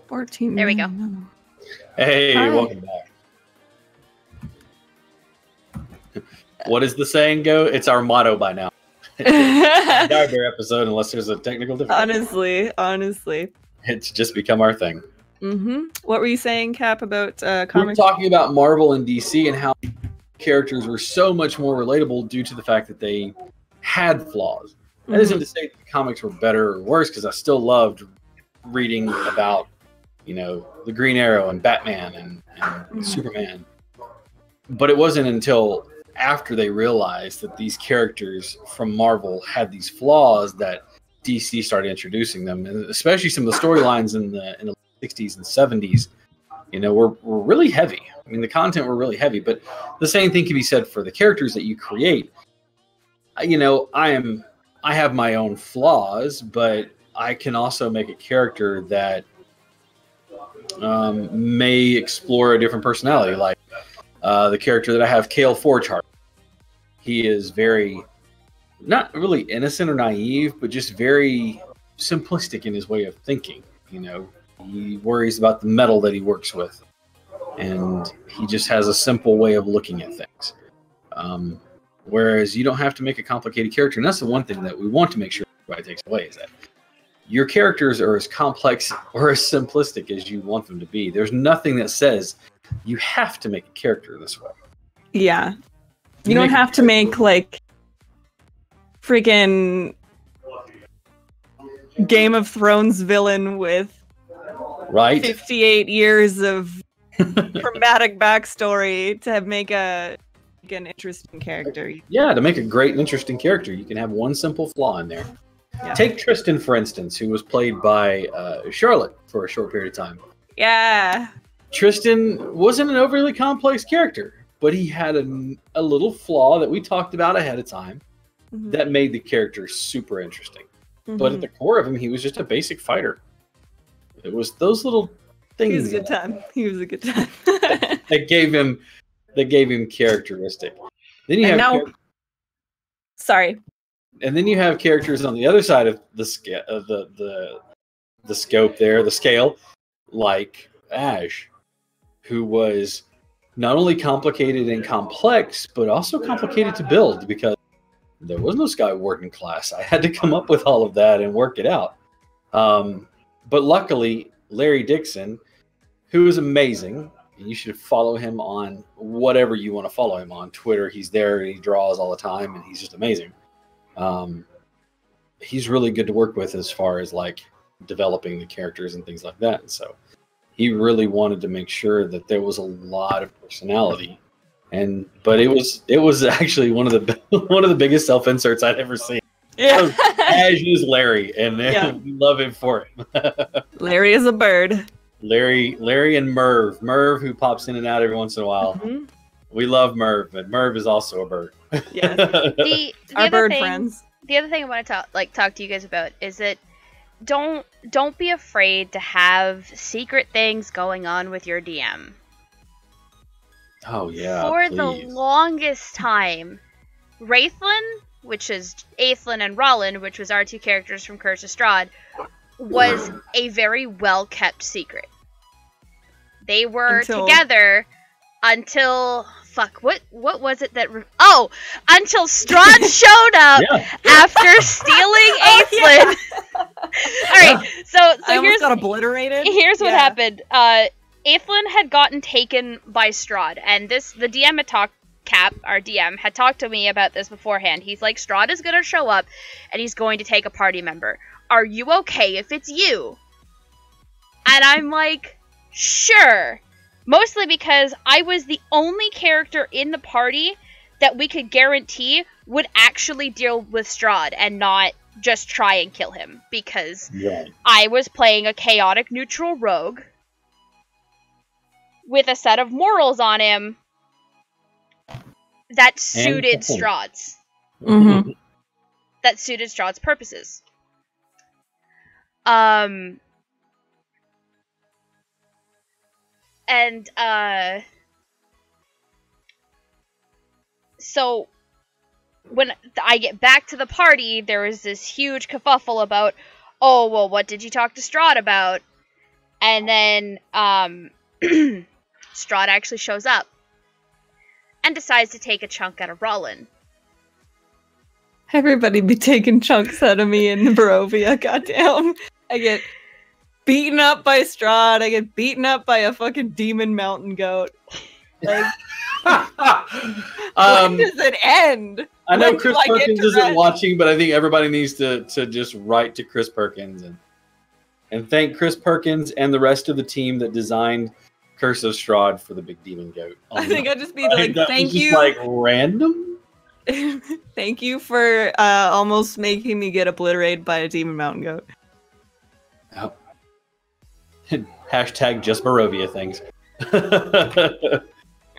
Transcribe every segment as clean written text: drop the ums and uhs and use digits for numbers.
14. There we go. Hey, Hi. welcome back. What does the saying go? It's our motto by now. Entire episode, unless there's a technical difficulty. Honestly. It's just become our thing. What were you saying, Cap, about We're comics? talking about Marvel and DC and how characters were so much more relatable due to the fact that they had flaws. That isn't to say that the comics were better or worse, because I still loved reading about, the Green Arrow and Batman and Superman. But it wasn't until after they realized that these characters from Marvel had these flaws that DC started introducing them, and especially some of the storylines in the 60s and 70s, were really heavy. I mean, the content were really heavy, but the same thing can be said for the characters that you create. I have my own flaws, but I can also make a character that may explore a different personality, like the character that I have, Kale Forgeheart. He is very, not really innocent or naive, but just very simplistic in his way of thinking. He worries about the metal that he works with, and he just has a simple way of looking at things. Whereas you don't have to make a complicated character, and that's the one thing that we want to make sure everybody takes away, is that your characters are as complex or as simplistic as you want them to be. There's nothing that says you have to make a character this way. Yeah. You don't have to make, like, freaking Game of Thrones villain with 58 years of traumatic backstory to make an interesting character. Yeah, to make a great and interesting character, you can have one simple flaw in there. Yeah. Take Tristan, for instance, who was played by Charlotte for a short period of time. Yeah. Tristan wasn't an overly complex character, but he had a little flaw that we talked about ahead of time that made the character super interesting. But at the core of him, he was just a basic fighter. It was those little things. He was a good time. that gave him characteristic. Then you have sorry. And then you have characters on the other side of the scope there, the scale, like Ash, who was not only complicated and complex, but also complicated to build because there was no Skyward in class. I had to come up with all of that and work it out. But luckily, Larry Dixon, who is amazing, and you should follow him on whatever you want to follow him on. Twitter, he's there, and he draws all the time, and he's just amazing. He's really good to work with as far as like developing the characters and things like that. And so he really wanted to make sure that there was a lot of personality. But it was actually one of the biggest self inserts I'd ever seen. Yeah, Ash is Larry, and we love him for it. Larry is a bird. Larry and Merv, who pops in and out every once in a while. We love Merv, but Merv is also a bird. Yes, our bird friends. The other thing I want to talk to you guys about is that don't be afraid to have secret things going on with your DM. Oh yeah. For the longest time, Wraithlin, which is Aethlin, and Rollin, which was our two characters from Curse of Strahd, was a very well kept secret. They were together until what was it that until Strahd showed up after stealing Aethlin. Alright, so I almost got obliterated. Here's what happened. Aethlin had gotten taken by Strahd, and the DM had talked, Cap, our DM, had talked to me about this beforehand. He's like, Strahd is gonna show up, and he's going to take a party member. Are you okay if it's you? And I'm like, sure. Mostly because I was the only character in the party that we could guarantee would actually deal with Strahd and not just try and kill him. Because I was playing a chaotic neutral rogue with a set of morals on him that suited Strahd's. That suited Strahd's purposes. So when I get back to the party, there was this huge kerfuffle about, oh, well, what did you talk to Strahd about? And then Strahd actually shows up and decides to take a chunk out of Rollin. Everybody be taking chunks out of me in Barovia, goddamn. I get beaten up by Strahd, I get beaten up by a fucking demon mountain goat. Like, when does it end? I know Chris Perkins isn't watching, but I think everybody needs to just write to Chris Perkins and thank Chris Perkins and the rest of the team that designed Curse of Strahd for the big demon goat. I think I'd just be like, thank you. Just like random? Thank you for almost making me get obliterated by a demon mountain goat. Oh. Hashtag just Barovia things.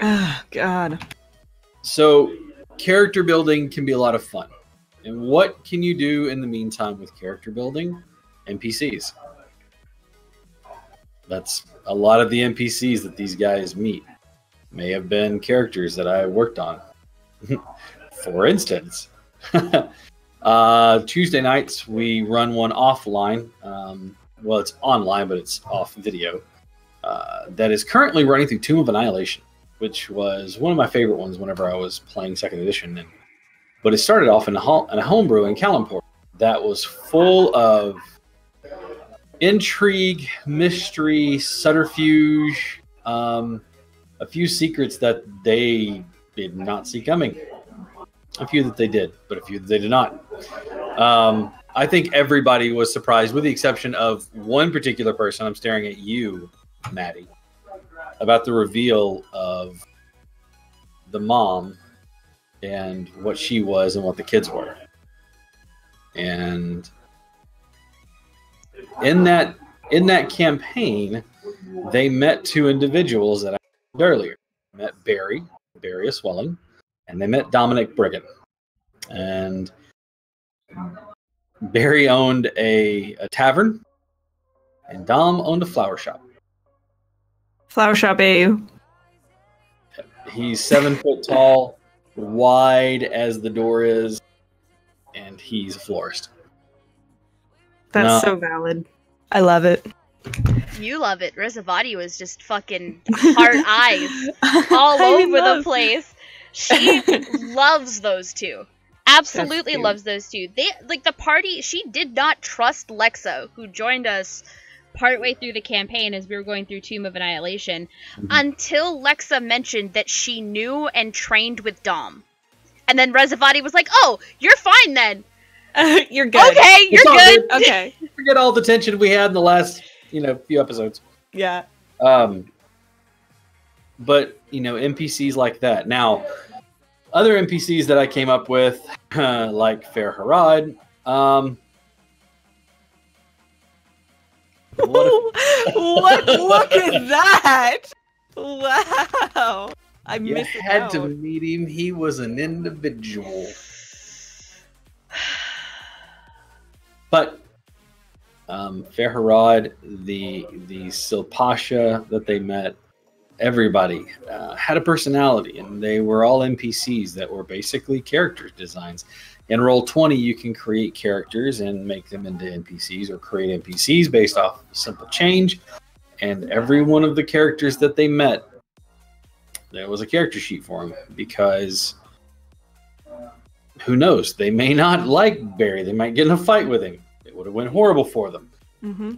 Oh, God. So, character building can be a lot of fun. And what can you do in the meantime with character building? NPCs. That's a lot of the NPCs that these guys meet. May have been characters that I worked on. For instance, Tuesday nights we run one offline. Well, it's online, but it's off video. That is currently running through Tomb of Annihilation, which was one of my favorite ones whenever I was playing 2nd edition. But it started off in a homebrew in Kalampor that was full of intrigue, mystery, subterfuge, a few secrets that they did not see coming. A few that they did, but a few that they did not. I think everybody was surprised, with the exception of one particular person. I'm staring at you, Maddie, about the reveal of the mom and what she was and what the kids were. And in that campaign, they met two individuals that I mentioned earlier. They met Barry Swelling, and they met Dominic Briggan. And Barry owned a tavern, and Dom owned a flower shop. Flower shop AU. He's 7 foot tall, wide as the door is, and he's a florist. That's so valid. I love it. You love it. Rezavati was just fucking hard eyes all over the place. She loves those two. Absolutely loves those two. They like the party. She did not trust Lexa, who joined us partway through the campaign as we were going through Tomb of Annihilation, until Lexa mentioned that she knew and trained with Dom. And then Rezavati was like, "Oh, you're fine then. You're good. Okay, you're good. Okay." Forget all the tension we had in the last, few episodes. Yeah. But NPCs like that. Now, other NPCs that I came up with, like Fair Harad. Look at that! Wow. I You had to meet him. He was an individual. But Fair Harad, the Silpasha that they met, everybody had a personality, and they were all NPCs that were basically character designs. In Roll20, you can create characters and make them into NPCs, or create NPCs based off a simple change. And every one of the characters that they met, there was a character sheet for them, because who knows? They may not like Barry. They might get in a fight with him. It would have went horrible for them. Mm-hmm.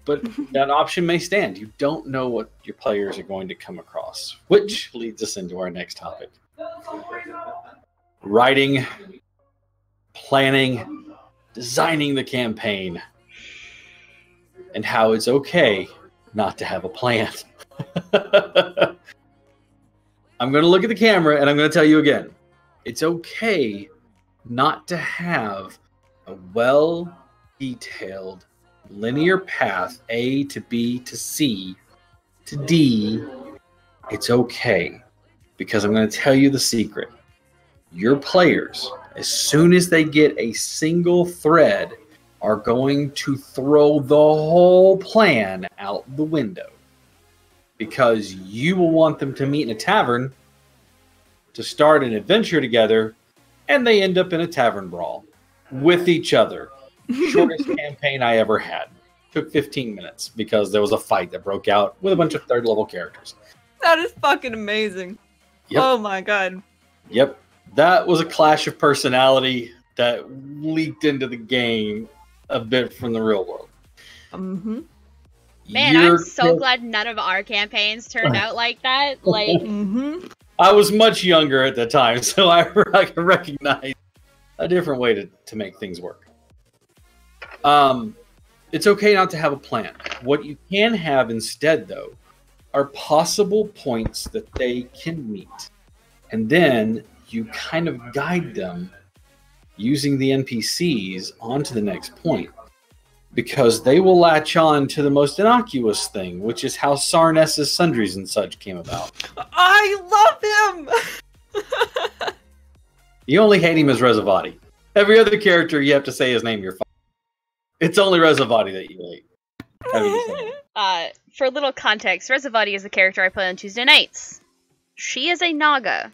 But that option may stand. You don't know what your players are going to come across, which leads us into our next topic. Writing, planning, designing the campaign, and how it's okay not to have a plan. I'm going to look at the camera and I'm going to tell you again. It's okay not to have a well-detailed linear path, A to B to C to D. It's okay, because I'm going to tell you the secret. Your players, as soon as they get a single thread, are going to throw the whole plan out the window, because you will want them to meet in a tavern to start an adventure together, and they end up in a tavern brawl with each other. Shortest campaign I ever had. took 15 minutes because there was a fight that broke out with a bunch of third level characters. That is fucking amazing. Yep. Oh my god. Yep. That was a clash of personality that leaked into the game a bit from the real world. Mm-hmm. Man, I'm so glad none of our campaigns turned out like that. Like, I was much younger at the time, so I recognize a different way to make things work. It's okay not to have a plan. What you can have instead, though, are possible points that they can meet. And then you kind of guide them using the NPCs onto the next point. Because they will latch on to the most innocuous thing, which is how Sarness's Sundries and such came about. I love him! You only hate him as Rezavati. Every other character you have to say his name, you're fine. It's only Rezavati that you hate. For a little context, Rezavati is the character I play on Tuesday nights. She is a Naga.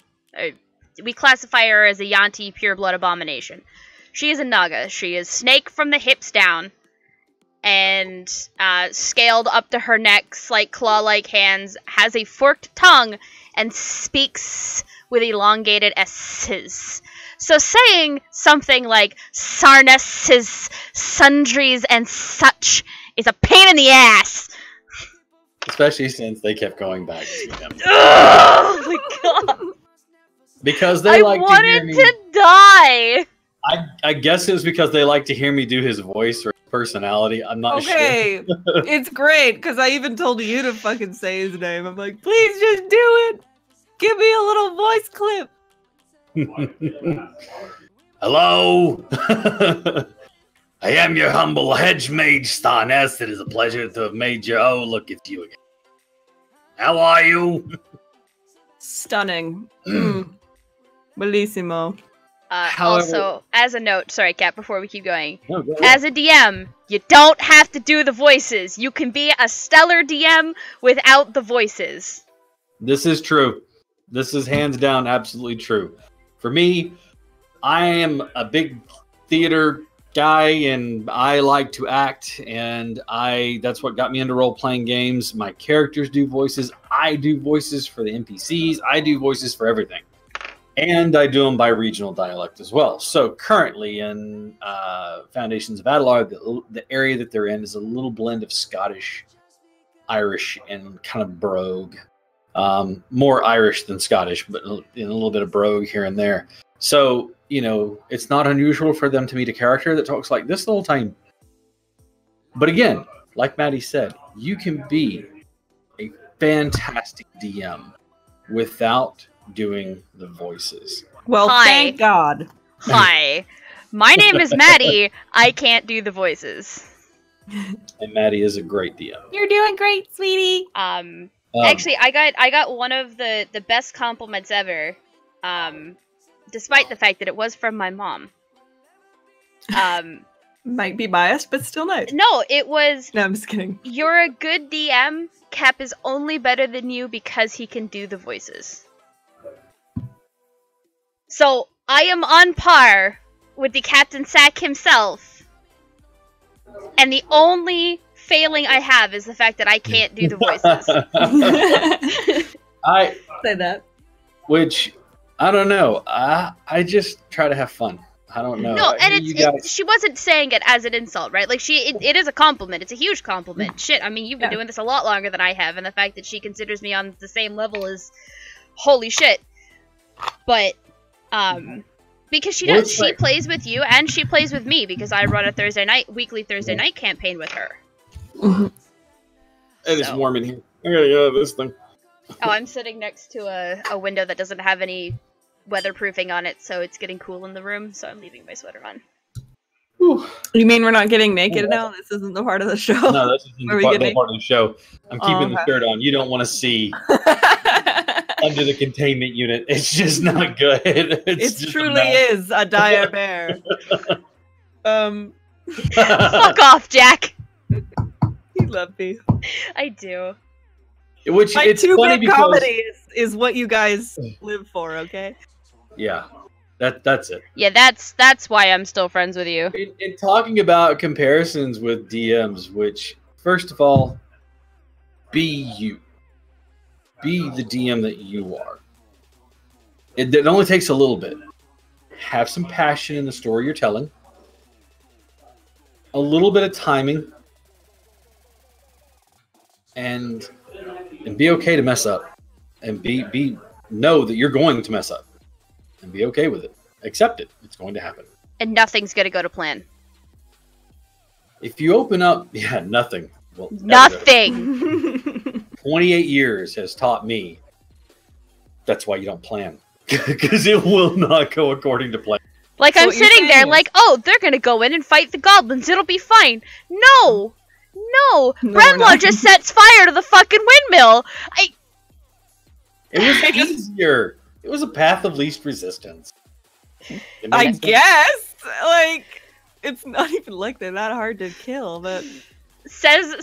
We classify her as a Yanti pureblood abomination. She is a Naga. She is snake from the hips down. And scaled up to her neck, like claw-like hands, has a forked tongue, and speaks with elongated S's. So saying something like Sarness's Sundries and such is a pain in the ass! Especially since they kept going back to them. Oh my god! Because they like to hear me... I wanted to die! I guess it was because they like to hear me do his voice or personality. I'm not sure. Okay, it's great because I even told you to fucking say his name. I'm like, please just do it. Give me a little voice clip. Hello. I am your humble hedge mage, Starness. It is a pleasure to have made you. Oh, look at you again. How are you? Stunning. Bellissimo. Also, as a note, sorry, Kat, before we keep going, as a DM, you don't have to do the voices. You can be a stellar DM without the voices. This is true. This is hands down absolutely true. For me, I am a big theater guy, and I like to act, and that's what got me into role-playing games. My characters do voices. I do voices for the NPCs. I do voices for everything. And I do them by regional dialect as well. So currently in Foundations of Adelar, the area that they're in is a little blend of Scottish, Irish, and kind of brogue. More Irish than Scottish, but in a little bit of brogue here and there. So, you know, it's not unusual for them to meet a character that talks like this the whole time. But again, like Maddie said, you can be a fantastic DM without doing the voices. Well, Hi. Thank God. Hi. My name is Maddie. I can't do the voices. And Maddie is a great DM. You're doing great, sweetie. Actually, I got one of the best compliments ever. Despite the fact that it was from my mom. Might be biased, but still nice. No, it was... No, I'm just kidding. You're a good DM. Cap is only better than you because he can do the voices. So, I am on par with the Captain Sack himself. And the only failing I have is the fact that I can't do the voices. I say that. Which, I don't know. I just try to have fun. I don't know. No, and she wasn't saying it as an insult, right? Like, it is a compliment. It's a huge compliment. Shit, I mean, you've been doing this a lot longer than I have, and the fact that she considers me on the same level is holy shit. But, because she does. She plays with you, and she plays with me, because I run a weekly Thursday night campaign with her. Mm-hmm. It is warm in here. I gotta get out of this thing. Oh, I'm sitting next to a window that doesn't have any weatherproofing on it, so it's getting cool in the room, so I'm leaving my sweater on. Whew. You mean we're not getting naked now? This isn't the part of the show? No, this isn't the part of the show. I'm keeping the shirt on. You don't want to see under the containment unit. It's just not good. It truly is a dire bear. Fuck off, Jack! You love me. I do. Which my it's two funny bit comedy is what you guys live for, okay? Yeah. That's it. Yeah, that's why I'm still friends with you. In talking about comparisons with DMs, which, first of all, be you. Be the DM that you are. It only takes a little bit. Have some passion in the story you're telling. A little bit of timing. And be okay to mess up. And know that you're going to mess up. And be okay with it. Accept it. It's going to happen. And nothing's going to go to plan. If you open up... Yeah, nothing. Well, nothing! 28 years has taught me that's why you don't plan. Because it will not go according to plan. Like, so I'm sitting there like, oh, they're going to go in and fight the goblins. It'll be fine. No! Brenlaw just sets fire to the fucking windmill. It was easier. It was a path of least resistance. I guess. Like, it's not even like they're that hard to kill, but...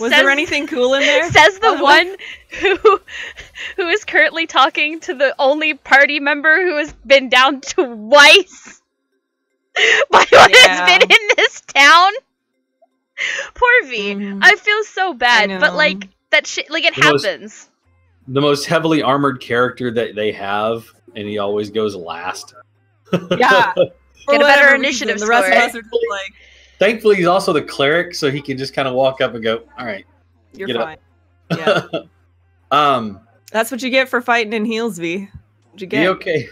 Was there anything cool in there? Says the one who is currently talking to the only party member who has been down twice by what has been in this town. Poor V. I feel so bad, but like that shit, like it happens. The most heavily armored character that they have, and he always goes last. Yeah, get a better initiative score. The rest of us are just like. Thankfully, he's also the cleric, so he can just kind of walk up and go, "All right, you're fine." Yeah. That's what you get for fighting in heels, V. What'd you get? Be okay.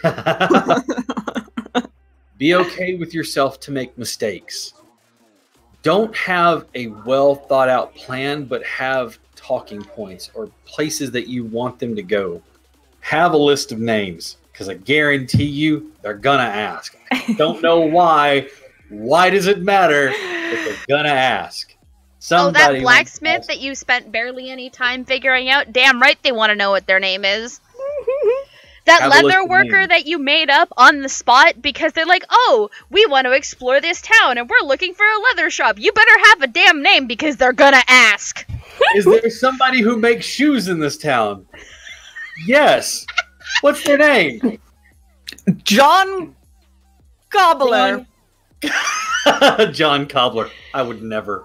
Be okay with yourself to make mistakes. Don't have a well thought out plan, but have talking points or places that you want them to go. Have a list of names, because I guarantee you they're gonna ask. I don't know why. Why does it matter if they're gonna ask? That blacksmith that you spent barely any time figuring out? Damn right they want to know what their name is. That leather worker that you made up on the spot because they're like, oh, we want to explore this town and we're looking for a leather shop. You better have a damn name because they're gonna ask. Is there somebody who makes shoes in this town? Yes. What's their name? John Cobbler. John Cobbler. I would never.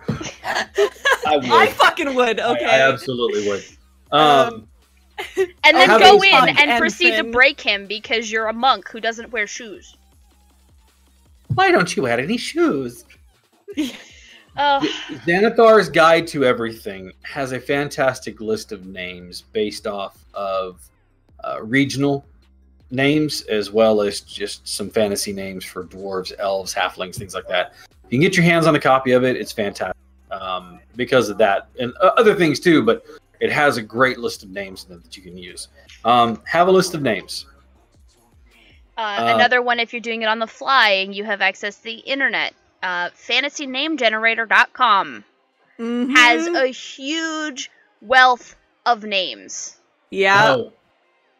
I would. I fucking would. Okay. I absolutely would. And then go in and proceed to break him because you're a monk who doesn't wear shoes. Why don't you wear any shoes? Xanathar's Guide to Everything has a fantastic list of names based off of regional names, as well as just some fantasy names for dwarves, elves, halflings, things like that. You can get your hands on a copy of it. It's fantastic because of that and other things too, but it has a great list of names in it that you can use. Have a list of names. Another one, if you're doing it on the fly and you have access to the internet, fantasynamegenerator.com has a huge wealth of names. Yeah. Oh.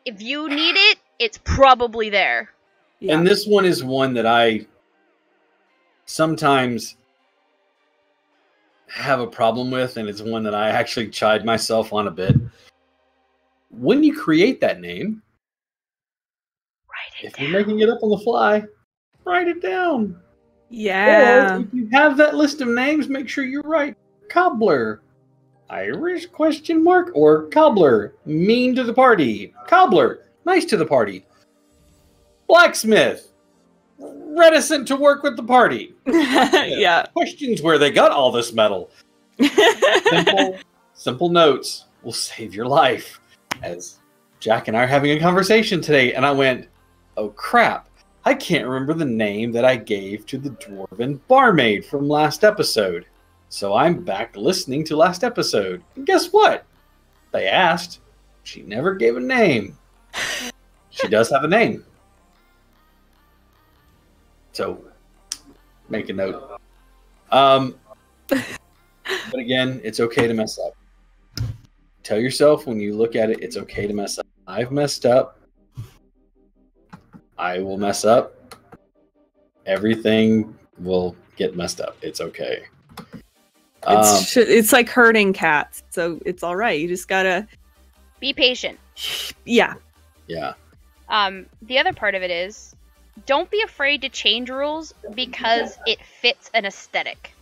If you need it, it's probably there. Yeah. And this one is one that I sometimes have a problem with, and it's one that I actually chide myself on a bit. When you create that name, if you're making it up on the fly, write it down. Yeah. Or if you have that list of names, make sure you write Cobbler, Irish ? Or Cobbler, mean to the party. Cobbler, nice to the party. Blacksmith, reticent to work with the party. Yeah. Questions where they got all this metal. Simple notes will save your life. As Jack and I are having a conversation today, and I went, oh crap, I can't remember the name that I gave to the dwarven barmaid from last episode. So I'm back listening to last episode. And guess what? They asked. She never gave a name. She does have a name. So, make a note. But again, it's okay to mess up. Tell yourself when you look at it, it's okay to mess up. I've messed up. I will mess up. Everything will get messed up. It's okay. It's like herding cats, so it's all right. You just gotta be patient. Yeah. Yeah. The other part of it is don't be afraid to change rules because it fits an aesthetic.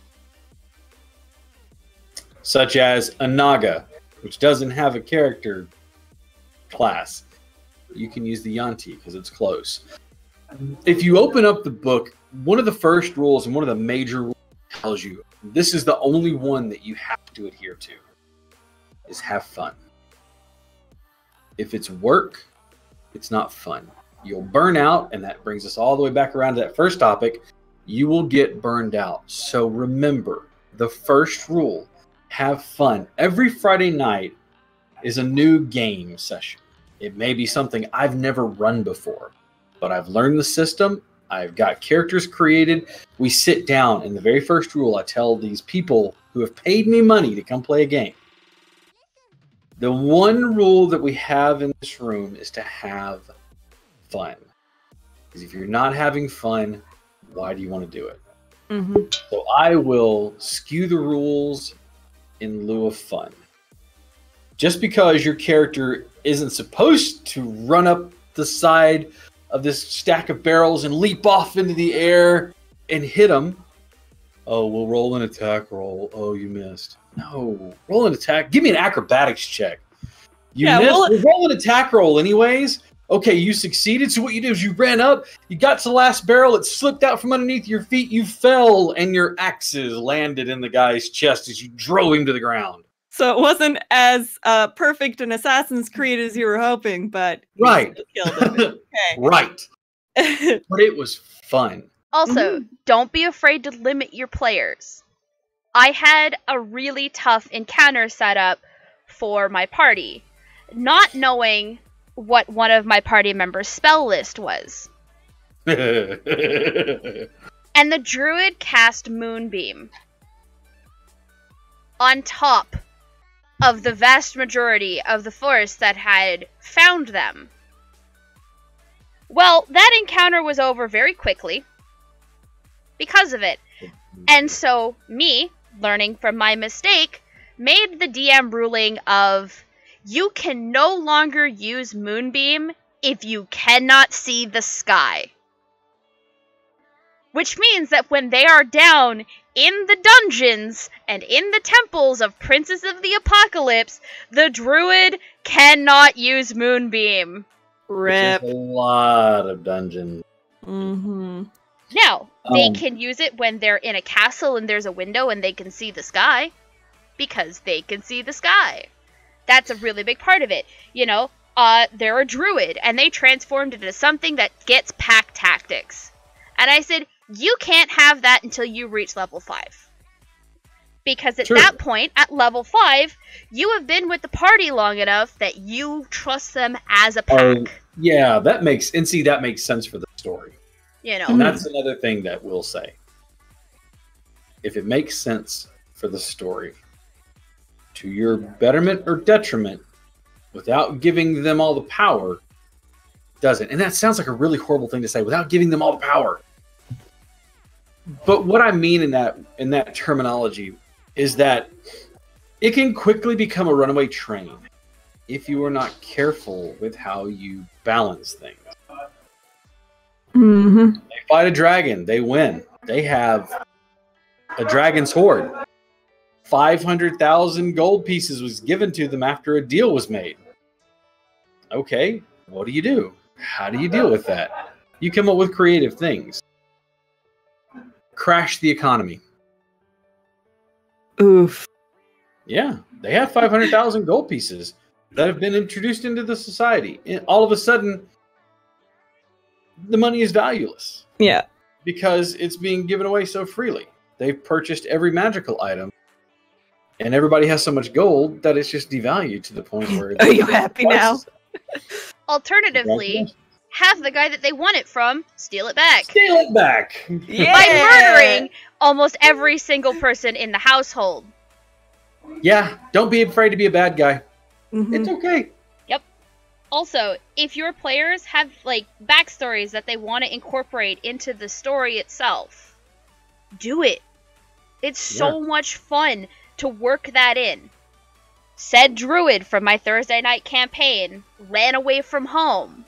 Such as a Naga, which doesn't have a character class. You can use the Yanti because it's close. If you open up the book, one of the first rules and one of the major rules tells you this is the only one that you have to adhere to is have fun. If it's work, it's not fun. You'll burn out, and that brings us all the way back around to that first topic. You will get burned out. So remember, the first rule, have fun. Every Friday night is a new game session. It may be something I've never run before, but I've learned the system. I've got characters created. We sit down, and the very first rule I tell these people who have paid me money to come play a game, the one rule that we have in this room is to have fun. Because if you're not having fun, why do you want to do it? Mm-hmm. So I will skew the rules in lieu of fun. Just because your character isn't supposed to run up the side of this stack of barrels and leap off into the air and hit them. Oh, we'll roll an attack roll. Oh, you missed. No, roll an attack. Give me an acrobatics check. You missed. We'll roll an attack roll anyways. Okay, you succeeded. So what you did is you ran up, you got to the last barrel, it slipped out from underneath your feet, you fell, and your axes landed in the guy's chest as you drove him to the ground. So it wasn't as perfect an Assassin's Creed as you were hoping, but right, killed him. Okay. Right. But it was fun. Also, don't be afraid to limit your players. I had a really tough encounter set up for my party, not knowing what one of my party members' spell list was. And the druid cast Moonbeam on top of the vast majority of the forest that had found them. Well, that encounter was over very quickly because of it. And so, me, learning from my mistake, made the DM ruling of you can no longer use Moonbeam if you cannot see the sky. Which means that when they are down in the dungeons and in the temples of Princes of the Apocalypse, the druid cannot use Moonbeam. Rip. Which is a lot of dungeons. Mm-hmm. Now, they can use it when they're in a castle and there's a window and they can see the sky. Because they can see the sky. That's a really big part of it. You know, they're a druid and they transformed into something that gets pack tactics. And I said, you can't have that until you reach level 5. Because at that point, at level 5, you have been with the party long enough that you trust them as a pack. Yeah, that makes sense for the story. You know. And that's another thing that we'll say. If it makes sense for the story, to your betterment or detriment, without giving them all the power, doesn't. And that sounds like a really horrible thing to say, without giving them all the power. But what I mean in that terminology is that it can quickly become a runaway train if you are not careful with how you balance things. Mm-hmm. They fight a dragon, they win. They have a dragon's hoard. 500,000 gold pieces was given to them after a deal was made. Okay, what do you do? How do you deal with that? You come up with creative things. Crash the economy. Oof. Yeah, they have 500,000 gold pieces that have been introduced into the society. And all of a sudden, the money is valueless. Yeah. Because it's being given away so freely. They've purchased every magical item. And everybody has so much gold that it's just devalued to the point where... Are you happy now? Alternatively, have the guy that they won it from steal it back. Steal it back! Yeah. By murdering almost every single person in the household. Yeah, don't be afraid to be a bad guy. Mm-hmm. It's okay. Yep. Also, if your players have, like, backstories that they want to incorporate into the story itself, do it. It's so much fun to work that in. Said druid from my Thursday night campaign ran away from home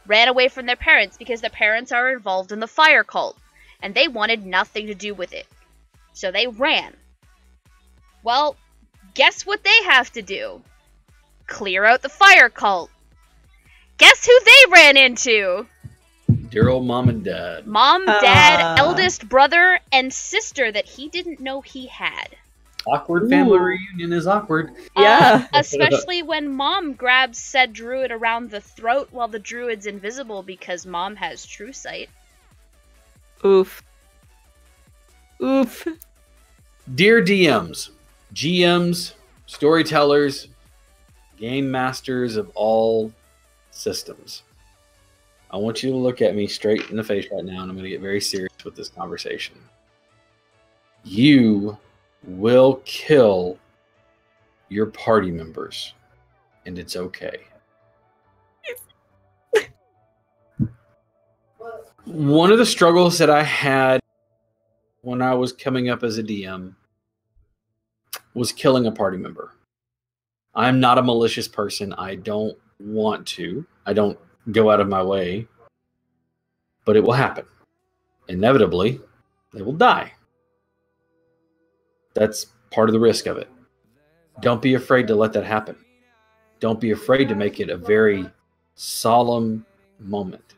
ran away from their parents because their parents are involved in the fire cult, and they wanted nothing to do with it. So they ran. Well, guess what they have to do? Clear out the fire cult. Guess who they ran into? Dear old mom and dad. Mom, dad, eldest brother, and sister that he didn't know he had. Awkward family reunion is awkward. Yeah. Especially when Mom grabs said druid around the throat while the druid's invisible because Mom has true sight. Oof. Oof. Dear DMs, GMs, storytellers, game masters of all systems, I want you to look at me straight in the face right now, and I'm going to get very serious with this conversation. You will kill your party members, and it's okay. One of the struggles that I had when I was coming up as a DM was killing a party member. I'm not a malicious person. I don't want to. I don't go out of my way. But it will happen. Inevitably, they will die. That's part of the risk of it. Don't be afraid to let that happen. Don't be afraid to make it a very solemn moment.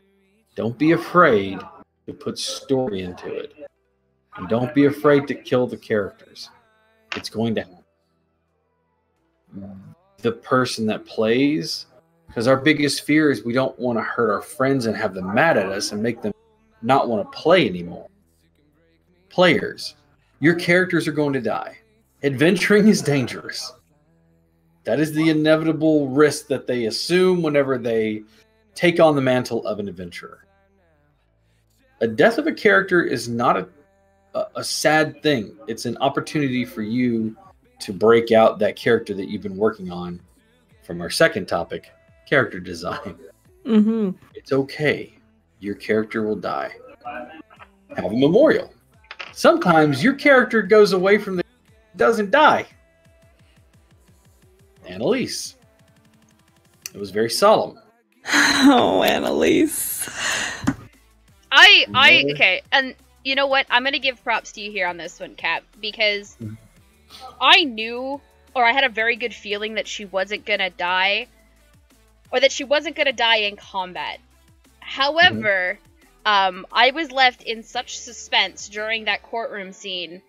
Don't be afraid to put story into it. And don't be afraid to kill the characters. It's going to happen. The person that plays, because our biggest fear is we don't want to hurt our friends and have them mad at us and make them not want to play anymore. Players, your characters are going to die. Adventuring is dangerous. That is the inevitable risk that they assume whenever they take on the mantle of an adventurer. A death of a character is not a sad thing. It's an opportunity for you to break out that character that you've been working on from our second topic, character design. Mm-hmm. It's okay. Your character will die. Have a memorial. Sometimes your character goes away from doesn't die. Annalise. It was very solemn. Oh, Annalise. Okay, and you know what? I'm gonna give props to you here on this one, Cap, because I knew, or I had a very good feeling that she wasn't gonna die, or that she wasn't gonna die in combat. However, I was left in such suspense during that courtroom scene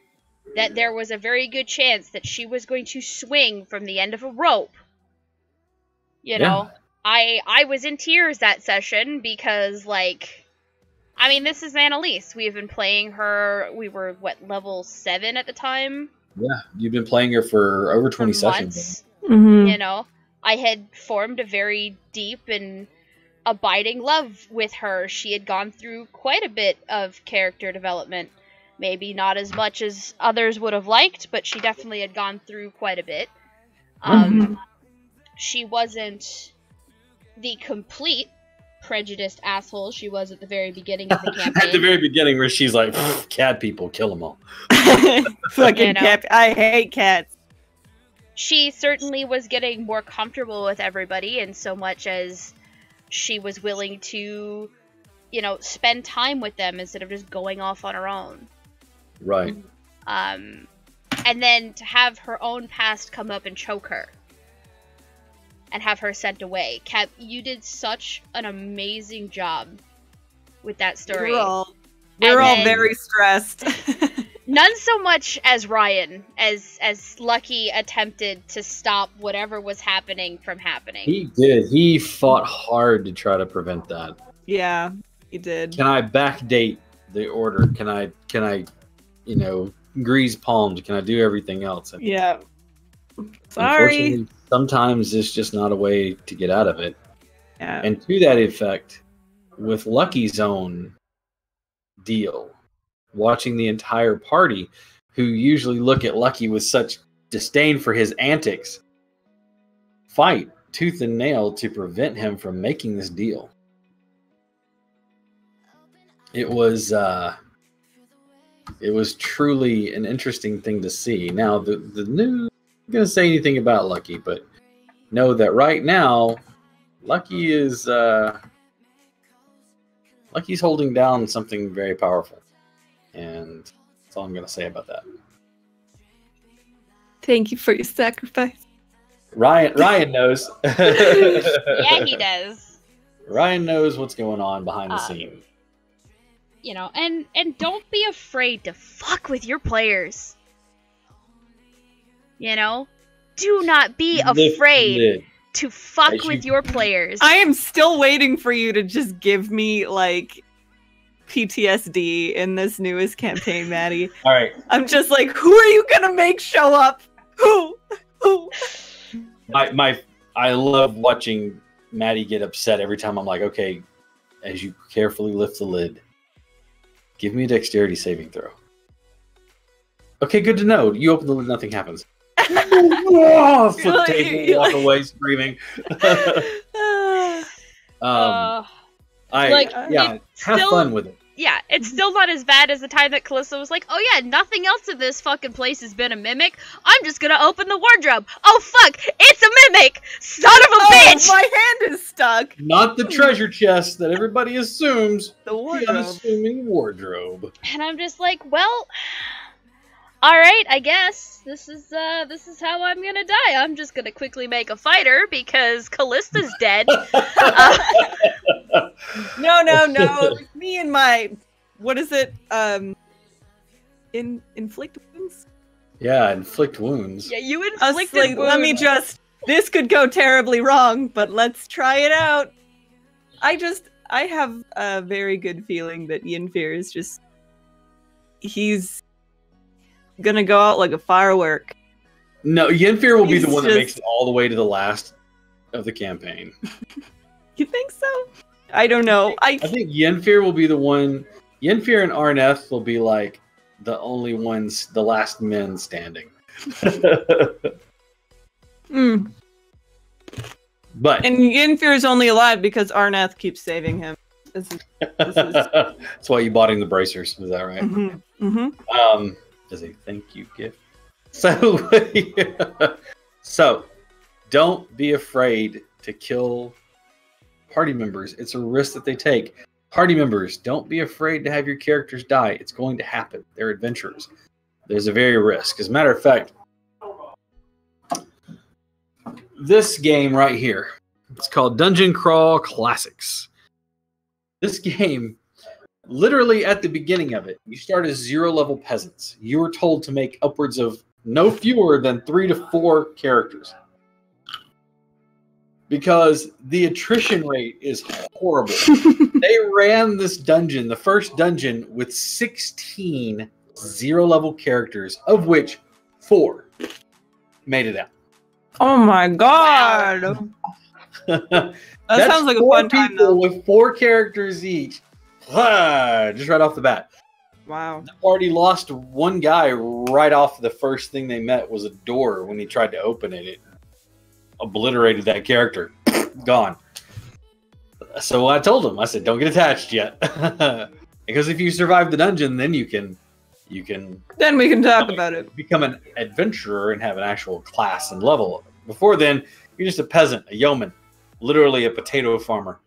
that there was a very good chance that she was going to swing from the end of a rope. You know, I was in tears that session because, like, I mean, this is Annalise. We have been playing her. We were, what, level 7 at the time? Yeah, you've been playing her for over 20 sessions. Mm-hmm. You know, I had formed a very deep and abiding love with her. She had gone through quite a bit of character development. Maybe not as much as others would have liked, but she definitely had gone through quite a bit. She wasn't the complete prejudiced asshole she was at the very beginning of the campaign. At the very beginning, where she's like, cat people, kill them all. Fucking cat. I hate cats. She certainly was getting more comfortable with everybody, in so much as she was willing to, you know, spend time with them instead of just going off on her own. Right. And then to have her own past come up and choke her. And have her sent away. Kat, you did such an amazing job with that story. We're all very stressed. None so much as Ryan, as Lucky attempted to stop whatever was happening from happening. He did. He fought hard to try to prevent that. Yeah, he did. Can I backdate the order? Can I, you know, grease palms? Can I do everything else? And yeah. Sorry. Sometimes it's just not a way to get out of it. Yeah. And to that effect, with Lucky's own deal, watching the entire party, who usually look at Lucky with such disdain for his antics, fight tooth and nail to prevent him from making this deal. It was truly an interesting thing to see. Now, the new, I'm going to say anything about Lucky, but know that right now, Lucky is like he's holding down something very powerful. And that's all I'm going to say about that. Thank you for your sacrifice. Ryan knows. Yeah, he does. Ryan knows what's going on behind the scene. You know, and don't be afraid to fuck with your players. You know? Do not be afraid to fuck with your players. I am still waiting for you to just give me, like, PTSD in this newest campaign, Maddie. All right. I'm just like, who are you gonna make show up? Who? I love watching Maddie get upset every time I'm like, okay, as you carefully lift the lid, give me a dexterity saving throw. Okay, good to know. You open the lid, nothing happens. Flip table, walk away screaming. Have fun with it. Yeah, it's still not as bad as the time that Calista was like, oh yeah, nothing else in this fucking place has been a mimic. I'm just gonna open the wardrobe. Oh fuck, it's a mimic! Son of a bitch! My hand is stuck. Not the treasure chest that everybody assumes. The wardrobe. The unassuming wardrobe. And I'm just like, well, alright, I guess. This is how I'm gonna die. I'm just gonna quickly make a fighter because Callista's dead. No. Me and my, what is it? Inflict wounds? Yeah, inflict wounds. Yeah, you inflicted wounds. Let me just, this could go terribly wrong, but let's try it out. I have a very good feeling that Yinfir is just, he's gonna go out like a firework. No, Yinfir will be the one that makes it all the way to the last of the campaign. You think so? I don't know. I think Yinfir will be the one. Yinfir and Arneth will be like the only ones, the last men standing. But and Yinfir is only alive because Arneth keeps saving him. This is... That's why you bought him the bracers. Is that right? Mm-hmm. Mm-hmm. As a thank you gift. So, so don't be afraid to kill party members. It's a risk that they take. Party members, don't be afraid to have your characters die. It's going to happen. They're adventurers. There's a very risk. As a matter of fact, this game right here, it's called Dungeon Crawl Classics. This game, literally at the beginning of it, you start as 0-level peasants. You were told to make upwards of no fewer than 3 to 4 characters. Because the attrition rate is horrible. They ran this dungeon, the first dungeon, with 16 0-level characters, of which 4 made it out. Oh my god! That sounds like a fun time, though. With 4 characters each. Just right off the bat. Wow. The party lost one guy right off. The first thing they met was a door. When he tried to open it, it obliterated that character. Gone. So I told him, I said, don't get attached yet. Because if you survive the dungeon, then you can then we can talk about it. Become an adventurer and have an actual class and level. Before then, you're just a peasant, a yeoman, literally a potato farmer.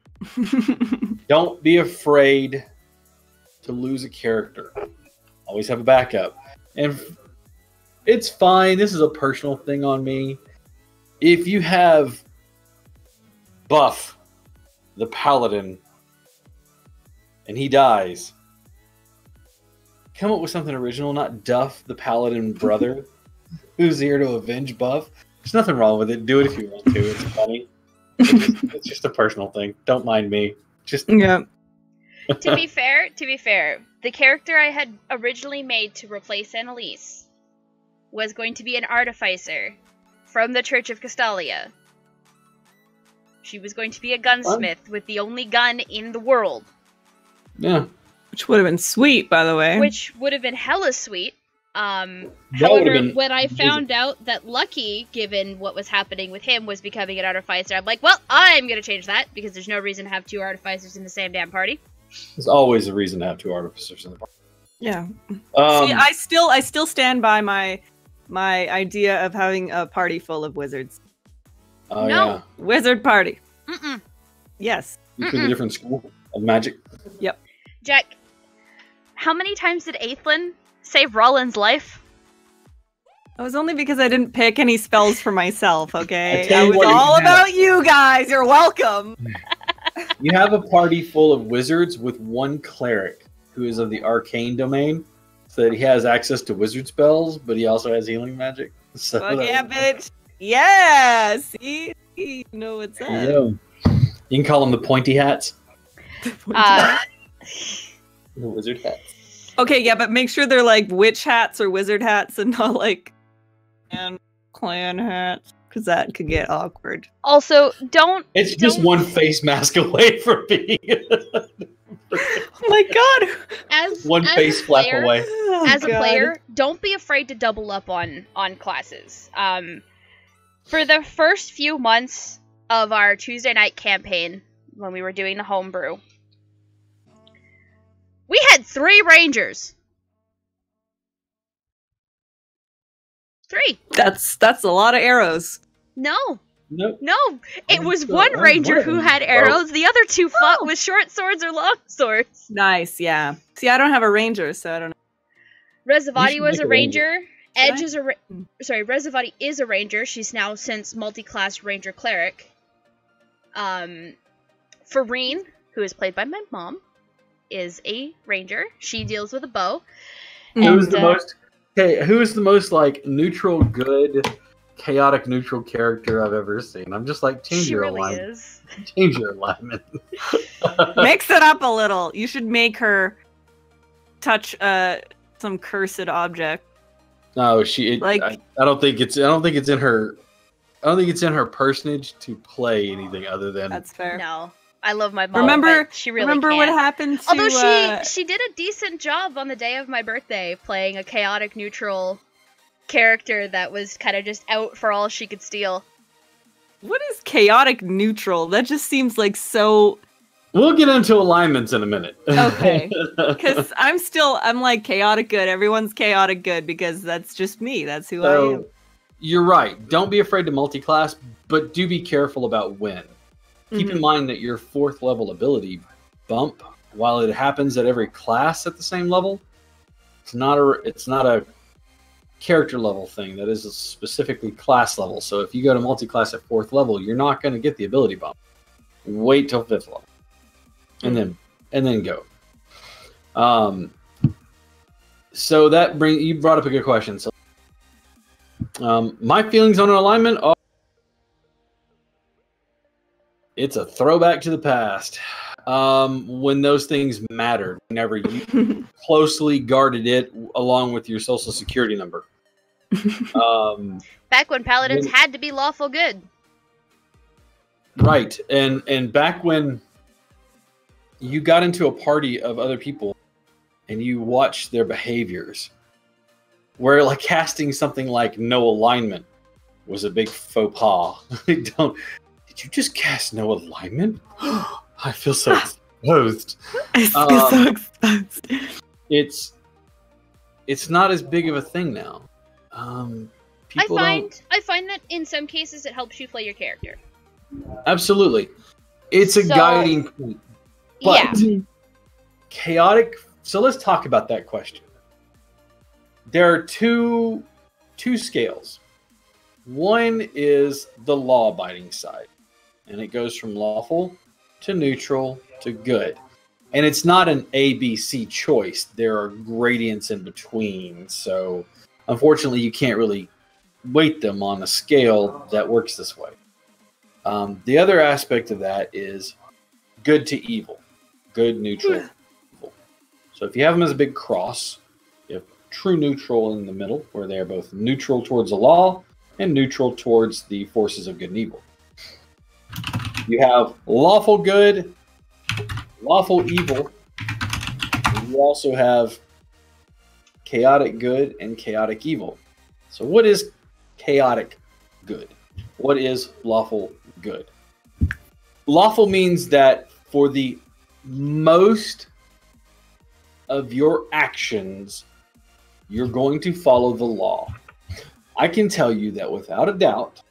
Don't be afraid to lose a character. Always have a backup. And it's fine. This is a personal thing on me. If you have Buff, the paladin, and he dies, come up with something original, not Duff, the paladin brother, who's here to avenge Buff. There's nothing wrong with it. Do it if you want to. It's funny. It's just a personal thing. Don't mind me. Just yeah. To be fair, the character I had originally made to replace Annalise was going to be an artificer from the Church of Castalia. She was going to be a gunsmith with the only gun in the world. Yeah. Which would have been sweet, by the way. Which would have been hella sweet. However, when I found out that Lucky, given what was happening with him, was becoming an artificer, I'm like, well, I'm going to change that, because there's no reason to have 2 artificers in the same damn party. There's always a reason to have 2 artificers in the party. Yeah. See, I still stand by my idea of having a party full of wizards. Oh, no. Yeah. Wizard party. Mm-mm. Yes. between the different school of magic. Jack, how many times did Aethlin save Roland's life? It was only because I didn't pick any spells for myself, okay? I tell It you was what, you all can about you guys. You're welcome. You have a party full of wizards with one cleric who is of the arcane domain, so that he has access to wizard spells, but he also has healing magic. So Fuck yeah, bitch. Yeah, see? You know what's up. Yeah. You can call them the pointy hats. Uh, The wizard hats. Okay, yeah, but make sure they're like witch hats or wizard hats and not like clan hats, because that could get awkward. also, don't. It's just don't- one face mask away from being Oh my god! As one as face a flap player- away. Oh, As a God. player, don't be afraid to double up on classes. For the first few months of our Tuesday night campaign, when we were doing the homebrew, we had 3 rangers. 3. That's a lot of arrows. No, Nope. no. It was So, one ranger one of who them- had arrows. The other 2 fought with short swords or long swords. Nice, yeah. See, I don't have a ranger, so I don't know. Rezavati should was make a a ranger. ranger. Edge I? is a Rezavati is a ranger. She's now since multi-class ranger cleric. Farine, who is played by my mom, is a ranger. She deals with a bow. Who's And, the most? Okay, who is the most like neutral, good, chaotic neutral character I've ever seen? I'm just like change She your really alignment. is. Change your alignment. Mix it up a little. You should make her touch some cursed object. No, she. Like- I don't think it's. I don't think it's in her. I don't think it's in her personage to play anything other than. That's fair. No, I love my mom. Remember- but she really Remember what can't. happened to Although she did a decent job on the day of my birthday, playing a chaotic neutral character that was kind of just out for all she could steal. what is chaotic neutral? That just seems like so We'll get into alignments in a minute. Okay. because I'm like chaotic good. Everyone's chaotic good because that's just me. That's who I am. So, you're right. Don't be afraid to multi-class, but do be careful about when. Keep in mind that your 4th level ability bump, while it happens at every class at the same level, it's not a character level thing. That is a specifically class level. So if you go to multi-class at 4th level, you're not going to get the ability bump. Wait till 5th level, and then go. So you brought up a good question. So my feelings on an alignment are. It's a throwback to the past. When those things mattered, whenever you closely guarded it along with your social security number. Back when paladins When- had to be lawful good. Right. And back when you got into a party of other people and you watched their behaviors, where like casting something like no alignment was a big faux pas. Did you just cast no alignment? I feel so exposed. I feel so exposed. It's not as big of a thing now. People I find that in some cases it helps you play your character. absolutely. It's a So- guiding point. But Yeah. chaotic. So let's talk about that question. There are two scales. One is the law-abiding side, and it goes from lawful to neutral to good. And it's not an A-B-C choice. There are gradients in between. So unfortunately, you can't really weight them on a scale that works this way. The other aspect of that is good to evil. Good, neutral, evil. So if you have them as a big cross, you have true neutral in the middle, where they are both neutral towards the law and neutral towards the forces of good and evil. You have lawful good, lawful evil. And you also have chaotic good and chaotic evil. So what is chaotic good? What is lawful good? Lawful means that for the most of your actions, you're going to follow the law. I can tell you that without a doubt,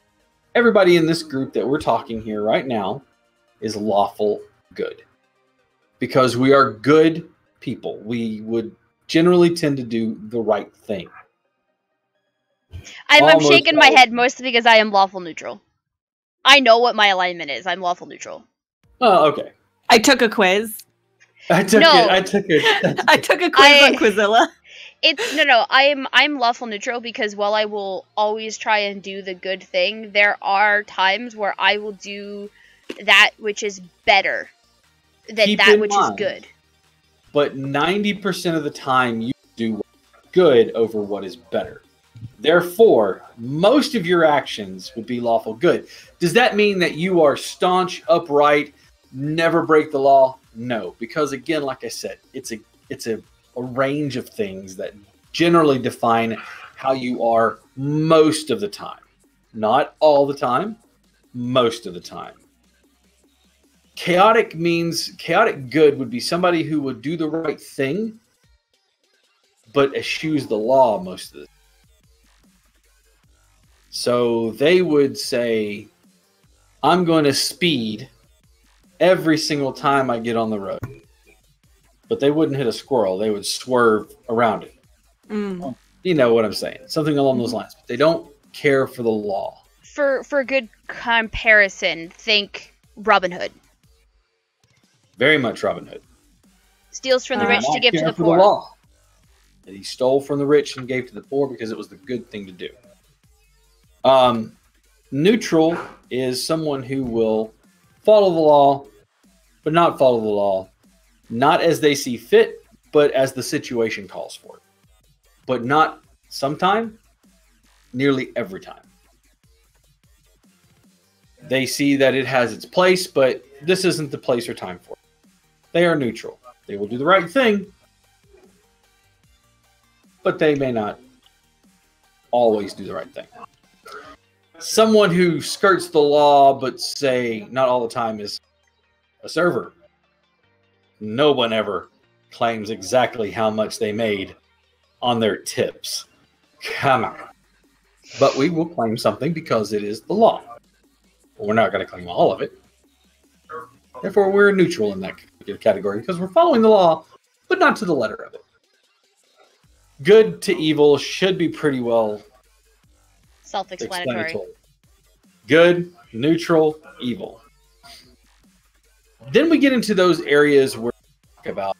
everybody in this group that we're talking here right now is lawful good. Because we are good people. We would generally tend to do the right thing. I'm Almost shaking my always. head mostly because I am lawful neutral. I know what my alignment is. I'm lawful neutral. Oh, okay. I took a quiz. I took No. it. I took it. I took a quiz on Quizilla. It's no. I'm lawful neutral because while I will always try and do the good thing, there are times where I will do that which is better than Keep that in which mind, is good. But 90% of the time, you do what's good over what is better. Therefore, most of your actions would be lawful good. Does that mean that you are staunch, upright, never break the law? No, because again, like I said, it's a range of things that generally define how you are most of the time. Not all the time, most of the time. Chaotic good would be somebody who would do the right thing, but eschews the law most of the time. So they would say, I'm going to speed every single time I get on the road. But they wouldn't hit a squirrel. They would swerve around it. Mm. You know what I'm saying. Something along those lines. But they don't care for the law. For good comparison, think Robin Hood. Very much Robin Hood. Steals from the rich to Not give to care the for poor. law. That he stole from the rich and gave to the poor because it was the good thing to do. Neutral is someone who will follow the law, but not follow the law. Not as they see fit, but as the situation calls for it. But not sometime, nearly every time. They see that it has its place, but this isn't the place or time for it. They are neutral. They will do the right thing, but they may not always do the right thing. Someone who skirts the law, but say not all the time, is a server. No one ever claims exactly how much they made on their tips. Come on. But we will claim something because it is the law. We're not going to claim all of it. Therefore, we're neutral in that category because we're following the law, but not to the letter of it. Good to evil should be pretty well Self-explanatory. Good, neutral, evil. Then we get into those areas where we talk about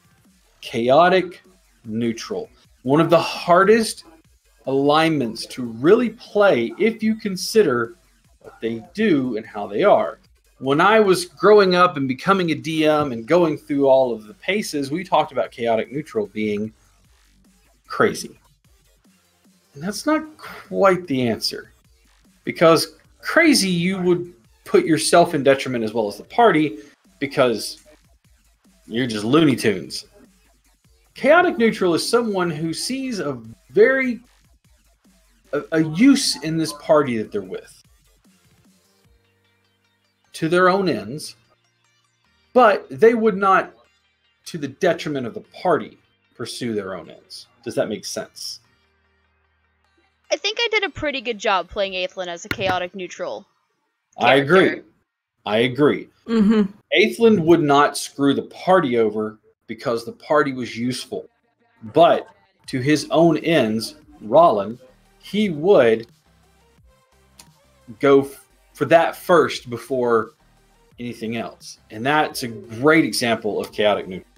chaotic, neutral. One of the hardest alignments to really play if you consider what they do and how they are. When I was growing up and becoming a DM and going through all of the paces, we talked about chaotic neutral being crazy. And that's not quite the answer. Because crazy, you would put yourself in detriment as well as the party because you're just Looney Tunes. Chaotic neutral is someone who sees a use in this party that they're with to their own ends, but they would not, to the detriment of the party, pursue their own ends. Does that make sense? I think I did a pretty good job playing Aethlin as a chaotic neutral character. I agree. Mm-hmm. Aethlin would not screw the party over because the party was useful. But to his own ends, Rollin, he would go for that first before anything else. And that's a great example of chaotic neutral.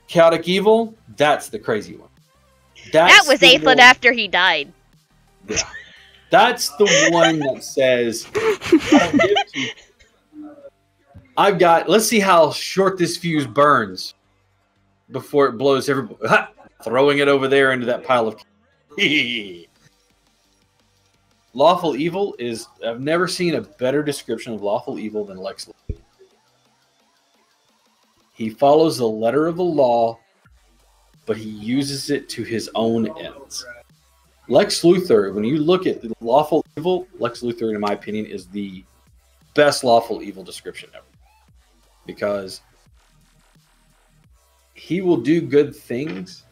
Chaotic evil, that's the crazy one. That was Aethlin after he died. Yeah. That's the one that says, I don't give to. Let's see how short this fuse burns before it blows everybody. Throwing it over there into that pile of. Lawful evil is, I've never seen a better description of lawful evil than Lex Luthor. He follows the letter of the law, but he uses it to his own ends. Lex Luthor, when you look at the lawful evil, Lex Luthor, in my opinion, is the best lawful evil description ever. Because he will do good things,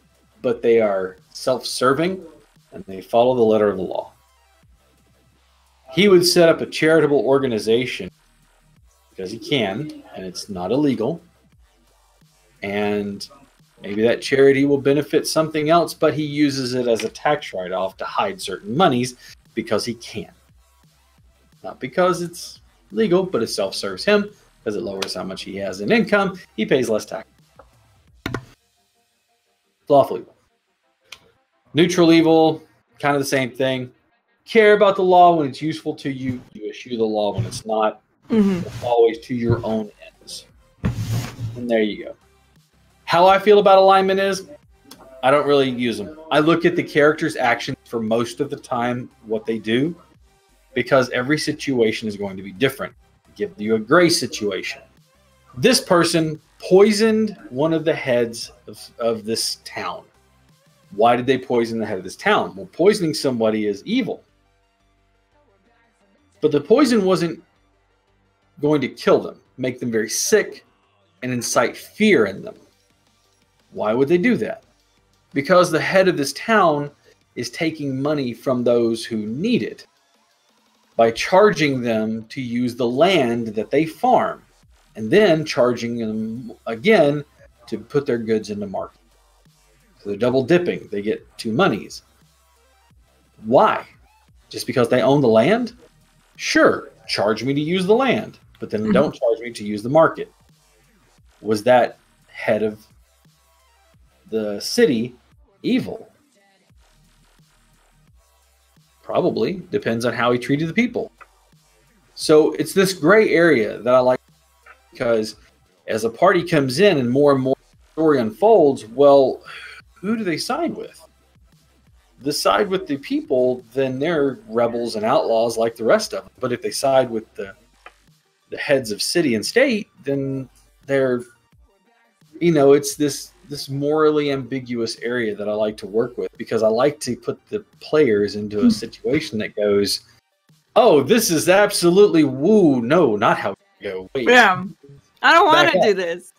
but they are self-serving, and they follow the letter of the law. He would set up a charitable organization because he can, and it's not illegal. And maybe that charity will benefit something else, but he uses it as a tax write-off to hide certain monies because he can. Not because it's legal, but it self-serves him because it lowers how much he has in income. He pays less tax. Lawful evil. Neutral evil, kind of the same thing. Care about the law when it's useful to you. You eschew the law when it's not. Always to your own ends. And there you go. How I feel about alignment is, I don't really use them. I look at the character's actions for most of the time, what they do, because every situation is going to be different. Give you a gray situation. This person poisoned one of the heads of this town. Why did they poison the head of this town? Well, poisoning somebody is evil. But the poison wasn't going to kill them, make them very sick, and incite fear in them. Why would they do that? Because the head of this town is taking money from those who need it by charging them to use the land that they farm, and then charging them again to put their goods in the market. So they're double dipping. They get two monies. Why? Just because they own the land? Sure, charge me to use the land, but then don't charge me to use the market. Was that head of the city evil? Probably. Depends on how he treated the people. So it's this gray area that I like, because as a party comes in and more story unfolds, well, who do they side with? They side with the people, then they're rebels and outlaws like the rest of them. But if they side with the heads of city and state, then they're, it's this morally ambiguous area that I like to work with, because I like to put the players into a situation that goes, oh, this is absolutely woo. No, not how we go. Wait. Yeah. I don't want to do this.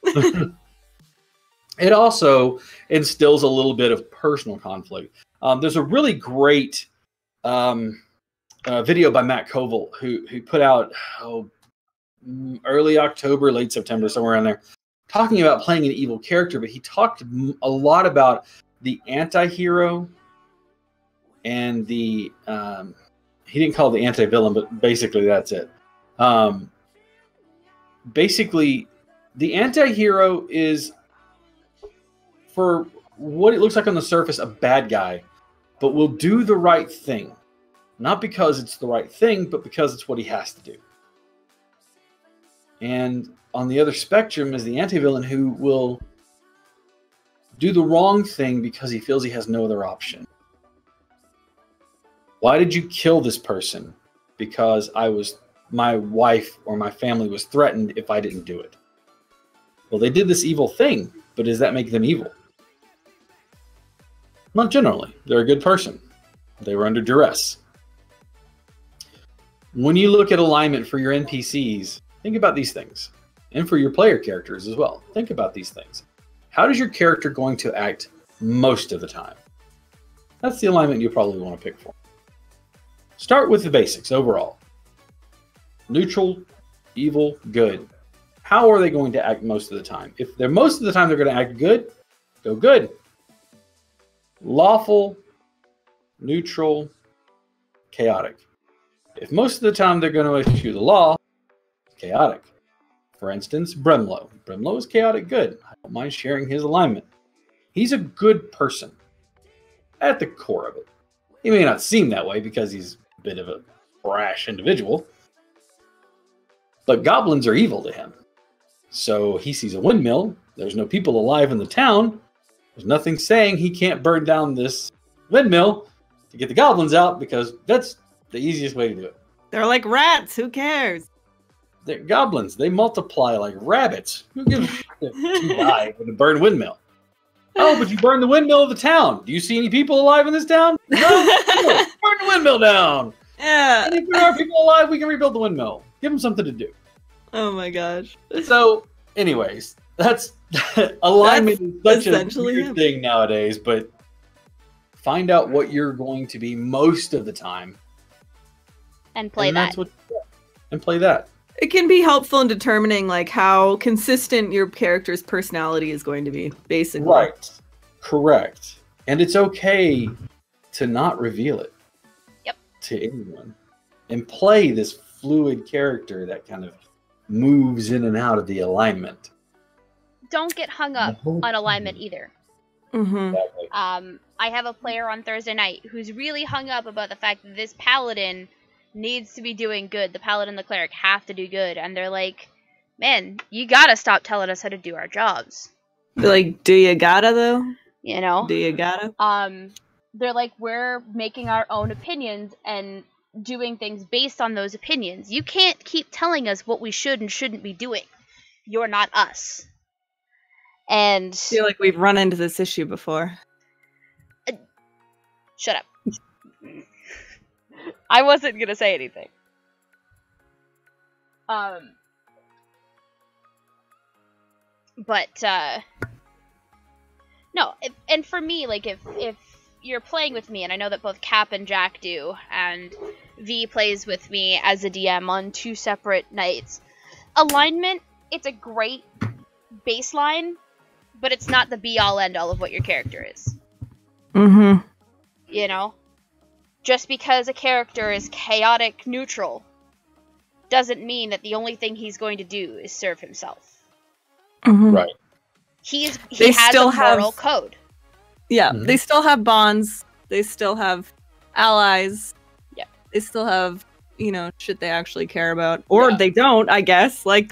It also instills a little bit of personal conflict. There's a really great video by Matt Koval who put out early October, late September, somewhere around there, talking about playing an evil character. But he talked a lot about the anti-hero and the he didn't call it the anti-villain, but basically that's it. Basically, the anti-hero is, for what it looks like on the surface, a bad guy, but will do the right thing. Not because it's the right thing, but because it's what he has to do. And on the other spectrum is the anti-villain, who will do the wrong thing because he feels he has no other option. Why did you kill this person? Because my wife or my family was threatened if I didn't do it. Well, they did this evil thing, but does that make them evil? Not generally. They're a good person. They were under duress. When you look at alignment for your NPCs, think about these things. And for your player characters as well. Think about these things. How is your character going to act most of the time? That's the alignment you probably want to pick for. Start with the basics overall. Neutral, evil, good. How are they going to act most of the time? If they're most of the time they're going to act good, go good. Lawful, neutral, chaotic. If most of the time they're going to issue the law, chaotic. For instance, Brimlow. Brimlow is chaotic good. I don't mind sharing his alignment. He's a good person at the core of it. He may not seem that way because he's a bit of a brash individual, but goblins are evil to him. So he sees a windmill. There's no people alive in the town. There's nothing saying he can't burn down this windmill to get the goblins out, because that's the easiest way to do it. They're like rats. Who cares? They're goblins. They multiply like rabbits. Who gives a shit if you die with a burned windmill? Oh, but you burned the windmill of the town. Do you see any people alive in this town? No. Burn the windmill down. Yeah. And if there are people alive, we can rebuild the windmill. Give them something to do. Oh my gosh. So, anyways, that's alignment is such a essentially weird thing nowadays, but find out what you're going to be most of the time. And play that. And play that. It can be helpful in determining like how consistent your character's personality is going to be, basically. Right. Correct. And it's okay to not reveal it. Yep. To anyone. And play this fluid character that kind of moves in and out of the alignment. Don't get hung up on alignment either. Mm-hmm. Exactly. I have a player on Thursday night who's really hung up about the fact that this paladin needs to be doing good. The paladin and the cleric have to do good. And they're like, man, you gotta stop telling us how to do our jobs. Like, do you gotta, though? You know? Do you gotta? They're like, we're making our own opinions and doing things based on those opinions. You can't keep telling us what we should and shouldn't be doing. You're not us. And I feel like we've run into this issue before. Shut up. I wasn't gonna say anything. No, and for me, like, if you're playing with me, and I know that both Cap and Jack do, and V plays with me as a DM on 2 separate nights, alignment, it's a great baseline, but it's not the be-all, end-all of what your character is. Mm-hmm. You know? Just because a character is chaotic neutral doesn't mean that the only thing he's going to do is serve himself. Mm-hmm. Right. He They has still a moral have- code. Yeah, Mhm. they still have bonds. They still have allies. Yep. They still have, shit they actually care about. Or Yeah. they don't, I guess. Like,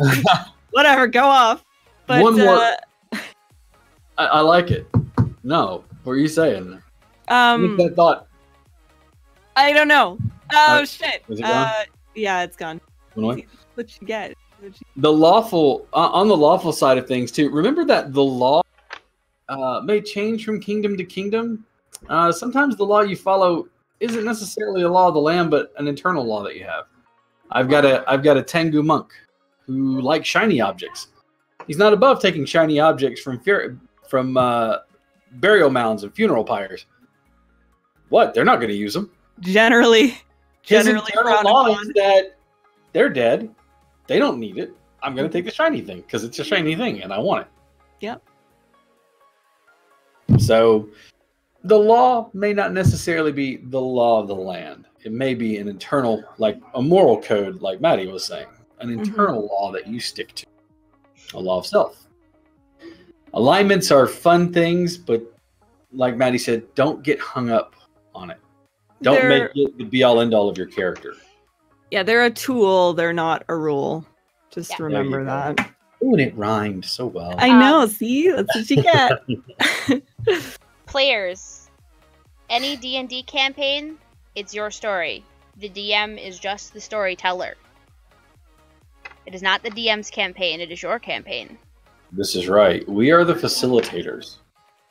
whatever, go off. But, One more. I like it. No. What are you saying? Finish that thought. I don't know. Oh, shit. is it gone? Yeah, it's gone. Went away? What you get? The lawful, on the lawful side of things too, remember that the law may change from kingdom to kingdom. Sometimes the law you follow isn't necessarily a law of the land, but an internal law that you have. I've got a Tengu monk who likes shiny objects. He's not above taking shiny objects from burial mounds and funeral pyres. What? They're not going to use them. Generally His frowned internal law upon. is that they're dead. They don't need it. I'm going to take the shiny thing because it's a shiny thing and I want it. Yep. So the law may not necessarily be the law of the land. It may be an internal, like a moral code, like Maddie was saying, an internal law that you stick to, a law of self. Alignments are fun things, but like Maddie said, don't get hung up on it. Don't make it the be-all, end-all of your character. Yeah, they're a tool. They're not a rule. Just Yeah. remember There you that. Ooh, and it rhymed so well. I know. See, that's what you get. Players, any D&D campaign, it's your story. The DM is just the storyteller. It is not the DM's campaign, it is your campaign. This is right. We are the facilitators.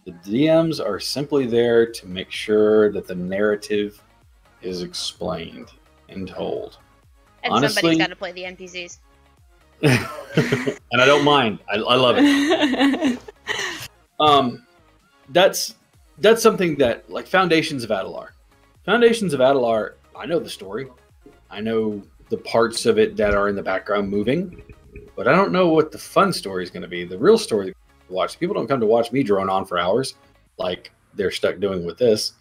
The DMs are simply there to make sure that the narrative is explained and told. And Honestly- somebody's got to play the NPCs. And I don't mind. I love it. That's something that, like, Foundations of Adelar. Foundations of Adelar, I know the story. I know the parts of it that are in the background moving, but I don't know what the fun story is going to be. The real story to watch. People don't come to watch me drone on for hours like they're stuck doing with this.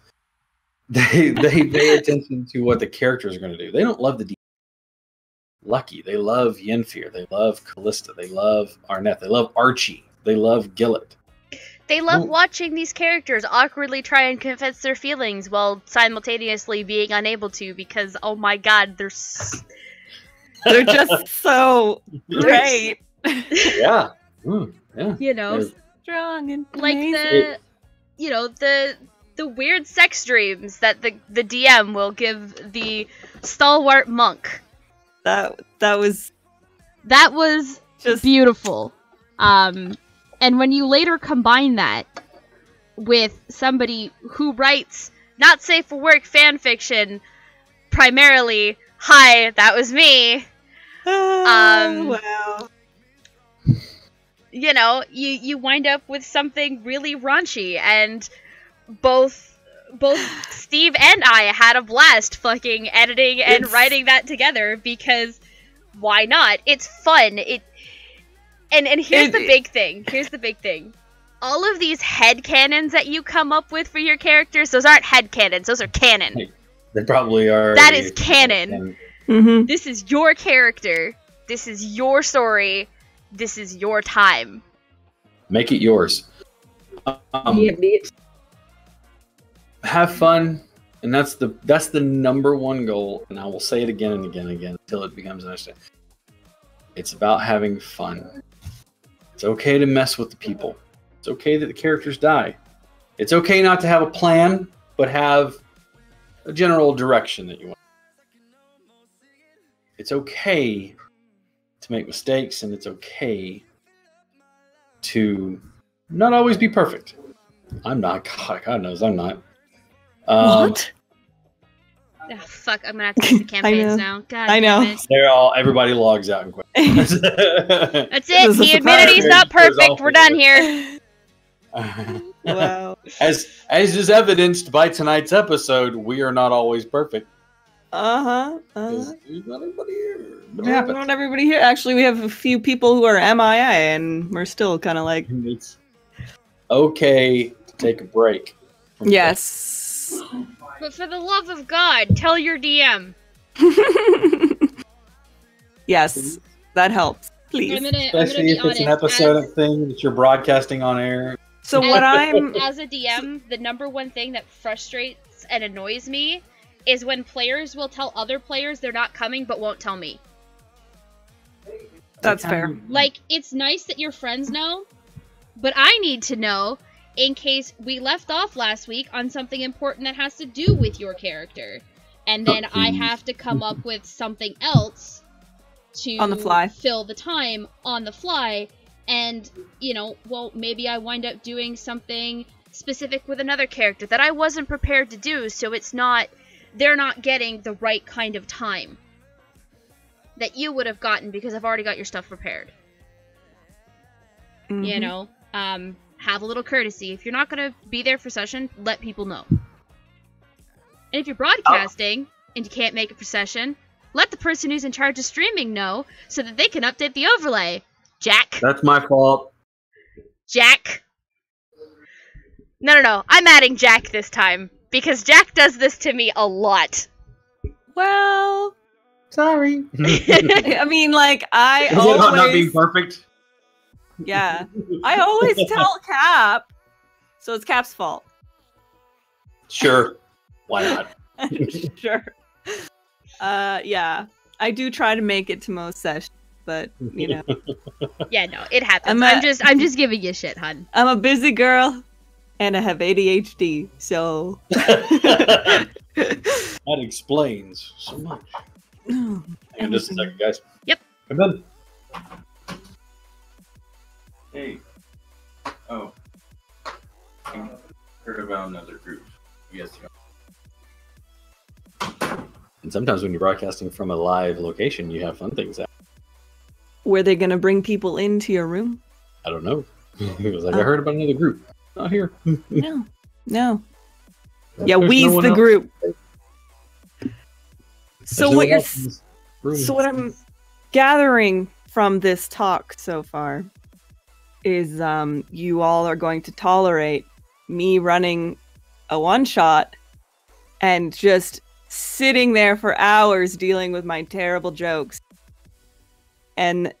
They pay attention to what the characters are going to do. They don't love the Lucky. They love Yenfir. They love Callista. They love Arnett. They love Archie. They love Gillet. They love Ooh. watching these characters awkwardly try and confess their feelings while simultaneously being unable to because, oh my god, they're They're just so great. Yeah. Yeah. you know, They're- Strong and like amazing. the weird sex dreams that the DM will give the stalwart monk. That was That was just beautiful. And when you later combine that with somebody who writes not safe for work fan fiction, primarily, hi, that was me. wow. You know, you wind up with something really raunchy, and both Steve and I had a blast fucking editing and It's- writing that together because why not? It's fun. And here's the big thing. Here's the big thing. All of these headcanons that you come up with for your characters, those aren't headcanons, those are canon. They probably are. That is canon. Mm-hmm. This is your character. This is your story. This is your time. Make it yours. Have fun, and that's the number one goal. And I will say it again and again and again until it becomes understood. It's about having fun. It's okay to mess with the people. It's okay that the characters die. It's okay not to have a plan, but have a general direction that you want. It's okay to make mistakes, and it's okay to not always be perfect. I'm not. God knows I'm not. What? Oh, fuck, I'm gonna have to make the campaigns now. God I know. damn it. Everybody logs out and quits. That's it. He admitted he's not perfect. We're done here. Wow. As is evidenced by tonight's episode, we are not always perfect. Uh-huh. 'Cause there's not everybody here. But it Well, happens. not everybody here. Actually, we have a few people who are MIA, and we're still kind of like... It's okay to take a break. from Yes. But for the love of God, tell your DM. Yes, that helps. Please. I'm gonna Especially be if it's an honest, episode thing that you're broadcasting on air. So what I'm... As a DM, the number one thing that frustrates and annoys me is when players will tell other players they're not coming but won't tell me. That's fair. Like, it's nice that your friends know, but I need to know in case we left off last week on something important that has to do with your character. And then I have to come up with something else to On the fly. fill the time on the fly. And, you know, well, maybe I wind up doing something specific with another character that I wasn't prepared to do, so it's not... They're not getting the right kind of time that you would have gotten because I've already got your stuff prepared. Mhm. You know, have a little courtesy. If you're not going to be there for session, let people know. And if you're broadcasting and you can't make it for session, let the person who's in charge of streaming know so that they can update the overlay. Jack. That's my fault. Jack. No. I'm adding Jack this time. Because Jack does this to me a lot. Well, Sorry. I mean, like, I Is it about not being always... perfect? Yeah. I always tell Cap, so it's Cap's fault. Sure. Why not? Sure. Yeah. I do try to make it to most sessions, but, you know. Yeah, no, it happens. I'm I'm just giving you shit, hun. I'm a busy girl, and I have ADHD, so... That explains so much. Hang on just a second, guys. Yep. Come in. Hey. Oh. I heard about another group. Yes. And sometimes when you're broadcasting from a live location, you have fun things happen. Were they gonna bring people into your room? I don't know. It was like, I heard about another group. Not here. No. No. Yeah, There's no we's one the else. group. There's So no what one you're... else in this room. So what I'm gathering from this talk so far is you all are going to tolerate me running a one-shot and just sitting there for hours dealing with my terrible jokes. And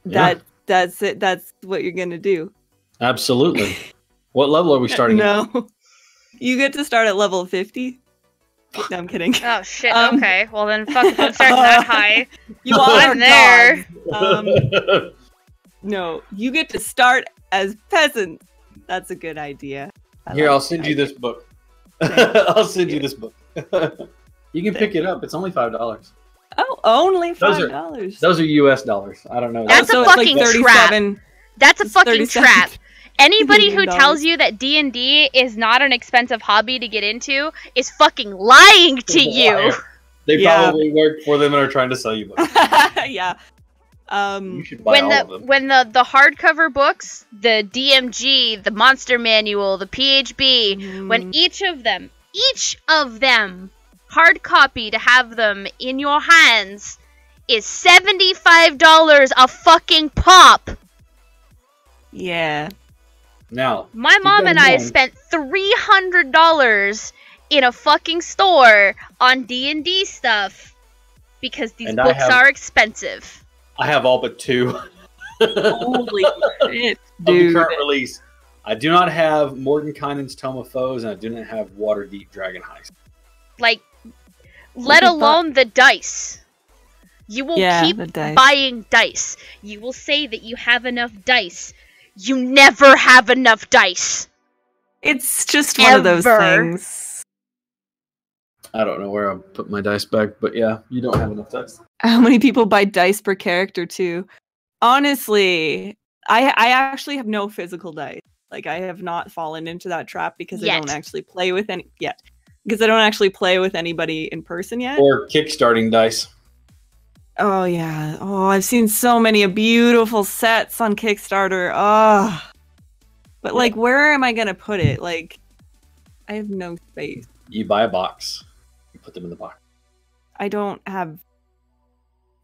that's it. That's what you're going to do. Absolutely. What level are we starting at? No. You get to start at level 50. No, I'm kidding. Oh, shit, Um, okay. Well, then fuck if I'm starting that high. You all I'm are there. gods. No, you get to start as peasants. That's a good idea. Here, I'll send you this book. I'll send you this book. You can pick it up. It's only $5. Oh, only Those are- $5. Those are US dollars. I don't know. That's so a it's fucking like 37. That's a It's fucking 37 trap. Anybody who $37. tells you that D&D is not an expensive hobby to get into is fucking lying to you. They Yeah. probably work for them and are trying to sell you books. Yeah. You should buy all of them. When the hardcover books, the DMG, the Monster Manual, the PHB, when each of them, hard copy to have them in your hands is $75 a fucking pop. Yeah. Now, My keep mom that and in I have mind. spent $300 in a fucking store on D&D stuff because these And I books have- are expensive. I have all but 2 Holy shit, of the dude. current release. I do not have Mordenkainen's Tome of Foes, and I do not have Waterdeep Dragon Heist. Like, let you buy- alone the dice. You will Yeah, keep the dice. buying dice. You will say that you have enough dice. You never have enough dice. It's just one of those Ever. things. I don't know where I'll put my dice back, but yeah, you don't have enough dice. How many people buy dice per character too? Honestly, I actually have no physical dice. Like I have not fallen into that trap because I don't Yet. actually play with any yet. Because I don't actually play with anybody in person yet. Or kickstarting dice. Oh yeah. Oh, I've seen so many beautiful sets on Kickstarter. Oh. But like where am I gonna put it? Like I have no space. You buy a box. You put them in the box. I don't have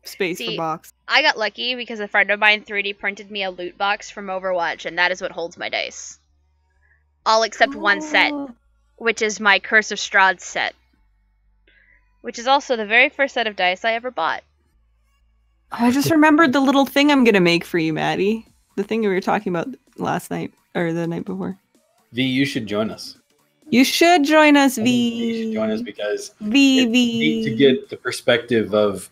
space See, for box. I got lucky because a friend of mine 3D printed me a loot box from Overwatch, and that is what holds my dice. All except one set, Oh. which is my Curse of Strahd set. Which is also the very first set of dice I ever bought. Oh, I just remembered the little thing I'm gonna make for you, Maddie. The thing we were talking about last night or the night before. V, you should join us. You should join us, I V. think you should join us because V it's neat to V. get the perspective of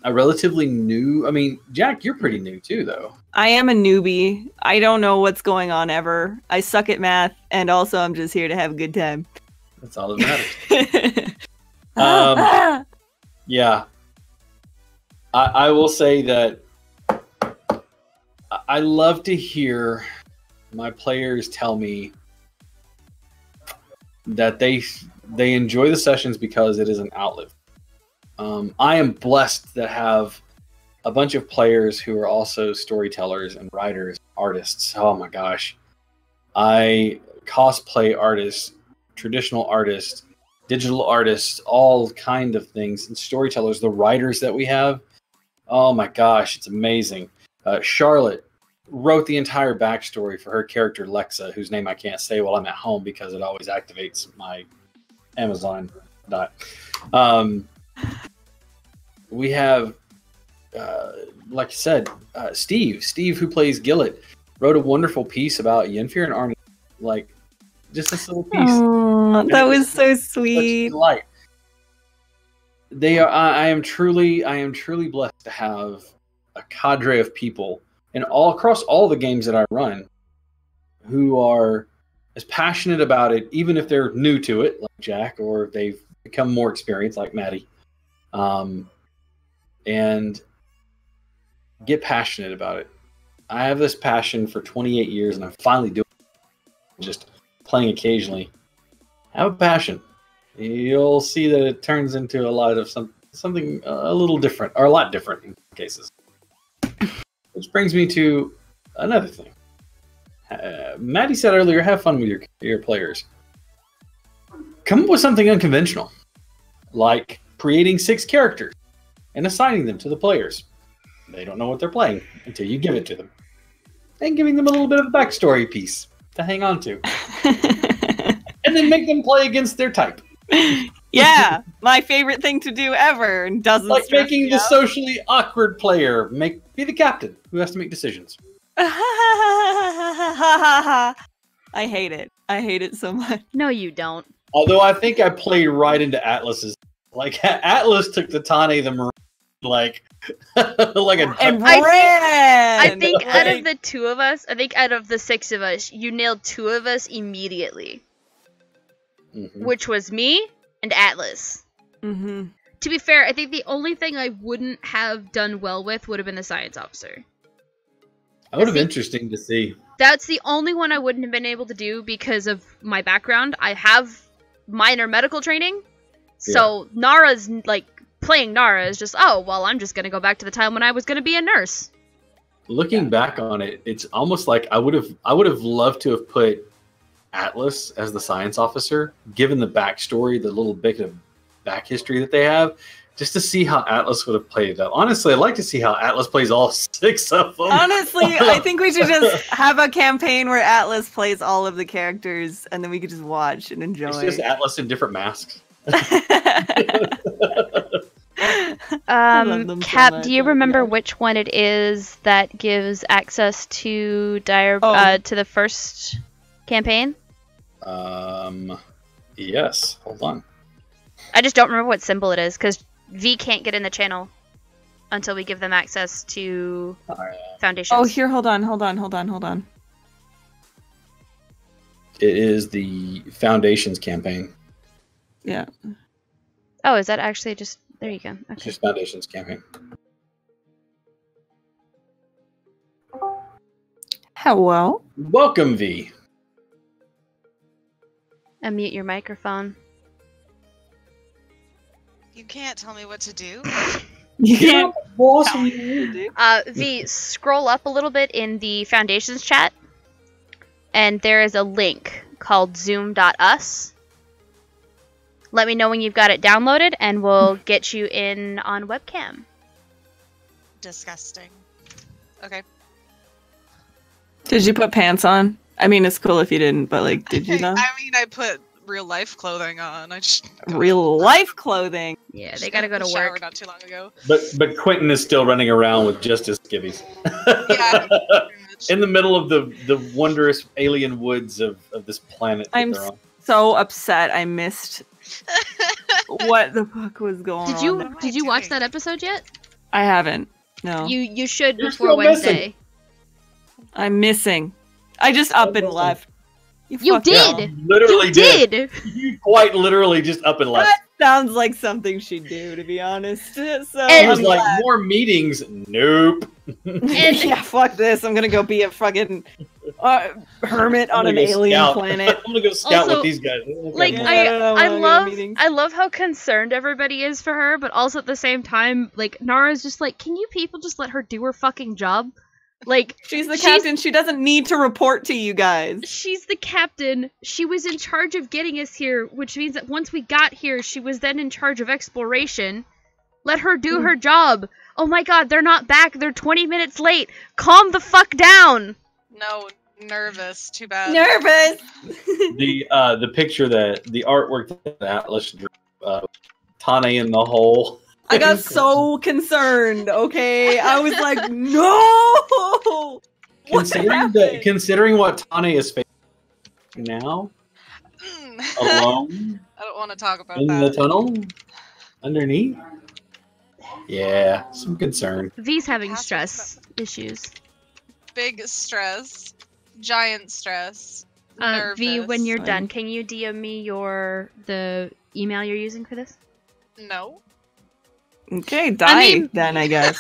a relatively new. I mean, Jack, you're pretty new too, though. I am a newbie. I don't know what's going on ever. I suck at math, and also I'm just here to have a good time. That's all that matters. Yeah, I will say that I love to hear my players tell me that they enjoy the sessions because it is an outlet. I am blessed to have a bunch of players who are also storytellers and writers, artists. Oh my gosh. I cosplay artists, traditional artists, digital artists, all kind of things, and storytellers, the writers that we have. Oh my gosh, it's amazing. Charlotte wrote the entire backstory for her character Lexa, whose name I can't say while I'm at home because it always activates my Amazon dot. We have, like I said, Steve, who plays Gillet, wrote a wonderful piece about Yennefer and Arnie. Like, just this little piece. Oh, that was so Such a sweet. delight. They are. I am truly blessed to have a cadre of people, and all across all the games that I run, who are as passionate about it, even if they're new to it, like Jack, or they've become more experienced, like Maddie, and get passionate about it. I have this passion for 28 years, and I'm finally doing it, just playing occasionally. Have a passion. You'll see that it turns into a lot of something a little different, or a lot different in cases. Which brings me to another thing. Maddie said earlier, have fun with your players. Come up with something unconventional, like creating 6 characters and assigning them to the players. They don't know what they're playing until you give it to them. And giving them a little bit of a backstory piece to hang on to. And then make them play against their type. Yeah, my favorite thing to do ever, and doesn't Like stress making me the out. socially awkward player be the captain who has to make decisions. I hate it. I hate it so much. No, you don't. Although I think I played right into Atlas's. Like Atlas took the Tane the Marine like like a And duck. I ran. think out of Like, the 2 of us, I think out of the 6 of us, you nailed 2 of us immediately. Mhm. Which was me and Atlas. mhm. To be fair, I think the only thing I wouldn't have done well with would have been the science officer. That would have I been think- interesting to see. That's the only one I wouldn't have been able to do because of my background. I have minor medical training. So Nara's, like, playing Nara is just, oh, well, I'm just going to go back to the time when I was going to be a nurse. Looking back on it, it's almost like I would have loved to have put Atlas as the science officer, given the backstory, the little bit of back history that they have, just to see how Atlas would have played that. Honestly, I'd like to see how Atlas plays all 6 of them. Honestly, I think we should just have a campaign where Atlas plays all of the characters, and then we could just watch and enjoy. It's just Atlas in different masks. love them so Cap, much. do you Oh my remember God. which one it is that gives access to to the first campaign? Yes. Hold on. I just don't remember what symbol it is because V can't get in the channel until we give them access to Foundations. Oh, here, hold on. It is the Foundations campaign. Yeah. Oh, is that actually just... There you go. It's Okay. just Foundations campaign. Hello. Welcome, V. Unmute your microphone. You can't tell me what to do. You Yeah, can't boss. tell me what to do. V, scroll up a little bit in the Foundations chat, and there is a link called zoom.us. Let me know when you've got it downloaded, and we'll get you in on webcam. Disgusting. Okay. Did you put pants on? I mean, it's cool if you didn't, but like, did you know? I mean, I put real life clothing on. I just Real life clothing. Yeah, they gotta go to shower work. not too long ago. But Quentin is still running around with just his skivvies. Yeah, pretty much. In the middle of the wondrous alien woods of this planet. that I'm they're on. so upset I missed what the fuck was going Did on. you there. am I did you watch doing? that episode yet? I haven't. No. You should You're before still missing. Wednesday. I'm missing. I just up and missing. left. You fucked up. did! Literally You did! You quite literally just up and left. That sounds like something she'd do, to be honest. So It was I'm like glad. more meetings. Nope. Yeah, fuck this. I'm gonna go be a fucking hermit on I'm an gonna go alien scout. planet. I'm gonna go scout Also, with these guys. Like Yeah, I don't know, I I'm gonna go to love meetings. I love how concerned everybody is for her, but also at the same time, like Nara's just like, can you people just let her do her fucking job? Like She's the She's- captain. She doesn't need to report to you guys. she's the captain. She was in charge of getting us here, which means that once we got here, she was then in charge of exploration. Let her do her job. Oh my god, they're not back. They're 20 minutes late. Calm the fuck down. No, nervous. Too bad. Nervous. the picture that the artwork that Atlas drew, Tane in the hole. I got so concerned. Okay, I was like, no. What happened? Considering what Tane is facing now, alone I don't want to talk about in the that. tunnel, underneath. Yeah, some concern. V's having Passive stress issues. Big stress. Giant stress. V, when you're Fine. done, can you DM me the email you're using for this? No. Okay, die mean- then, I guess.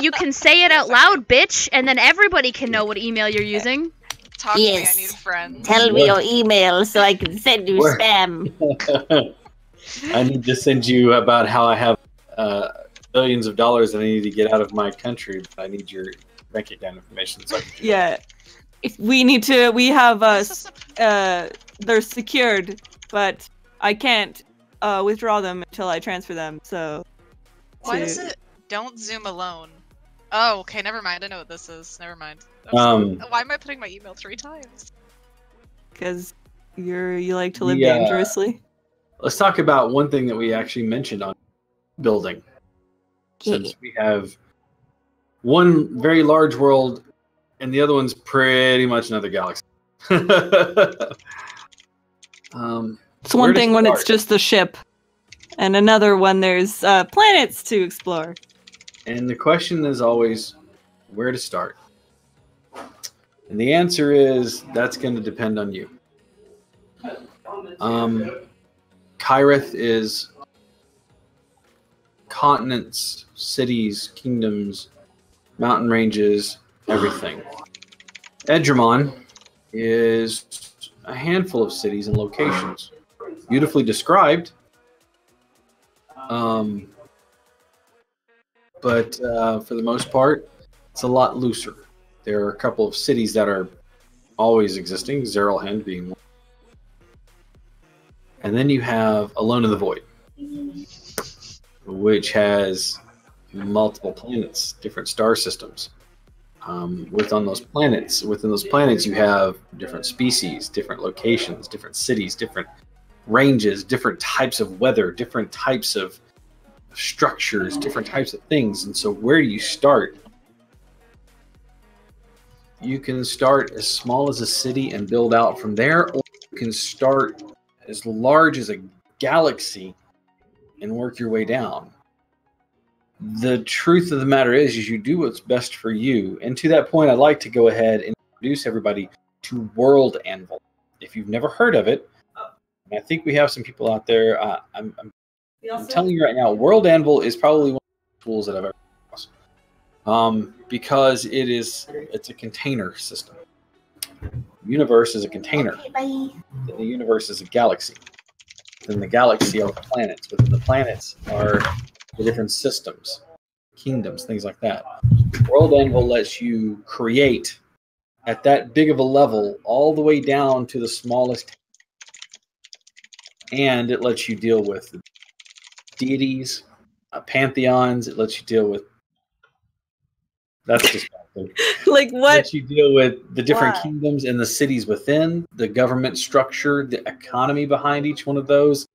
You can say it out loud, bitch, and then everybody can know what email you're using. Talk to me. I Yes. need friends. Tell me your email so I can send you Where- spam. I need to send you about how I have billions of dollars that I need to get out of my country, but I need your bank account information. So I can- Yeah. We need to. We have they're secured, but I can't withdraw them until I transfer them. So. Why to- is it? Don't zoom alone. Oh, okay. Never mind. I know what this is. Never mind. Why am I putting my email 3 times? Because you like to live Yeah. dangerously. Let's talk about one thing that we actually mentioned on building. Since we have one very large world and the other one's pretty much another galaxy. It's one Where to thing when it's start? just the ship, and another when there's planets to explore. And the question is always where to start. And the answer is that's going to depend on you. Kyrith is continents, cities, kingdoms, mountain ranges, everything. Edgermon is a handful of cities and locations, beautifully described. But for the most part, it's a lot looser. There are a couple of cities that are always existing, Zeralhend being one. And then you have Alone in the Void, which has multiple planets, different star systems. Within those planets, you have different species, different locations, different cities, different ranges, different types of weather, different types of structures, different types of things. And so where do you start? You can start as small as a city and build out from there, or you can start as large as a galaxy and work your way down. The truth of the matter is you do what's best for you. And to that point, I'd like to go ahead and introduce everybody to World Anvil. If you've never heard of it, and I think we have some people out there, I'm telling you right now, World Anvil is probably one of the tools that I've ever used. Because it's a container system. The universe is a container. The universe is a galaxy. Within the galaxy are planets. Within the planets are the different systems, kingdoms, things like that. World Anvil lets you create at that big of a level all the way down to the smallest, and it lets you deal with deities, pantheons. It lets you deal with that's just like what? It lets you deal with the different kingdoms and the cities within, the government structure, the economy behind each one of those,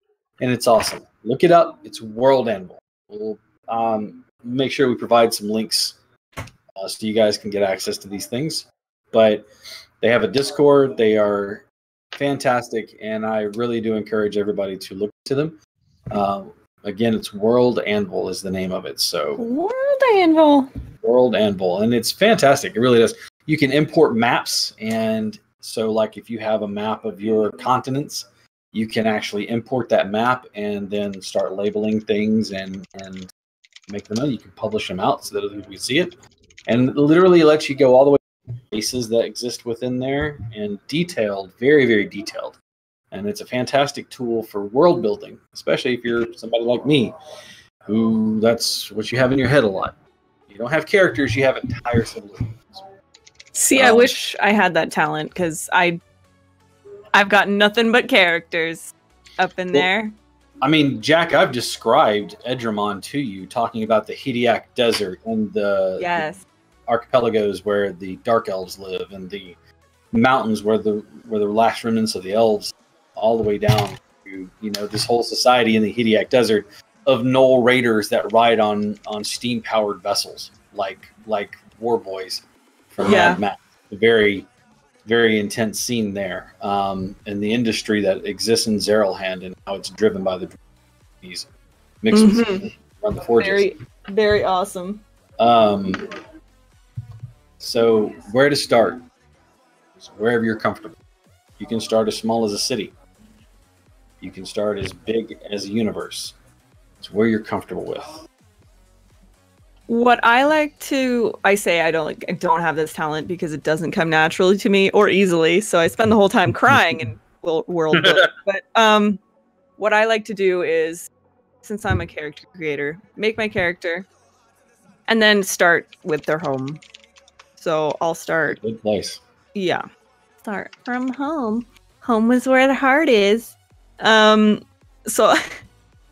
and it's awesome. Look it up. It's World Anvil. We'll make sure we provide some links so you guys can get access to these things. But they have a Discord. They are fantastic, and I really do encourage everybody to look to them. Again, it's World Anvil is the name of it. So World Anvil. World Anvil, and it's fantastic. It really does. You can import maps, and so like if you have a map of your continents, you can actually import that map and then start labeling things and make them out. You can publish them out so that other people can see it, and it literally lets you go all the way to places that exist within there and detailed, very, very detailed. And it's a fantastic tool for world building, especially if you're somebody like me, who that's what you have in your head a lot. You don't have characters, you have entire civilizations. See, I wish I had that talent because I've got nothing but characters up in there. I mean, Jack, I've described Edramon to you, talking about the Hidiak Desert and the archipelagos where the Dark Elves live, and the mountains where the last remnants of the elves, all the way down to this whole society in the Hidiak Desert of Knoll raiders that ride on steam-powered vessels, like war boys from Mad Max. A very, very intense scene there, and the industry that exists in Zeralhand and how it's driven by the these mixed with run the forges. Very, very awesome. So where to start? So wherever you're comfortable. You can start as small as a city. You can start as big as a universe. It's where you're comfortable with. What I like to, I don't have this talent because it doesn't come naturally to me or easily. So I spend the whole time crying in world building. But what I like to do is, since I'm a character creator, make my character, and then start with their home. So I'll start. Good place. Yeah. Start from home. Home is where the heart is. So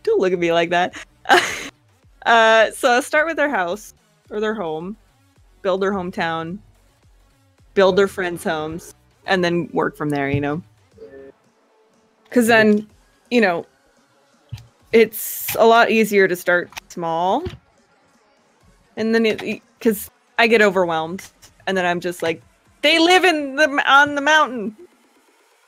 don't look at me like that. So I'll start with their house or their home, build their hometown, build their friends' homes, and then work from there, Because then, it's a lot easier to start small. And then because I get overwhelmed, and then I'm just like, they live on the mountain.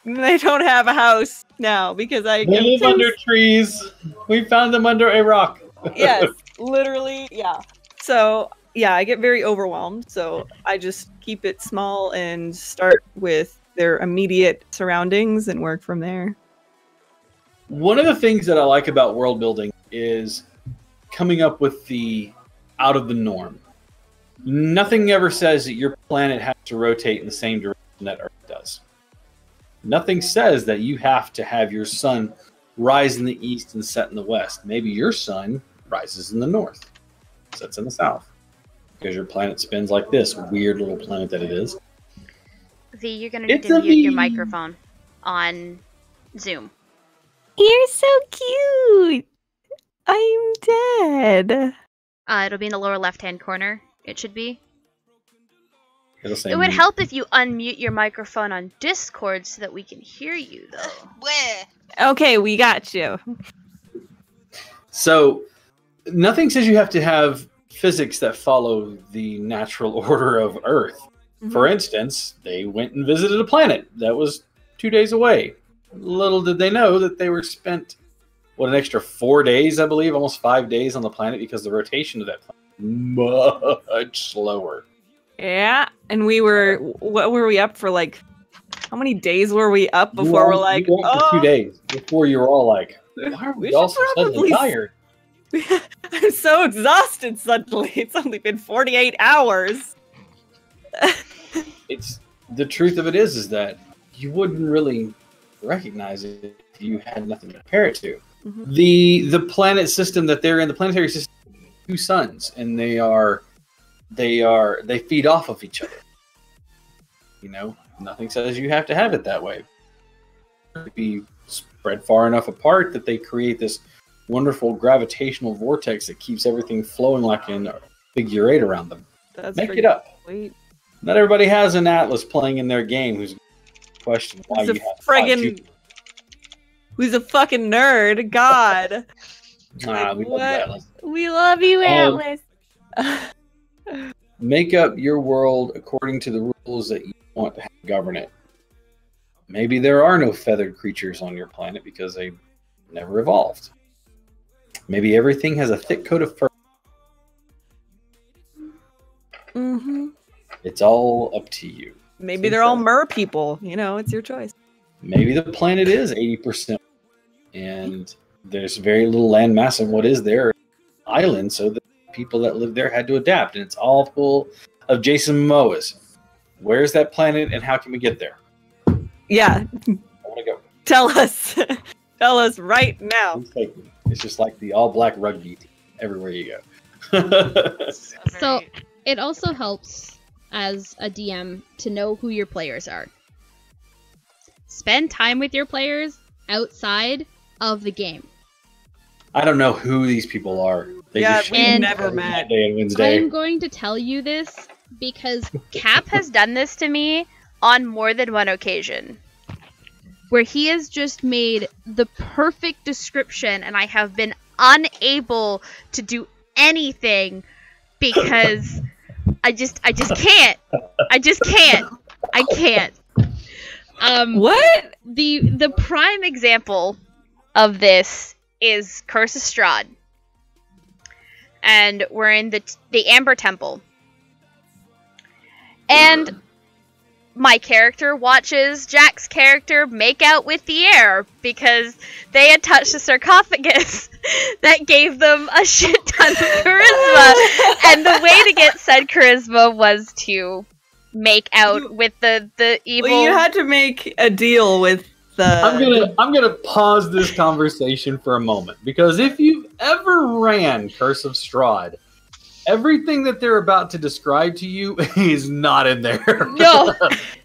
They don't have a house now because they live under trees. We found them under a rock. Yes, literally, yeah. So, yeah, I get very overwhelmed. So I just keep it small and start with their immediate surroundings and work from there. One of the things that I like about world building is coming up with the out of the norm. Nothing ever says that your planet has to rotate in the same direction that Earth does. Nothing says that you have to have your sun rise in the east and set in the west. Maybe your sun rises in the north, sets in the south, because your planet spins like this weird little planet that it is. V, you're going to need to mute your microphone on Zoom. You're so cute. I'm dead. It'll be in the lower left-hand corner. It should be. It'll say It would mute. help if you unmute your microphone on Discord so that we can hear you, though. Where? Okay, we got you. So, nothing says you have to have physics that follow the natural order of Earth. For instance, they went and visited a planet that was 2 days away. Little did they know that they were spent, an extra 4 days, I believe, almost 5 days on the planet because the rotation of that planet is much slower. Yeah, and what were we up for, like, how many days were we up before we're like, you went for 2 days before you were all like, why are We we all should so suddenly probably tired? I'm so exhausted suddenly. It's only been 48 hours. It's the truth of it is that you wouldn't really recognize it if you had nothing to compare it to. Mhm. The planet system that they're in, the planetary system, 2 suns, and they feed off of each other. You know, nothing says you have to have it that way. It'd be spread far enough apart that they create this wonderful gravitational vortex that keeps everything flowing like in a figure 8 around them. That's Make pretty it up. sweet. Not everybody has an atlas playing in their game who's question why Who's you a have 5 friggin' Jupiter. Who's a fucking nerd? God. We love what? the atlas. We love you, Um, Atlas. Make up your world according to the rules that you want to govern it. Maybe there are no feathered creatures on your planet because they never evolved. Maybe everything has a thick coat of fur. Mm-hmm. It's all up to you. Maybe they're all mer people. You know, it's your choice. Maybe the planet is 80% and there's very little land mass of what is there island, so the people that live there had to adapt, and it's all full of Jason Momoas. Where's that planet and how can we get there? Yeah. I want to go. Tell us. Tell us right now. Please take me. It's just like the all-black rugby team everywhere you go. So it also helps as a DM to know who your players are. Spend time with your players outside of the game. I don't know who these people are. They Yeah, just we showed up never on met. Monday and Wednesday. I'm going to tell you this because Cap has done this to me on more than one occasion. where he has just made the perfect description and I have been unable to do anything because I just can't. I just can't. I can't. What? The prime example of this is Curse of Strahd. And we're in the Amber Temple. And my character watches Jack's character make out with the air because they had touched the sarcophagus that gave them a shit ton of charisma. And the way to get said charisma was to make out with the evil. Well, you had to make a deal with the. I'm gonna pause this conversation for a moment because if you've ever ran Curse of Strahd, everything that they're about to describe to you is not in there.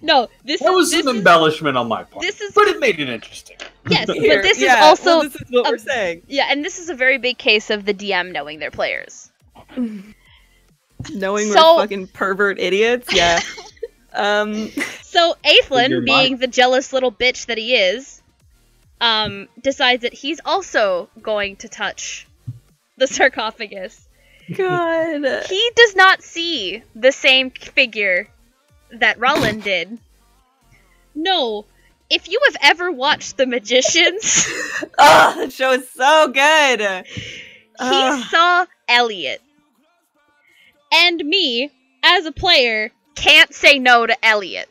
No. This That was this some is, embellishment on my part, This is but it made it interesting. yes, Here, but this is yeah, also well, this is what we're saying. Yeah, and this is a very big case of the DM knowing their players. Knowing So- we're fucking pervert idiots. Yeah. So Your Aethlin, mind. being the jealous little bitch that he is, decides that he's also going to touch the sarcophagus. God. He does not see the same figure that Roland did. No, if you have ever watched The Magicians, Oh, that show is so good. he saw Elliot. And me, as a player, can't say no to Elliot.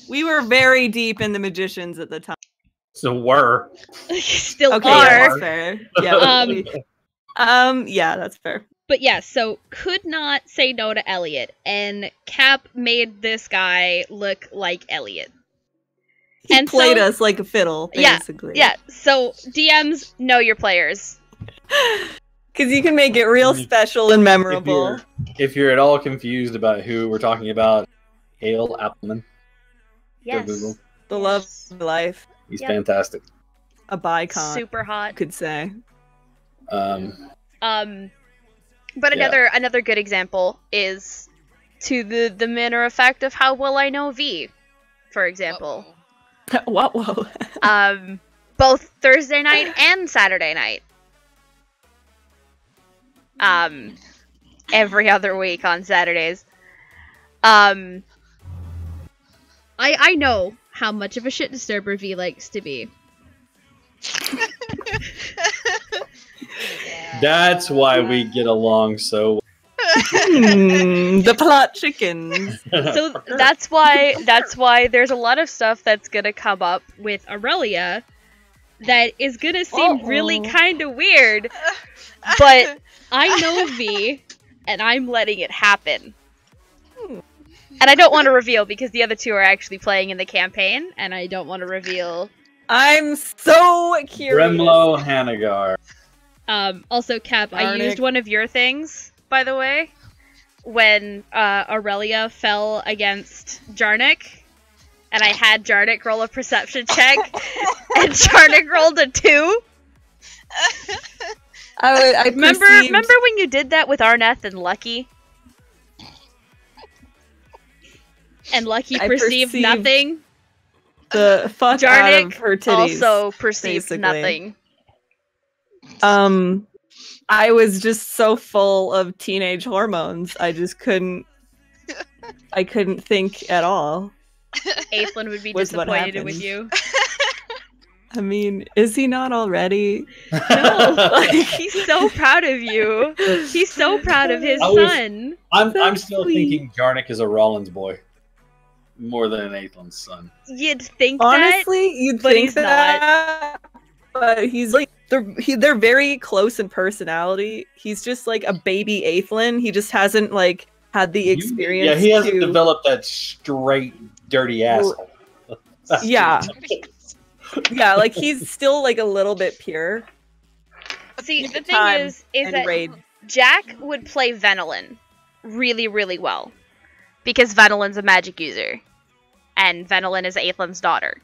We were very deep in the Magicians at the time. So we're Still Okay, yeah, are. that's fair. Yeah. Yeah, that's fair. But yeah, so could not say no to Elliot, and Cap made this guy look like Elliot. He And played so- us like a fiddle, Yeah, basically. Yeah, so DMs know your players. Because you can make it real special and memorable. if you're at all confused about who we're talking about, Hale Appleman. Yes. Google. The love of life. He's Yep. fantastic. A bicon, Super hot. you could say. But Yeah. another good example is to the manner effect of how well I know V, for example. Whoa. Both Thursday night and Saturday night. Every other week on Saturdays. I know how much of a shit disturber V likes to be. That's why we get along so The plot chickens. So that's why there's a lot of stuff that's gonna come up with Aurelia that is gonna seem really kind of weird, but I know V, and I'm letting it happen. And I don't want to reveal because the other two are actually playing in the campaign, and I don't want to reveal. I'm so curious. Remlo Hanagar. Also, Cap, I Darn used it. one of your things, by the way, when Aurelia fell against Jarnik, and I had Jarnik roll a perception check, and Jarnik rolled a 2. I Remember perceived- when you did that with Arneth and Lucky? And Lucky I perceived perceived nothing. the fuck out of her Jarnik titties. also perceived basically. nothing. I was just so full of teenage hormones. I just couldn't. I couldn't think at all. Aethlin would be Was what disappointed with happened. you. I mean, is he not already? No, like, he's so proud of you. He's so proud of his I was- son. I'm still sweet. thinking Jarnik is a Rollins boy more than an Aethlin's son. You'd think that. Honestly, you'd but think he's not. that, but he's like they're very close in personality. He's just like a baby Aethlin. He just hasn't like had the experience. Yeah, he hasn't to- developed that straight, dirty asshole. Yeah, yeah, like he's still like a little bit pure. See, the thing Time is and that raid. Jack would play Venelin really, really well. Because Venelin's a magic user. And Venelin is Aethlin's daughter.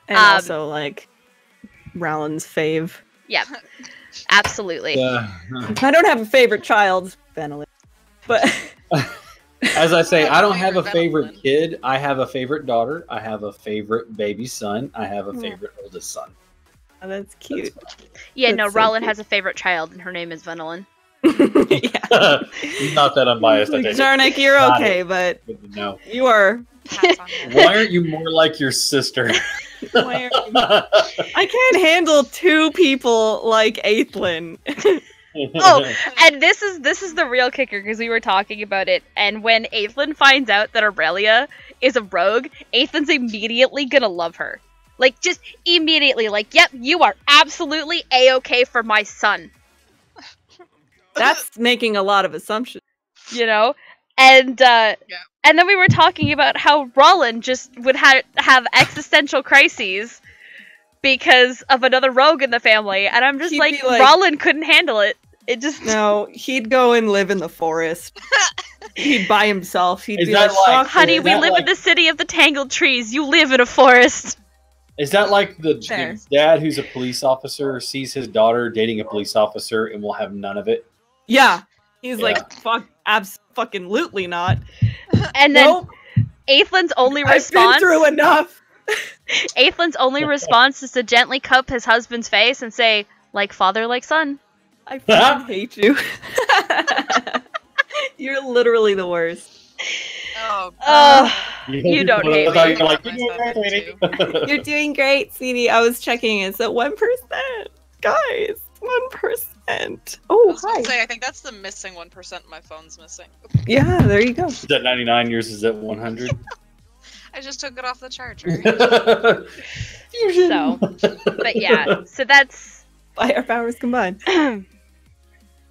And also like Rowland's fave. Yep. Absolutely. I don't have a favorite child, Benelin, but As I say, I don't have a Favorite favorite kid. I have a favorite daughter. I have a favorite baby son. I have a favorite oldest son. oh, that's cute. Yeah, That's no, so Rollin cute. has a favorite child, and her name is Venelin. Yeah. Not that unbiased. I Like, take it. Jarnik, you're Got okay, it. but Good to know. you are. Hats on you. Why aren't you more like your sister? Why are you- I can't handle two people like Aethlin. Oh, and this is the real kicker because we were talking about it. And when Aethlin finds out that Aurelia is a rogue, Aethlin's immediately gonna love her. Like, just immediately. Like, yep, you are absolutely A-okay for my son. That's making a lot of assumptions. You know? And, and then we were talking about how Rollin just would have existential crises because of another rogue in the family. And I'm just He'd like, be like- Rollin couldn't handle it. It just... No, he'd go and live in the forest. He'd by himself. He'd Is be that like, like- "Fuck Honey, Is we that live in like- the city of the tangled trees. You live in a forest. Is that like the Fair. dad who's a police officer sees his daughter dating a police officer and will have none of it? yeah." He's Yeah. like, "Fuck, fucking-lutely not." And then Nope, Aethlin's only I've been response... through enough. Aethlin's only response is to gently cup his husband's face and say, like father, like son. I fucking hate you. You're literally the worst. Oh, You don't hate I thought you me. were like, I "You're said doing that great." You're doing great, sweetie. I was checking. It's at 1%. Guys, 1%. Oh, I was gonna hi. say, I think that's the missing 1% my phone's missing. Yeah, there you go. Is that 99? Yours is at 100. I just took it off the charger. Fusion. So, but yeah, so that's By our powers combined.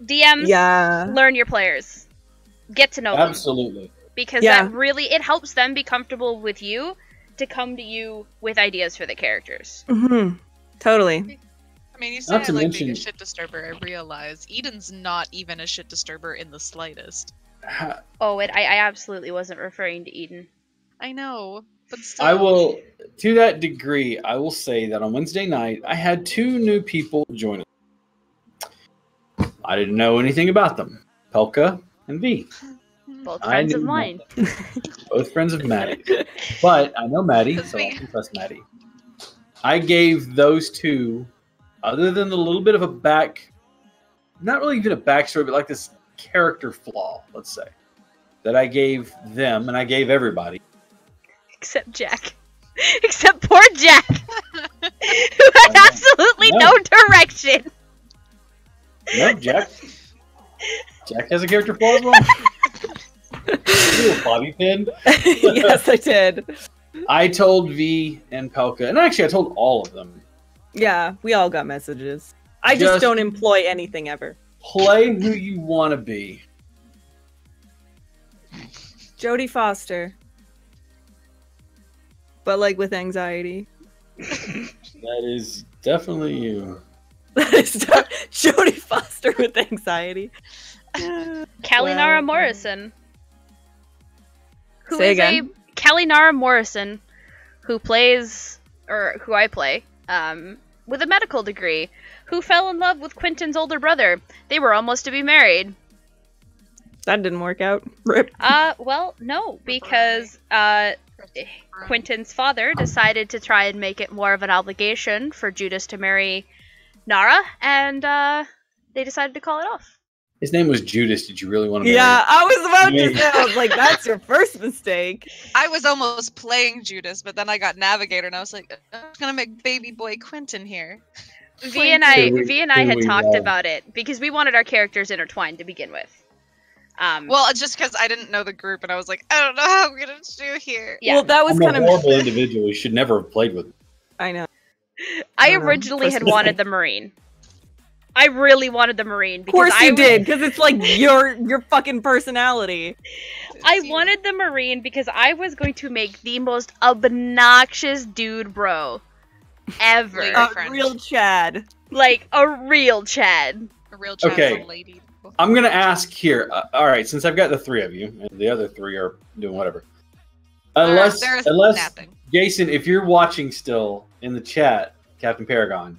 DMs. Yeah. Learn your players, get to know them, Absolutely. because Yeah. that really it helps them be comfortable with you to come to you with ideas for the characters. Mm-hmm. Totally. I mean, you say Not I to like being a mention- shit disturber. I realize Eden's not even a shit disturber in the slightest. Oh, I absolutely wasn't referring to Eden. I know, but still. I will, to that degree, I will say that on Wednesday night, I had 2 new people join us. I didn't know anything about them. Pelka and V. Both I friends of knew mine. Both friends of Maddie. But I know Maddie, so I can trust Maddie. I gave those two, other than a little bit of a not really even a backstory, but like this character flaw, let's say, that I gave them, and I gave everybody. Except Jack. Except poor Jack! Who had absolutely no direction! No, Jack has a character flaw as well. You a bobby pin? Yes, I did. I told V and Pelka, and actually I told all of them. Yeah, we all got messages. I just don't employ anything ever. Play who you want to be. Jodie Foster. But like with anxiety. That is definitely you. Jodie Foster with anxiety. Kalinara Morrison. Say again. Kalinara Morrison, who plays, or who I play, with a medical degree, who fell in love with Quentin's older brother. They were almost to be married. That didn't work out. Rip. Well, no, because, Quentin's father decided to try and make it more of an obligation for Judas to marry Nara, and, they decided to call it off. His name was Judas. Did you really want to marry Yeah, him? I was about to say, I was like, that's your first mistake. I was almost playing Judas, but then I got Navigator, and I was like, I'm gonna make baby boy Quentin here. V and I had talked about it, because we wanted our characters intertwined to begin with. Well, it's just because I didn't know the group, and I was like, I don't know how I'm gonna do here. Yeah. Well, that was I'm kind a of horrible individual. You should never have played with him. I know. I originally had wanted the Marine. I really wanted the Marine Of because course you did, because it's like your fucking personality. I wanted the Marine because I was going to make the most obnoxious dude bro ever. Lady A friend. real Chad. Like a real Chad. A real chat Okay. lady. I'm going to ask here. All right, since I've got the three of you, and the other three are doing whatever. Unless napping. Jason, if you're watching still in the chat, Captain Paragon,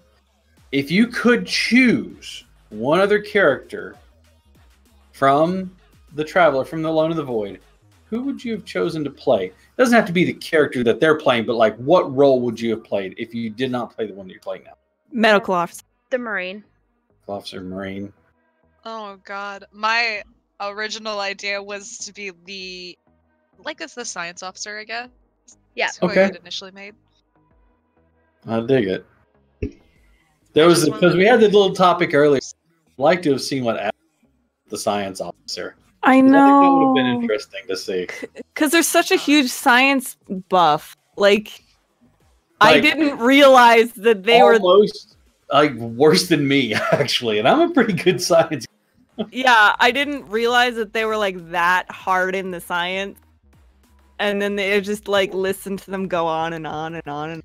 if you could choose one other character from the Traveler, from the Alone in the Void, who would you have chosen to play? It doesn't have to be the character that they're playing, but like, what role would you have played if you did not play the one that you're playing now? Medical officer. The Marine. Officer, Marine. Oh god. My original idea was to be the science officer, I guess. Yeah. That's who Okay. I had initially made. I dig it. There was because we had the little topic earlier. I'd like to have seen what happened with the science officer. I I think that would know. have been interesting to see. Because there's such a huge science buff. Like, I Like, didn't realize that they were. almost like worse than me, actually, and I'm a pretty good science. Yeah, I didn't realize that they were like that hard in the science. And then they just like listen to them go on and on and on. And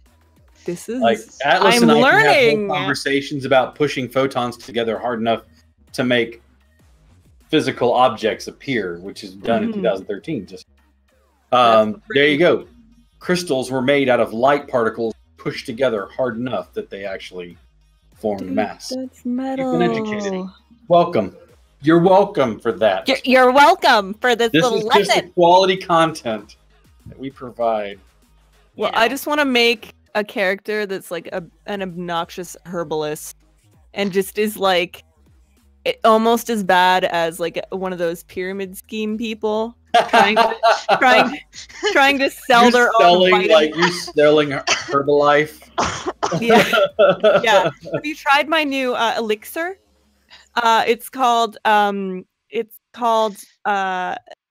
this is Like Atlas I'm and I can have learning. whole conversations about pushing photons together hard enough to make physical objects appear, which is done in Mhm. 2013. Just That's there you go. Crystals were made out of light particles pushed together hard enough that they actually formed mass. That's metal. You've been educated. Welcome. You're welcome for that. You're welcome for this This little is just the lesson. quality content that we provide. Well, You I know. just want to make a character that's like an obnoxious herbalist, and just is like almost as bad as like one of those pyramid scheme people trying to sell You're their own selling, vitamin. like you're selling Herbalife. Yeah. Yeah. Have you tried my new elixir? It's called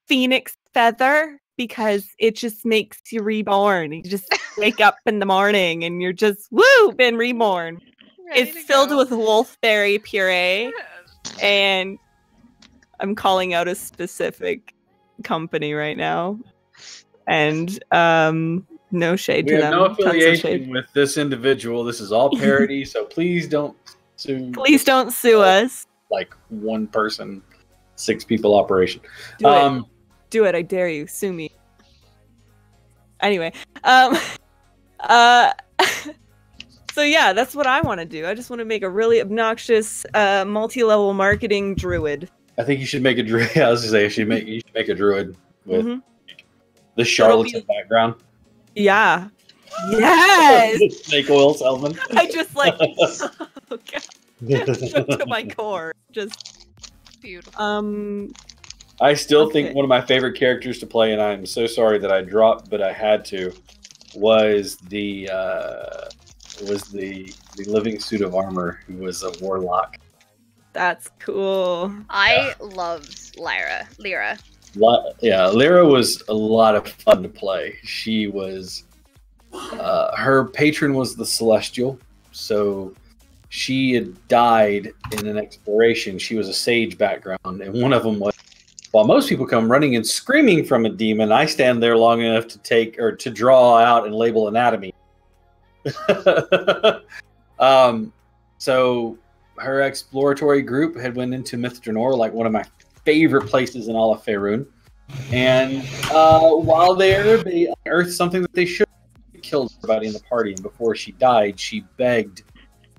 Phoenix Feather, because it just makes you reborn. You just wake up in the morning and you're just been reborn. Ready It's to filled go. with wolfberry puree, and I'm calling out a specific company right now. And no shade We to have them. no Tons of affiliation shade. with this individual. This is all parody, so please don't sue Please don't sue us. like one person, 6 people operation. Do it. Do it. I dare you. Sue me. Anyway, So yeah, that's what I want to do. I just want to make a really obnoxious, multi-level marketing druid. I think you should make a druid. I was gonna say you should make a druid with Mhm. the charlatan background. Yeah. Yes. Snake oil salesman. I just like oh, God. To my core. Just Beautiful. I still Okay. think one of my favorite characters to play, and I'm so sorry that I dropped, but I had to, was the living suit of armor, who was a warlock. that's cool. I loved Lyra. Yeah, Lyra was a lot of fun to play. She was, her patron was the Celestial, so she had died in an exploration. She was a sage background, and one of them was, while most people come running and screaming from a demon, I stand there long enough to draw out and label anatomy. So her exploratory group had went into Mithranor, like one of my favorite places in all of Faerun. And while there, they unearthed something that they should have killed everybody in the party. And before she died, she begged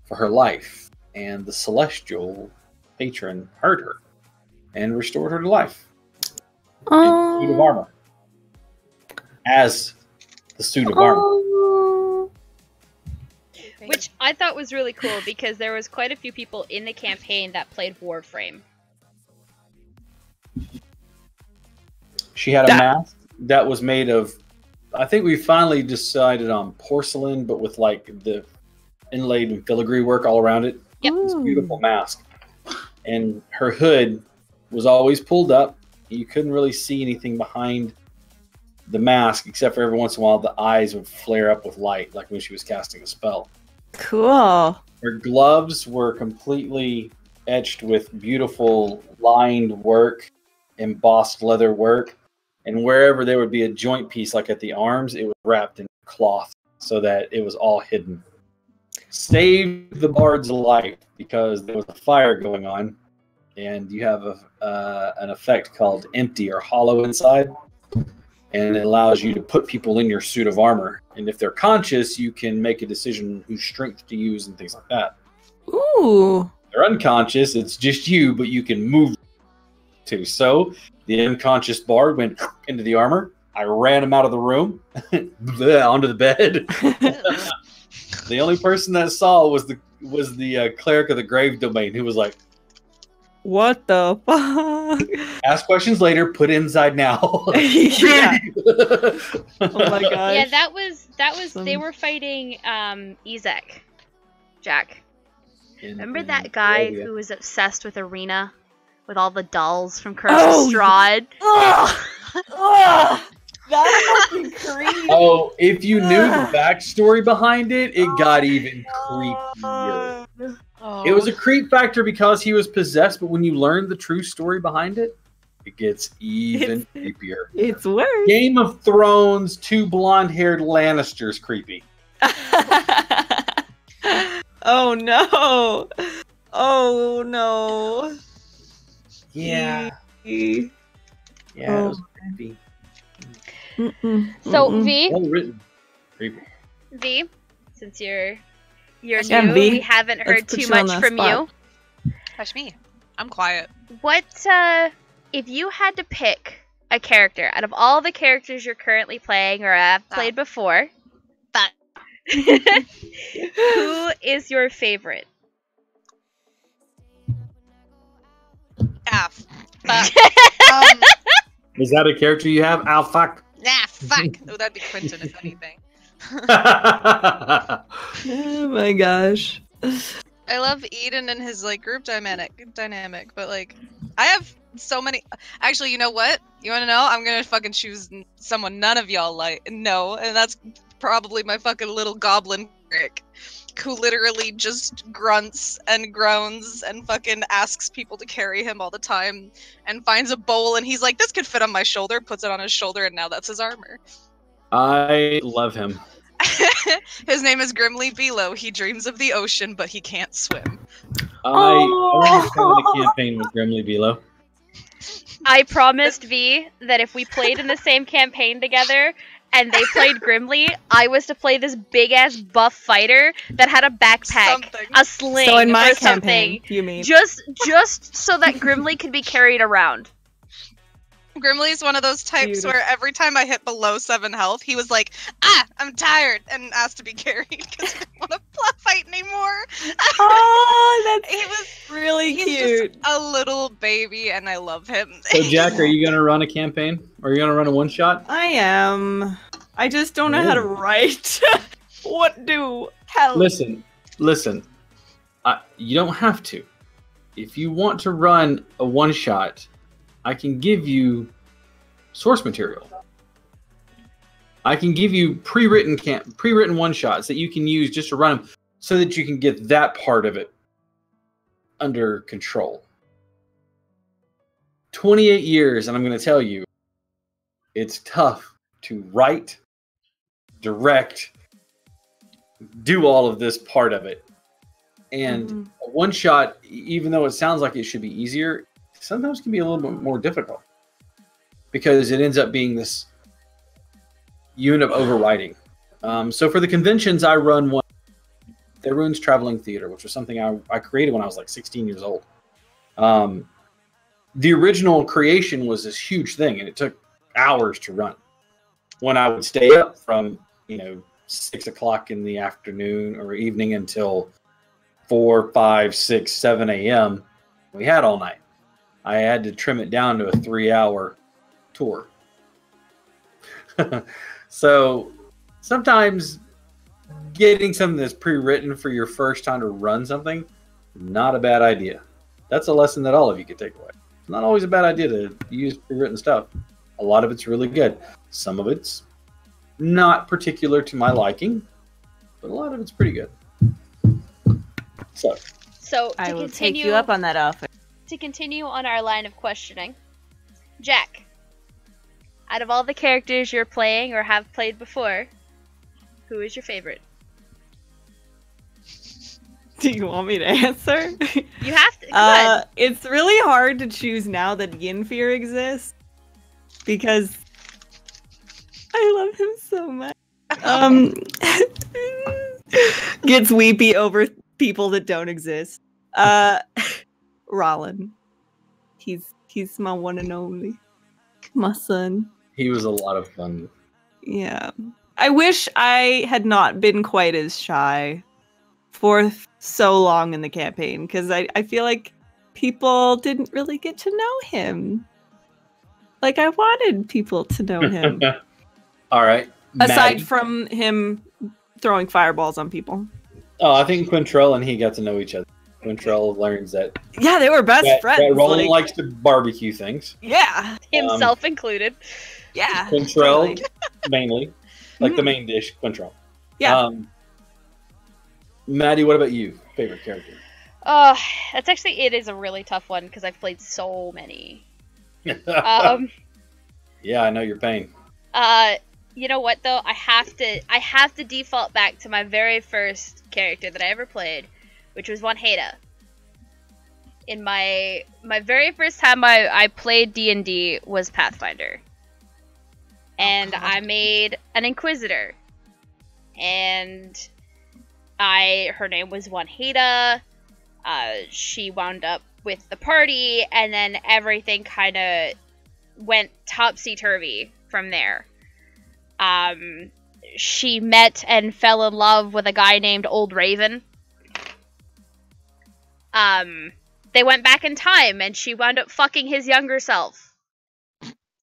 for her life. And the Celestial patron heard her and restored her to life. In the suit of armor. As the suit of armor. Which I thought was really cool because there was quite a few people in the campaign that played Warframe. She had a mask that was made of, I think we finally decided on porcelain, but with like the inlaid and filigree work all around it. Yep. It's a beautiful mask. And her hood was always pulled up. You couldn't really see anything behind the mask, except for every once in a while the eyes would flare up with light, like when she was casting a spell. Cool. Her gloves were completely etched with beautiful lined work, embossed leather work, and wherever there would be a joint piece, like at the arms, it was wrapped in cloth so that it was all hidden. Saved the bard's life because there was a fire going on, and you have an effect called empty or hollow inside, and it allows you to put people in your suit of armor. And if they're conscious, you can make a decision whose strength to use and things like that. Ooh. If they're unconscious, it's just you, but you can move too. So the unconscious bard went into the armor. I ran him out of the room, onto the bed. The only person that saw was the cleric of the grave domain, who was like, What the fuck? ask questions later, put inside now. Yeah. Oh my gosh. Yeah, that was they Some- were fighting Ezek. Jack. Remember that guy who was obsessed with Arena? With all the dolls from Curse of Strahd? Ugh. Ugh. That's fucking creepy. Oh, if you knew the backstory behind it, it got even creepier. Oh. It was a creep factor because he was possessed, but when you learn the true story behind it, it gets even creepier. It's worse. Game of Thrones, 2 blonde-haired Lannisters creepy. Oh no. Oh no. Yeah. Mm. Yeah, it was creepy. Mm-mm. So Mm-mm. V, Well written. Creepy. since you're Yeah, new, V, we haven't let's heard put too you on much the from spot. you. Touch me. I'm quiet. What if you had to pick a character out of all the characters you're currently playing or have played before? Fuck. Who is your favorite? Ah, fuck. Is that a character you have? Ow, fuck. Fuck. Oh, that'd be Quentin, if anything. Oh my gosh. I love Eden and his like group dynamic, but like I have so many. Actually, you know what? You want to know? I'm gonna fucking choose someone none of y'all like know, and that's probably my fucking little goblin prick, who literally just grunts and groans and fucking asks people to carry him all the time, and finds a bowl and he's like, "This could fit on my shoulder," puts it on his shoulder, and now that's his armor. I love him. His name is Grimly Below. He dreams of the ocean, but he can't swim. I want to come in a campaign with Grimly Below. I promised V that if we played in the same campaign together and they played Grimly, I was to play this big ass buff fighter that had a backpack, Something. a sling, So in my or campaign, something, you mean? just so that Grimly could be carried around. Grimly's one of those types Beautiful. where every time I hit below 7 health, he was like, I'm tired, and asked to be carried because he didn't want to fight anymore. Oh, He that's was really he's cute. just a little baby, and I love him. So, Jack, are you going to run a campaign? Or are you going to run a one-shot? I am. I just don't know how to write. What do? Hell. Listen. You don't have to. If you want to run a one-shot, I can give you source material. I can give you pre-written one-shots that you can use just to run them so that you can get that part of it under control. 28 years, and I'm going to tell you, it's tough to write, direct, do all of this part of it. And a one-shot, even though it sounds like it should be easier, sometimes can be a little bit more difficult because it ends up being this you end up overwriting. So for the conventions, I run one, The Runes Traveling Theater, which was something I created when I was like 16 years old. The original creation was this huge thing, and it took hours to run. When I would stay up from 6 o'clock in the afternoon or evening until 4, 5, 6, 7 a.m., we had all night. I had to trim it down to a 3-hour tour. So sometimes getting something that's pre-written for your first time to run something, not a bad idea. That's a lesson that all of you could take away. It's not always a bad idea to use pre-written stuff. A lot of it's really good. Some of it's not particular to my liking, but a lot of it's pretty good. So I to will continue, take you up on that offer. to continue on our line of questioning, Jack, out of all the characters you're playing or have played before, who is your favorite? Do you want me to answer? You have to. Go ahead. It's really hard to choose now that Yinfir exists because I love him so much. Gets weepy over people that don't exist. Rollin. He's my one and only. My son. He was a lot of fun. Yeah. I wish I had not been quite as shy for so long in the campaign, because I feel like people didn't really get to know him. Like, I wanted people to know him. All right. Aside Maddie. from him throwing fireballs on people. Oh, I think Quintrell and he got to know each other. Quintrell learns that, Yeah, they were best friends. that Roland like- likes to barbecue things. Yeah. Himself included. Yeah. Quintrell, totally. mainly. Like the main dish, Quintrell. Yeah. Maddie, what about you? Favorite character? It is a really tough one because I've played so many. Yeah, I know your pain. You know what though? I have to default back to my very first character that I ever played, which was Wanheda. In my very first time I played D&D was Pathfinder. And I made an Inquisitor. And her name was Wanheda. She wound up with the party, and then everything kind of went topsy-turvy from there. She met and fell in love with a guy named Old Raven. They went back in time, and she wound up fucking his younger self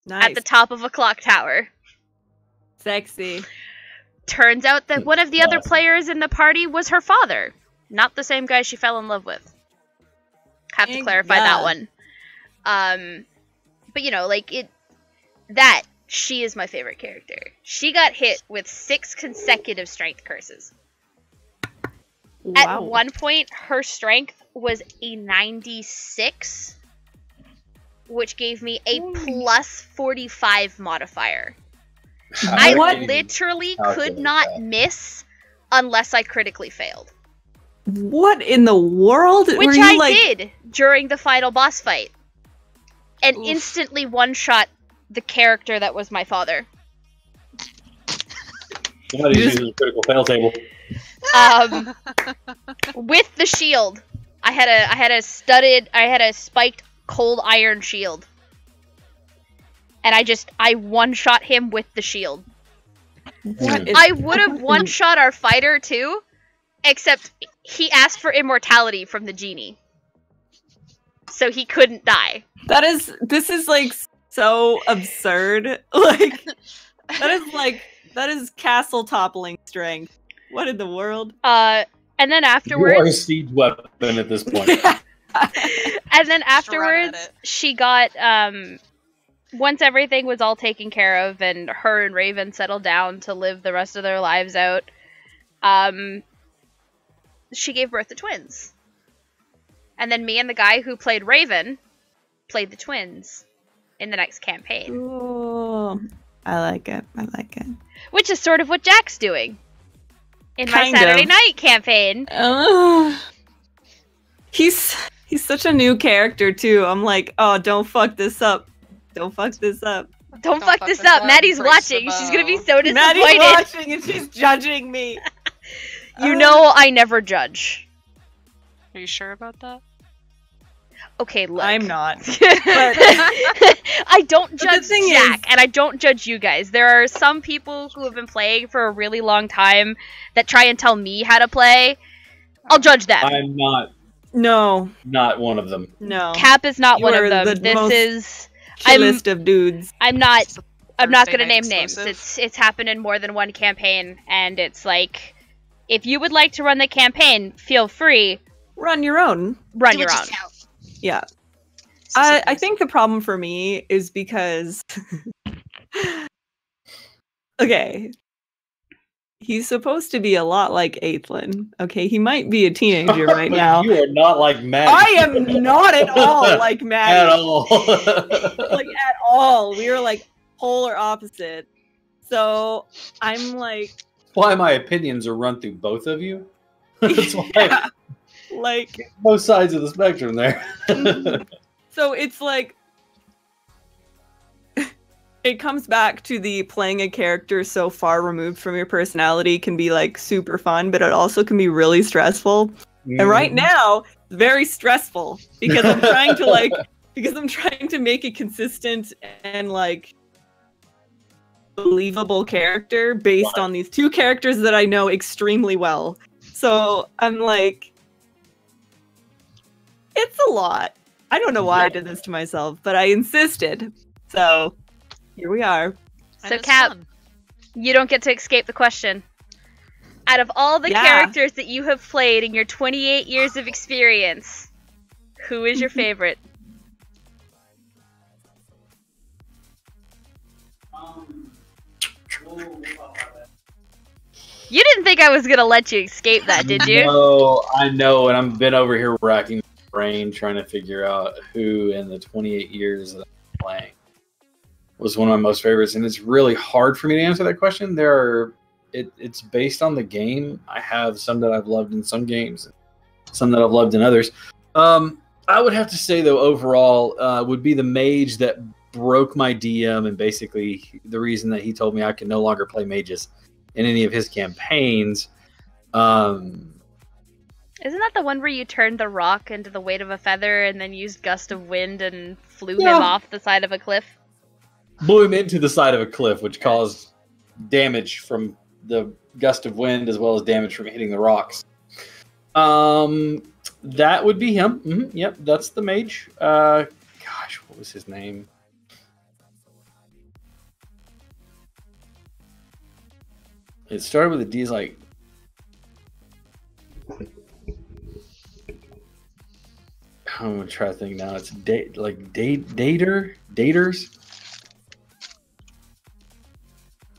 Nice. at the top of a clock tower. Sexy. Turns out that one of the other Awesome. players in the party was her father, not the same guy she fell in love with. Have to Thank clarify that God. one. But she is my favorite character. She got hit with 6 consecutive strength curses. At Wow. one point, her strength was a 96, which gave me a plus 45 modifier. I literally could not miss unless I critically failed. What in the world? Which Were you I like, did during the final boss fight. And Oof. instantly one-shot the character that was my father. Somebody's using a critical fail table. With the shield. I had a spiked cold iron shield. And I one-shot him with the shield. What is I would have one-shot our fighter too, except he asked for immortality from the genie. So he couldn't die. This is like so absurd. Like that is castle toppling strength. What in the world? And then You are a afterwards, siege weapon at this point. and then afterwards, she got once everything was all taken care of and her and Raven settled down to live the rest of their lives out, she gave birth to twins. And then me and the guy who played Raven played the twins in the next campaign. Ooh, I like it. I like it. Which is sort of what Jack's doing in my Kind Saturday of. night campaign. He's such a new character too. I'm like, oh, don't fuck this up. Don't fuck this up. Don't fuck this up. Maddie's watching. She's gonna be so disappointed. Maddie's watching and she's judging me. You know I never judge. Are you sure about that? Okay, look. I'm not. I don't the judge thing Jack, and I don't judge you guys. There are some people who have been playing for a really long time that try and tell me how to play. I'll judge them. I'm No, not one of them. no. Cap is not You one are of them. the This most is I'm Chillest of dudes. I'm not It's the I'm not Thursday gonna night name names. exclusive. It's happened in more than one campaign, and it's like, if you would like to run the campaign, feel free, Run your own. run Do your what own. you count. Yeah. So I simple. think the problem for me is because okay. He's supposed to be a lot like Aethlin. Okay, he might be a teenager right But now. You are not like Maddie. I am not at all like Maddie. At all. Like at all. We are like polar opposite. So I'm like Why my opinions are run through both of you? That's why yeah, like both sides of the spectrum there. so it's like it comes back to the playing a character so far removed from your personality can be like super fun, but it also can be really stressful. And right now, it's very stressful because I'm trying to make a consistent and like believable character based on these two characters that I know extremely well. So I'm like, it's a lot. I don't know why I did this to myself, but I insisted. So here we are. And So it's Cap, fun. you don't get to escape the question. Out of all the Yeah. characters that you have played in your 28 years of experience, who is your favorite? You didn't think I was gonna let you escape that, did you? No, I know, and I've been over here racking my brain trying to figure out who in the 28 years that I'm playing was one of my most favorites, and it's really hard for me to answer that question. It's based on the game. I have some that I've loved in some games, some that I've loved in others. I would have to say though, overall, would be the mage that broke my DM, and basically the reason that he told me I could no longer play mages in any of his campaigns. Isn't that the one where you turned the rock into the weight of a feather and then used gust of wind and flew Yeah. him off the side of a cliff? Blew him into the side of a cliff, which caused damage from the gust of wind as well as damage from hitting the rocks. That would be him. Yep, that's the mage. Gosh, what was his name? It started with a D. It's like I'm gonna try to think now. It's Dater.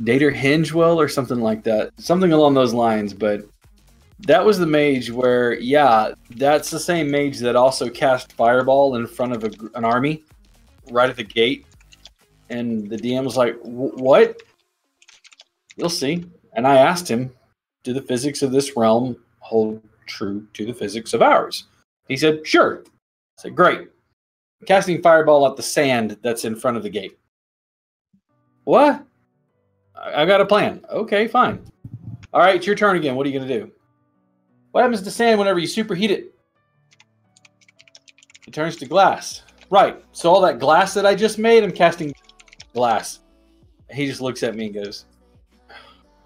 Dater Hingewell or something like that. Something along those lines, but that was the mage where, yeah, that's the same mage that also cast Fireball in front of an army right at the gate. And the DM was like, what? You'll see. And I asked him, do the physics of this realm hold true to the physics of ours? He said, sure. I said, great. Casting Fireball at the sand that's in front of the gate. What? I got a plan. Okay, fine. All right, it's your turn again. What are you going to do? What happens to sand whenever you superheat it? It turns to glass. Right. So all that glass that I just made, I'm casting glass. He just looks at me and goes,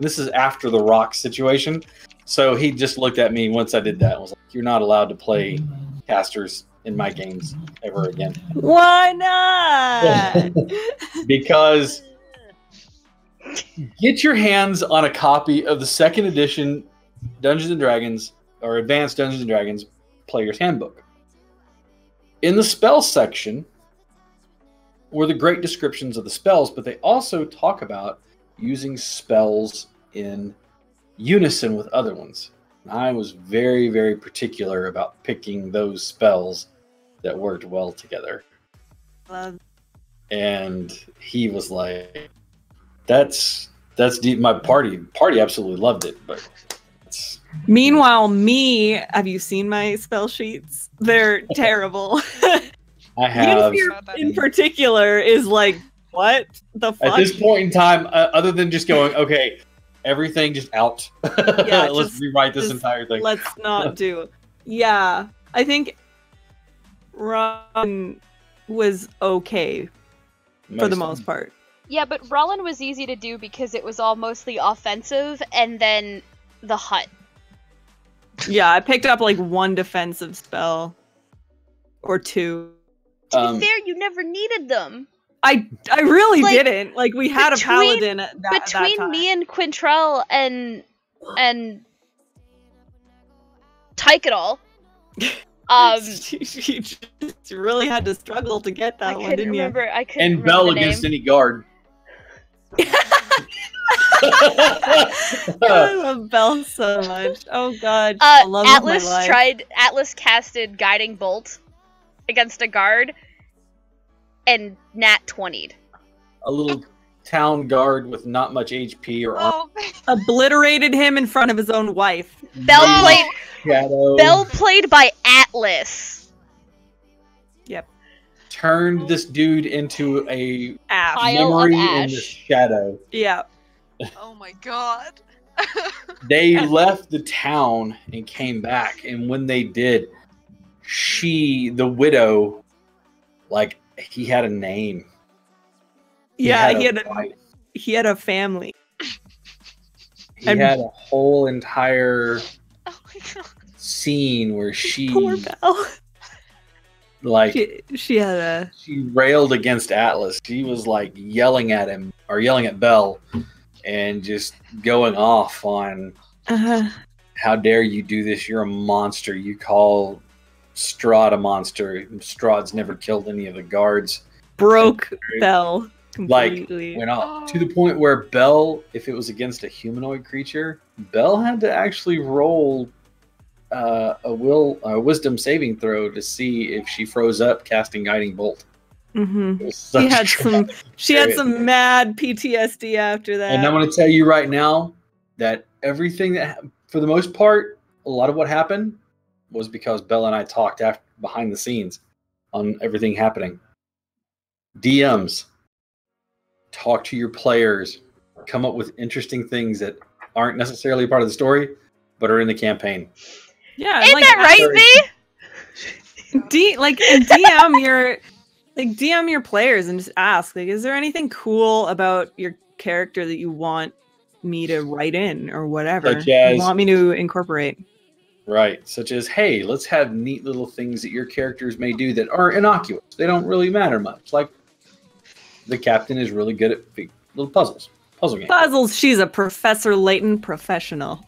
this is after the rock situation. So he just looked at me once I did that and was like, you're not allowed to play casters in my games ever again. Why not? Because get your hands on a copy of the 2nd edition Dungeons & Dragons or Advanced Dungeons & Dragons Player's Handbook. In the spell section were the great descriptions of the spells, but they also talk about using spells in unison with other ones. And I was very, very particular about picking those spells that worked well together. And he was like, that's deep. My party absolutely loved it, but Meanwhile, have you seen my spell sheets? They're terrible. I have. In particular is like, what the fuck? At this point in time, other than just going, okay, everything just out. Yeah, let's rewrite this entire thing. Let's not do. Yeah, I think Ron was okay for the most part. Yeah, but Rollin was easy to do because it was all mostly offensive, and then the hut. Yeah, I picked up like 1 defensive spell or 2. To be fair, you never needed them. I really Like, didn't. Like, we had a paladin at that time. Me and Quintrell and Tykedal, you just really had to struggle to get that one, didn't you? I couldn't and remember Bell the against name. any guard. I love Bell so much. Oh god, the love of my life. Atlas casted Guiding Bolt against a guard, and Nat 20'd. A little town guard with not much HP or armor. Obliterated him in front of his own wife. Bell played by Atlas. Yep. Turned this dude into a Pile memory of in ash. the shadow. Yeah. Oh my god. They left the town and came back, and when they did, the widow, like, he had a name. Yeah, wife. he had a family. He had a whole entire scene where Poor Belle. Like she railed against Atlas. She was like yelling at him or yelling at Bell and just going off on how dare you do this? You're a monster. You call Strahd a monster. Strahd's never killed any of the guards. Broke Bell completely. Like went off to the point where Bell, if it was against a humanoid creature, Bell had to actually roll a wisdom saving throw to see if she froze up casting Guiding Bolt. Mm-hmm. She had some mad PTSD after that. And I'm going to tell you right now that everything that, for the most part, a lot of what happened was because Bella and I talked behind the scenes on everything happening. DMs, talk to your players, come up with interesting things that aren't necessarily part of the story, but are in the campaign. Yeah, ain't that right, V? DM your players and just ask, like, is there anything cool about your character that you want me to write in or whatever? Such as, you want me to incorporate? Right, such as, hey, let's have neat little things that your characters may do that are innocuous. They don't really matter much. Like, the captain is really good at little puzzle games. Puzzles. She's a Professor Layton professional.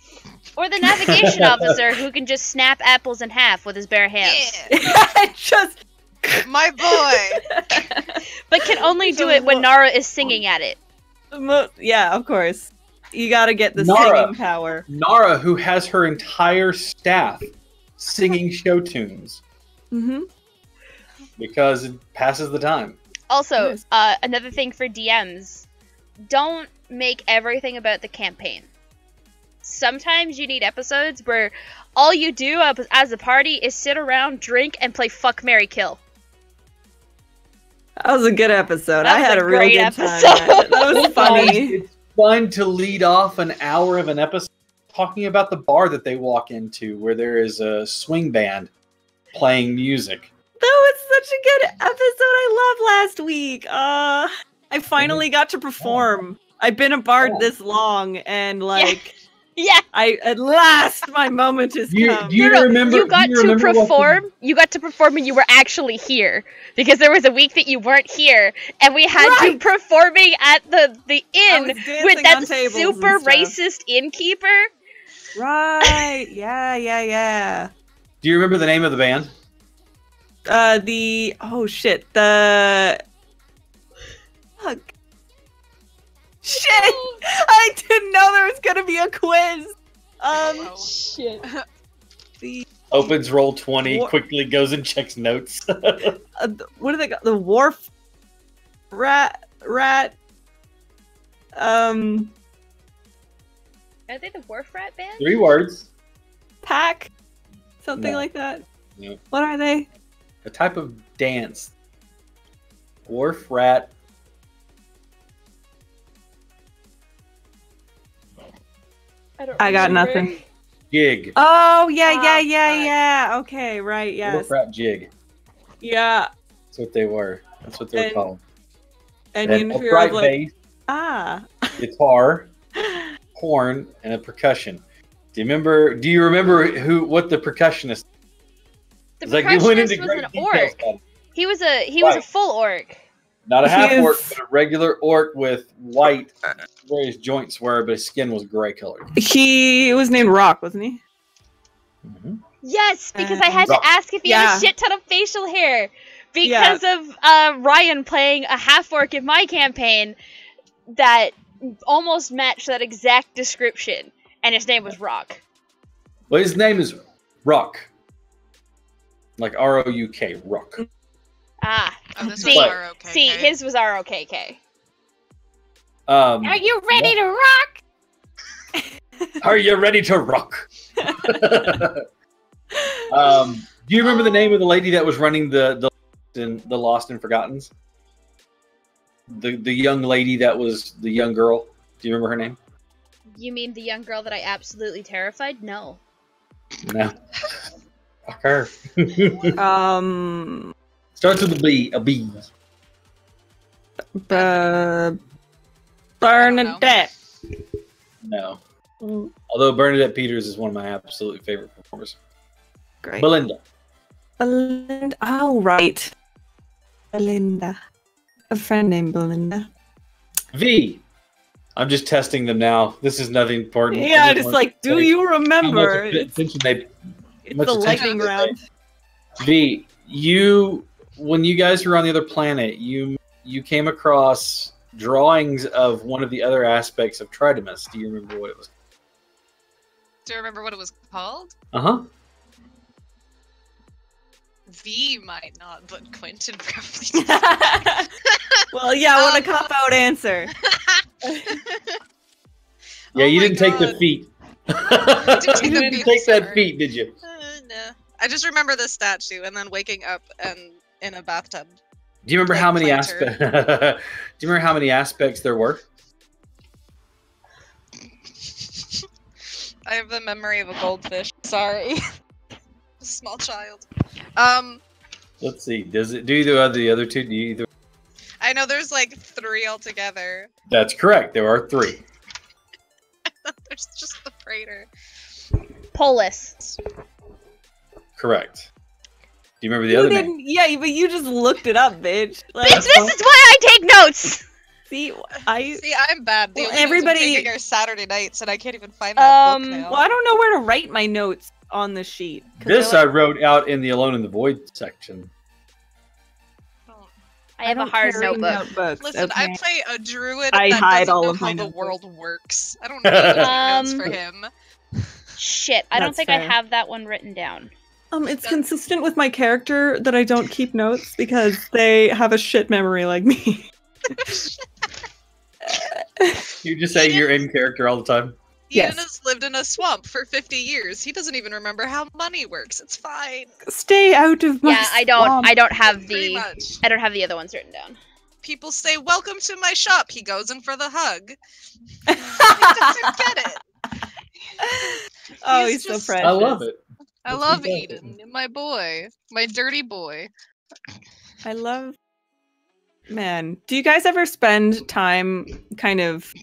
Or the navigation officer who can just snap apples in half with his bare hands. Yeah. Just my boy. But can only do it when Nara is singing at it. Yeah, of course. You gotta get the singing power. Nara, who has her entire staff singing show tunes. Mm-hmm. Because it passes the time. Also, another thing for DMs, don't make everything about the campaign. Sometimes you need episodes where all you do as a party is sit around, drink, and play Fuck, Marry, Kill. That was a good episode. I had a really good time. That was funny. It's fun to lead off an hour of an episode talking about the bar that they walk into where there is a swing band playing music. That was such a good episode. I loved last week. I finally got to perform. I've been a bard this long, and like, Yeah. at last my moment has come. Do you remember? You got do you to remember what perform. You got to perform, and you were actually here because there was a week that you weren't here, and we had you Right. performing at the I inn was dancing with that on tables and super stuff. racist innkeeper. Right. Yeah. Do you remember the name of the band? Oh shit. Fuck. Shit! I didn't know there was gonna be a quiz. Shit. The Opens roll 20, War- quickly goes and checks notes. what do they got? The wharf rat. Are they the Wharf Rat band? 3 words. Pack, something No. like that. No. What are they? A type of dance. Wharf rat. I got nothing. Jig. Oh Oh, yeah. Okay, right. Yes. Wharf rat jig. Yeah. That's what they were. That's what they were And- called. And An you hear upright of like bass, guitar, horn, and a percussion. Do you remember what the percussionist? The It's like they went into percussionist was great an details orc. about it. He was a Right. full orc. Not a half He orc, is- but a regular orc with white where his joints were, but his skin was gray colored. he was named Rock, wasn't he? Yes, because I had Rock. to ask if he had a shit ton of facial hair because of Ryan playing a half orc in my campaign that almost matched that exact description, and his name was Rock. Well, his name is Rock, like R-O-U-K, Rock. Ah, Oh, this See- was ROKK. see, his was ROKK. Are you ready to rock? Are you ready to rock? Do you remember the name of the lady that was running the Lost and Forgottens? The young lady that was the young girl. Do you remember her name? You mean the young girl that I absolutely terrified? No. No. Fuck her. Starts with a B. A B. Bernadette. No. Although Bernadette Peters is one of my absolutely favorite performers. Great. Belinda. Belinda. Oh, right. Belinda. A friend named Belinda. V. I'm just testing them now. This is nothing important. Yeah, I just want like, to do say you how much remember? attention they It's much the attention lightning they round. V, when you guys were on the other planet, you came across drawings of one of the other aspects of Tridemus. Do you remember what it was? Do you remember what it was called? Uh-huh. V might not, but Quentin probably. Well, yeah, what a cop-out answer. Yeah, Oh you my didn't take the God. feet. didn't take You the didn't feet, take that sorry. feet, did you? No. I just remember the statue and then waking up and in a bathtub. Do you remember Like how many planter. aspects? Do you remember how many aspects there were? I have the memory of a goldfish. Sorry. A small child. Let's see. Does it do the other two? Do you either? I know there's like 3 altogether. That's correct. There are 3. There's just the praetor. Polis. Correct. Do you remember the You other name? didn't, yeah, but you just looked it up, bitch. Like, Bitch, this is why I take notes! see, I See, I'm bad. The Well, only notes I'm everybody- taking are Saturday nights, and I can't even find that book now. well, I don't know where to write my notes on the sheet. 'cause This they're I like- wrote out in the Alone in the Void section. I have a don't hard carry notebook. Oh, notebooks, Listen, okay? I play a druid I that hide doesn't all know of how my the notebooks. world works. I don't need to take notes for him. Shit, I don't That's think I fair. have that one written down. It's consistent with my character that I don't keep notes because they have a shit memory like me. You just say you're in character all the time. Yes. Ian has lived in a swamp for 50 years. He doesn't even remember how money works. It's fine. Stay out of my Yeah, I don't swamp. I don't have Pretty the much. I don't have the other ones written down. People say, "Welcome to my shop." He goes in for the hug. He doesn't get it. Oh, he's so just- precious. I love it. I That's love fantastic. Eden, my boy, my dirty boy. I love. Man, do you guys ever spend time kind of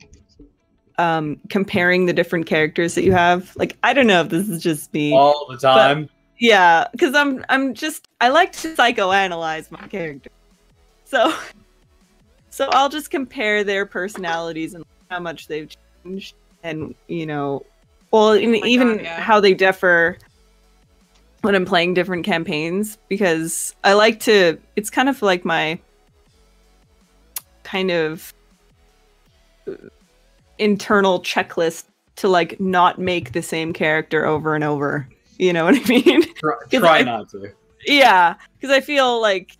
comparing the different characters that you have? Like, I don't know if this is just me. All the time. Yeah, because I like to psychoanalyze my character. So I'll just compare their personalities and how much they've changed, and even God, yeah. how they differ when I'm playing different campaigns, because I like to. It's kind of like my kind of internal checklist to like not make the same character over and over. You know what I mean? Try not to. Yeah, because I feel like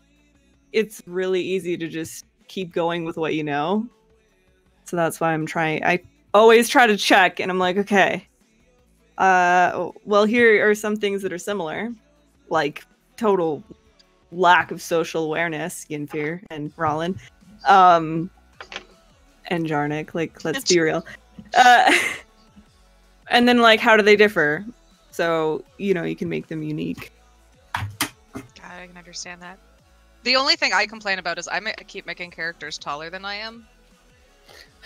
it's really easy to just keep going with what you know. So that's why I always try to check, and I'm like, okay, well, here are some things that are similar, like total lack of social awareness, Yinfir and Rollin, and Jarnik. Like, let's be real. And then, like, how do they differ? So, you can make them unique. God, I can understand that. The only thing I complain about is I keep making characters taller than I am.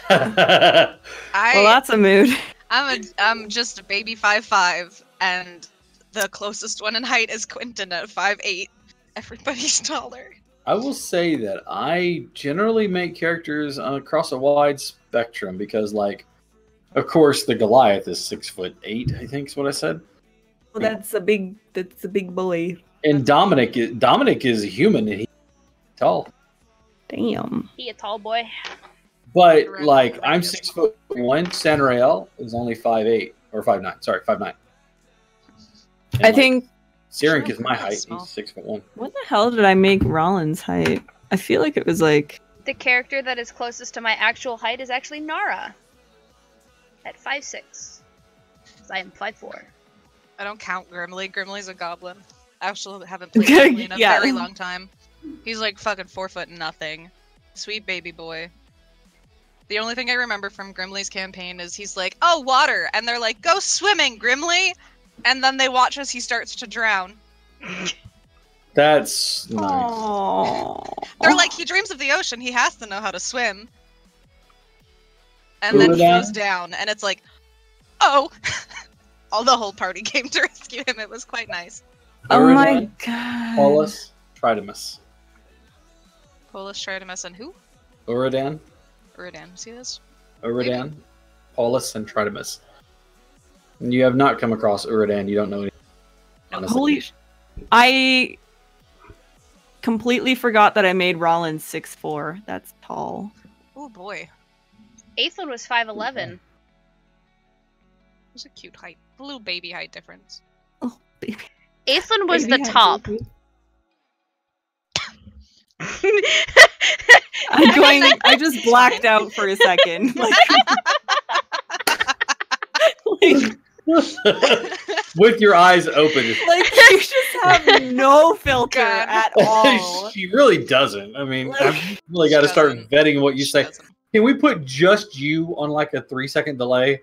Well, that's a mood. I'm just a baby 5'5", and the closest one in height is Quentin at 5'8". Everybody's taller. I will say that I generally make characters across a wide spectrum because, like, of course, the Goliath is 6'8", I think is what I said. Well, that's a big boy. And Dominic is a human and he's tall. Damn. He a tall boy. But like I'm 6'1", Sanrael is only 5'8" or 5'9". Sorry, 5'9". I think. Sirik is my Sure, height. small. He's 6'1". What the hell did I make Rollin's height? I feel like it was like. The character that is closest to my actual height is actually Nara. At 5'6". I am 5'4". I don't count Grimly. Grimly's a goblin. I actually haven't played Grimly in a Yeah. very long time. He's like fucking 4 foot nothing. Sweet baby boy. The only thing I remember from Grimly's campaign is he's like, oh, water! And they're like, go swimming, Grimly! And then they watch as he starts to drown. That's nice. Aww. They're like, he dreams of the ocean, he has to know how to swim. And then he Uradan? goes down, and it's like, oh! All the whole party came to rescue him. It was quite nice. Oh my Uradan, god. Paulus, Tridemus. Polus, Tridemus, and who? Uradan, Uridan. See this? Uradan, Paulus, and Tridemus. And you have not come across Uradan. You don't know anything. honestly. Holy! I completely forgot that I made Rollin 6'4". That's tall. Oh boy. Aethlin was 5'11". It's a cute height. A little baby height difference. Oh, baby. Aethlin was Baby the had top. baby. I just blacked out for a second. Like, With your eyes open. like you just have no filter God. at all. She really doesn't. I mean, Like- I've really got to start Doesn't. vetting what you She say. doesn't. Can we put just you on like a 3-second delay?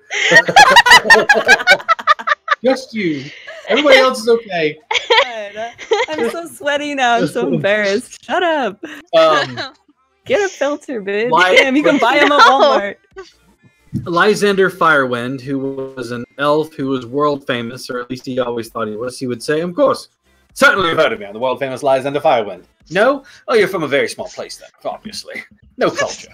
Just you. Everybody else is okay. God, I'm so sweaty now. I'm so embarrassed. Shut up. Get a filter, bitch. Why- Damn, you can buy them at No. Walmart. Lysander Firewind, who was an elf who was world famous, or at least he always thought he was, he would say, of course, certainly you've heard of me. I'm the world famous Lysander Firewind. No? Oh, you're from a very small place then, obviously. No culture.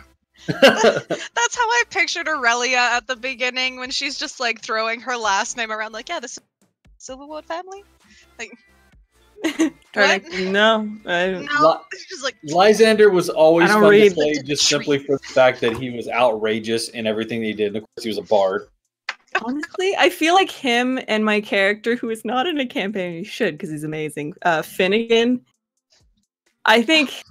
That's how I pictured Aurelia at the beginning when she's just like throwing her last name around, like, yeah, this is Silverwood family. Like, no. No, she's just like, Lysander was always I don't fun to read. play just simply for the fact that he was outrageous in everything that he did. And of course, he was a bard. Honestly, I feel like him and my character, who is not in a campaign, he should because he's amazing. Finnegan. I think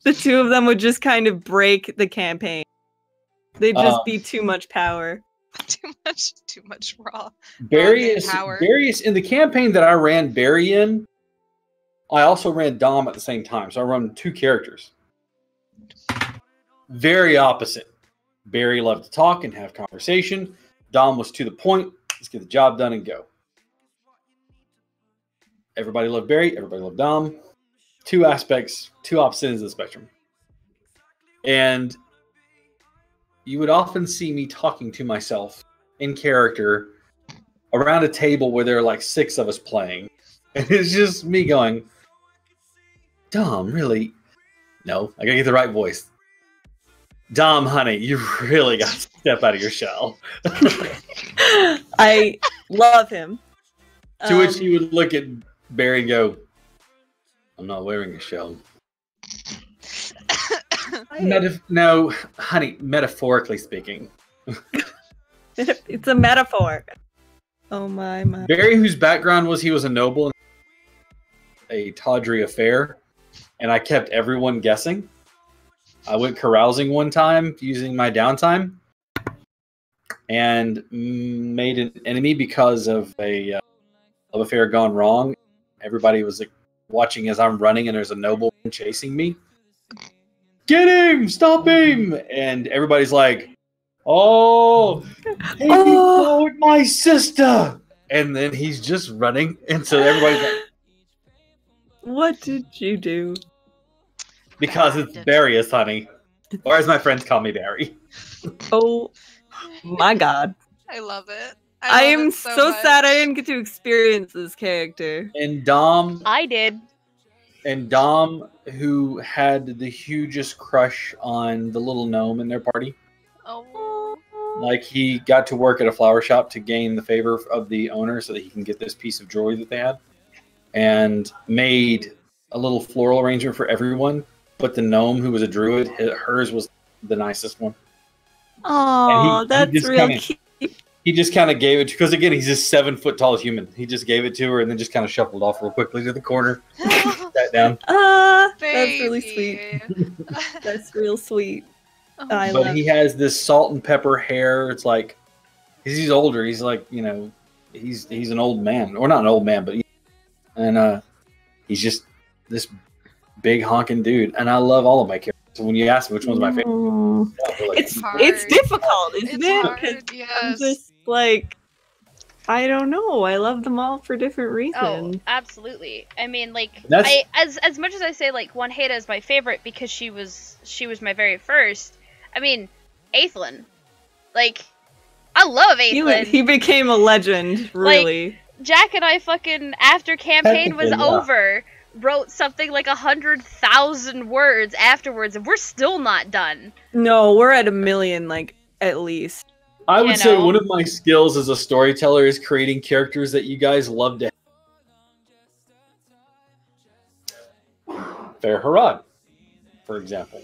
the two of them would just kind of break the campaign. They'd just be too much power. too much raw. Barius in the campaign that I ran Barry in, I also ran Dom at the same time. So I run two characters. Very opposite. Barry loved to talk and have conversation. Dom was to the point. Let's get the job done and go. Everybody loved Barry. Everybody loved Dom. Two aspects, two opposite ends of the spectrum. And you would often see me talking to myself in character around a table where there are like 6 of us playing. And it's just me going, Dom, really? No, I gotta get the right voice. Dom, honey, you really got to step out of your shell. I love him. To which he would look at Barry and go, I'm not wearing a shell. No, honey, metaphorically speaking. It's a metaphor. Oh my. Barry, whose background was he was a noble in a tawdry affair, and I kept everyone guessing. I went carousing one time using my downtime and made an enemy because of a love affair gone wrong. Everybody was like, watching as I'm running and there's a noble chasing me. Get him! Stop him! And everybody's like, oh, hey, you followed my sister! And then he's just running. And so everybody's like, what did you do? Because it's Darius, honey. Or as my friends call me, Barry. Oh my god. I love it. I love am it so much. sad I didn't get to experience this character. And Dom, I did. who had the hugest crush on the little gnome in their party. Oh. Like, he got to work at a flower shop to gain the favor of the owner so that he can get this piece of jewelry that they had. And made a little floral arrangement for everyone. But the gnome, who was a druid, hers was the nicest one. Oh, that's real kinda, cute. He just kind of gave it, because again, he's this 7 foot tall human. He just gave it to her and then just kind of shuffled off real quickly to the corner. Sat down. That's really sweet. That's real sweet. Oh, I But love he has this salt and pepper hair. It's like, he's older. He's like, you know, he's an old man. Or not an old man, but he's just this big honking dude. And I love all of my characters. So when you ask me which one's my favorite, It's hard. difficult, isn't It's it? hard, 'Cause I'm yes. just like, I don't know. I love them all for different Oh, reasons. absolutely. I mean, like, That's- as much as I say, like, Wanheda is my favorite because she was my very first. I mean, Aethlin, like, I love Aethlin. He became a legend, really. Jack and I fucking, after campaign was Technically, yeah. over, wrote something like 100,000 words afterwards, and we're still not done. No, we're at 1 million, like, at least. I would You say know? one of my skills as a storyteller is creating characters that you guys love to. Fair Harad, for example.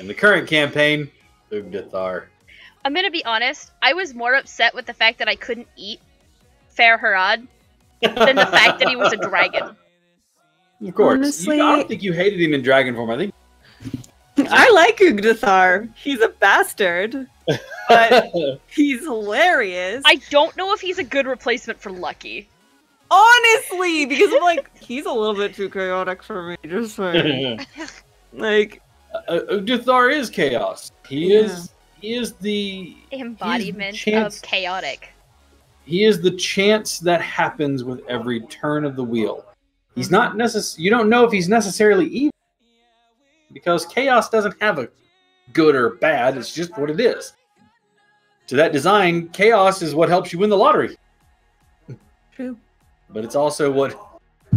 In the current campaign, Ugdathar. I'm gonna be honest, I was more upset with the fact that I couldn't eat Fair Harad than the fact that he was a dragon. Of course. Honestly- I don't think you hated him in Dragon form. I think I like Ugdathar. He's a bastard, but he's hilarious. I don't know if he's a good replacement for Lucky. Honestly, because I'm like, he's a little bit too chaotic for me. Just saying. Like, Ugdathar is chaos. He is the Embodiment chance- of chaotic. He is the chance that happens with every turn of the wheel. He's not you don't know if he's necessarily evil, because chaos doesn't have a good or bad. It's just what it is. To that design, chaos is what helps you win the lottery. true. But it's also what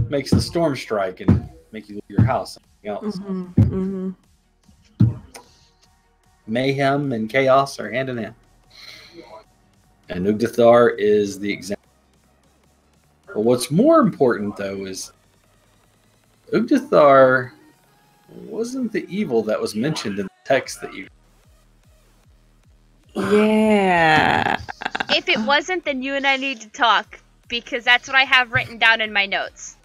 makes the storm strike and make you leave your house. Else. Mm-hmm. Mayhem and chaos are hand in hand. And Ugdathar is the example. But what's more important, though, is Ugdathar wasn't the evil that was mentioned in the text that you. Yeah. If it wasn't, then you and I need to talk, because that's what I have written down in my notes.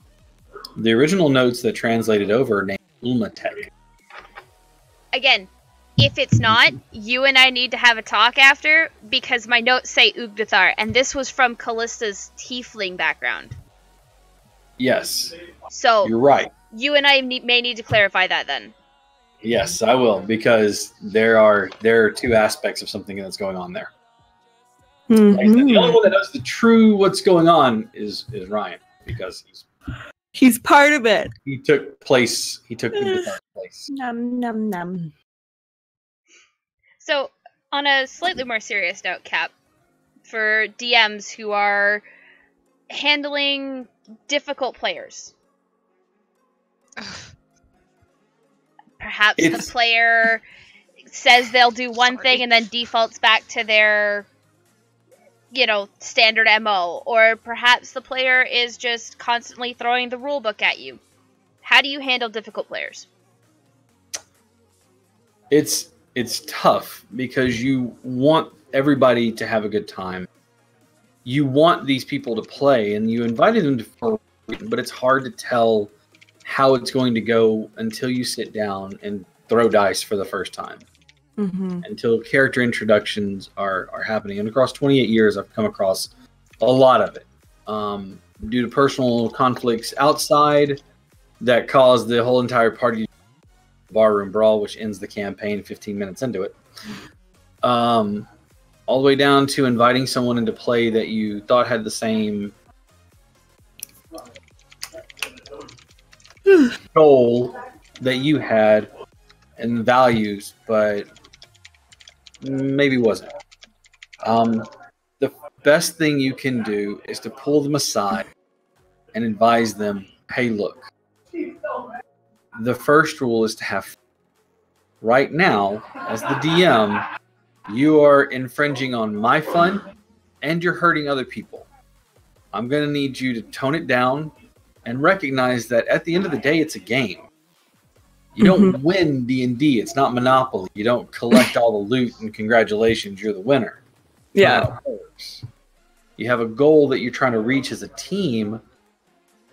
The original notes that translated over named Ulmatek. Again, if it's not, you and I need to have a talk after, because my notes say Ugdathar, and this was from Callista's tiefling background. Yes, So, you're right. you and I may need to clarify that then. Yes, I will, because there are 2 aspects of something that's going on there. Like I said, the only Mhm. one that knows the true what's going on is Ryan, because He's part of it. he took the dark place. Num num num. So, on a slightly more serious note, Cap, for DMs who are handling difficult players, perhaps the It's- player says they'll do one Sorry. thing and then defaults back to their, standard MO, or perhaps the player is just constantly throwing the rulebook at you. How do you handle difficult players? It's tough because you want everybody to have a good time. You want these people to play, and you invited them to, but it's hard to tell how it's going to go until you sit down and throw dice for the first time. Mhm. Until character introductions are happening. And across 28 years, I've come across a lot of it. Due to personal conflicts outside that caused the whole entire party barroom brawl, which ends the campaign 15 minutes into it. All the way down to inviting someone into play that you thought had the same goal that you had and values, but maybe wasn't. The best thing you can do is to pull them aside and advise them, hey, look, the first rule is to have right now, as the DM, you are infringing on my fun and you're hurting other people. I'm going to need you to tone it down and recognize that at the end of the day, it's a game. You don't win D&D. It's not Monopoly. You don't collect all the loot and congratulations, you're the winner. Yeah. That's how it works. You have a goal that you're trying to reach as a team,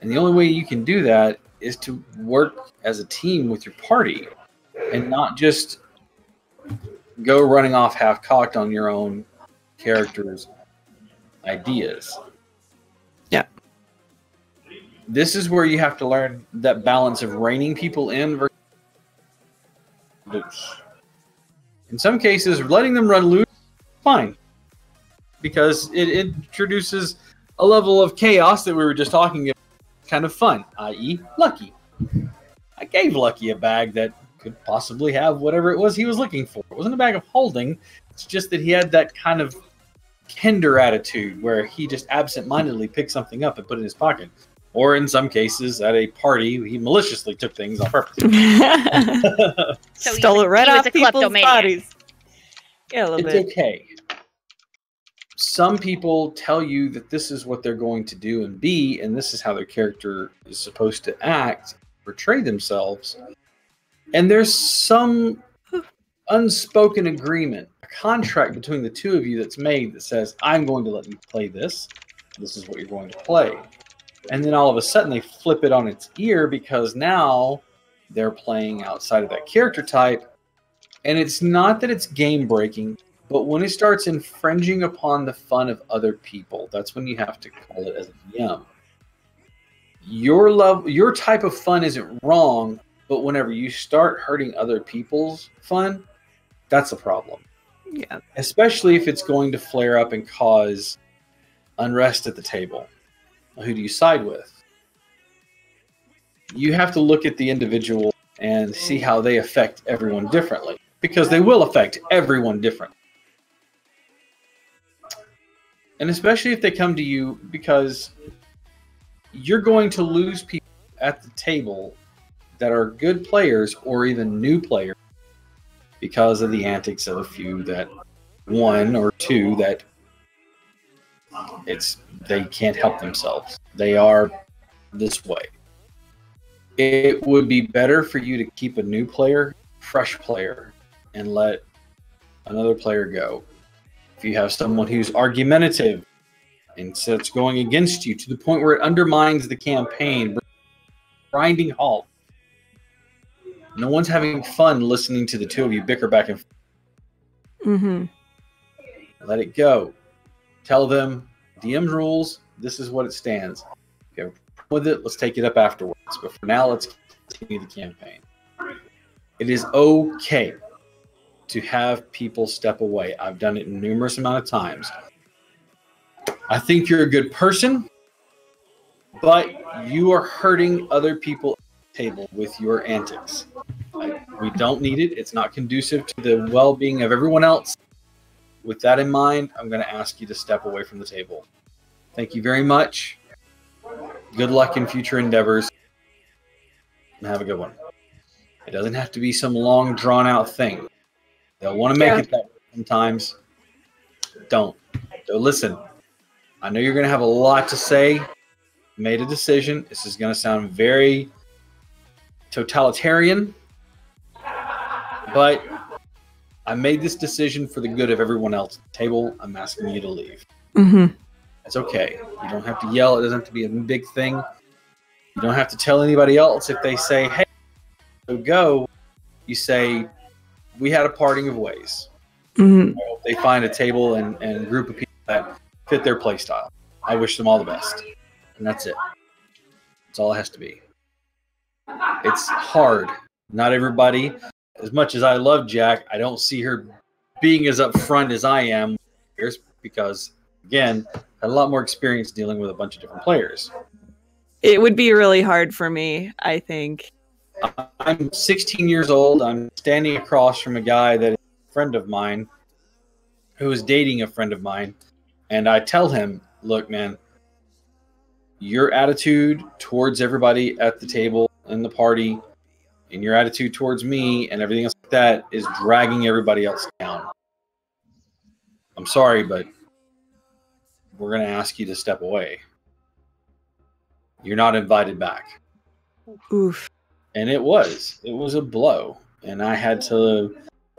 and the only way you can do that is to work as a team with your party and not just go running off half-cocked on your own character's ideas. Yeah. This is where you have to learn that balance of reining people in versus loose. In some cases, letting them run loose, fine. Because it introduces a level of chaos that we were just talking about. Kind of fun, i.e. Lucky. I gave Lucky a bag that could possibly have whatever it was he was looking for. It wasn't a bag of holding. It's just that he had that kind of Kinder attitude where he just absent-mindedly picked something up and put it in his pocket. Or in some cases, at a party, he maliciously took things on purpose. So Stole he it right was off a people's kleptomaniac. bodies. Yeah, a little It's bit. okay. Some people tell you that this is what they're going to do and be, and this is how their character is supposed to act, portray themselves. And there's some unspoken agreement, a contract between the two of you that's made that says, I'm going to let you play this. This is what you're going to play. And then all of a sudden they flip it on its ear because now they're playing outside of that character type. And it's not that it's game breaking, but when it starts infringing upon the fun of other people, that's when you have to call it as a DM. Your type of fun isn't wrong, but whenever you start hurting other people's fun, that's a problem. Yeah. Especially if it's going to flare up and cause unrest at the table. Who do you side with? You have to look at the individual and see how they affect everyone differently, because they will affect everyone differently. And especially if they come to you because you're going to lose people at the table that are good players or even new players because of the antics of a few that one or two that they can't help themselves. They are this way. It would be better for you to keep a new player, fresh player, and let another player go. If you have someone who's argumentative and starts going against you to the point where it undermines the campaign, grinding halt. No one's having fun listening to the two of you bicker back and forth. Mm-hmm. Let it go. Tell them, DM's rules, this is what it stands. If you have a problem with it, let's take it up afterwards. But for now, let's continue the campaign. It is okay to have people step away. I've done it numerous amount of times. I think you're a good person, but you are hurting other people at the table with your antics. We don't need it. It's not conducive to the well-being of everyone else. With that in mind, I'm going to ask you to step away from the table. Thank you very much. Good luck in future endeavors. And have a good one. It doesn't have to be some long, drawn-out thing. They'll want to make it that way sometimes. Don't. So listen, I know you're going to have a lot to say. Made a decision. This is going to sound very totalitarian, but I made this decision for the good of everyone else at the table. I'm asking you to leave. Mm-hmm. It's okay. You don't have to yell. It doesn't have to be a big thing. You don't have to tell anybody else if they say, hey, so go. You say, we had a parting of ways. Mm-hmm. I hope they find a table and a group of people that fit their play style. I wish them all the best. And that's it. That's all it has to be. It's hard. Not everybody, as much as I love Jack, I don't see her being as upfront as I am because, again, I had a lot more experience dealing with a bunch of different players. It would be really hard for me, I think. I'm 16 years old. I'm standing across from a guy that is a friend of mine who is dating a friend of mine. And I tell him, look, man, your attitude towards everybody at the table in the party and your attitude towards me and everything else like that is dragging everybody else down. I'm sorry, but we're going to ask you to step away. You're not invited back. Oof. And it was a blow. And I had to,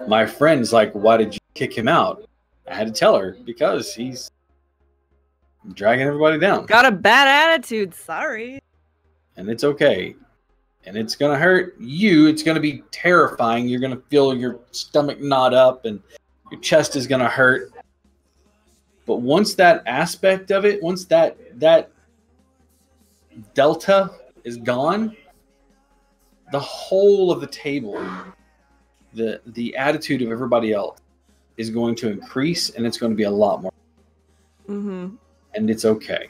my friend's like, why did you kick him out? I had to tell her because he's dragging everybody down. Got a bad attitude. Sorry. And it's okay. And it's going to hurt you. It's going to be terrifying. You're going to feel your stomach knot up and your chest is going to hurt. But once that aspect of it, once that delta is gone, the whole of the table, the attitude of everybody else is going to increase, and it's going to be a lot more. Mm-hmm. And it's okay.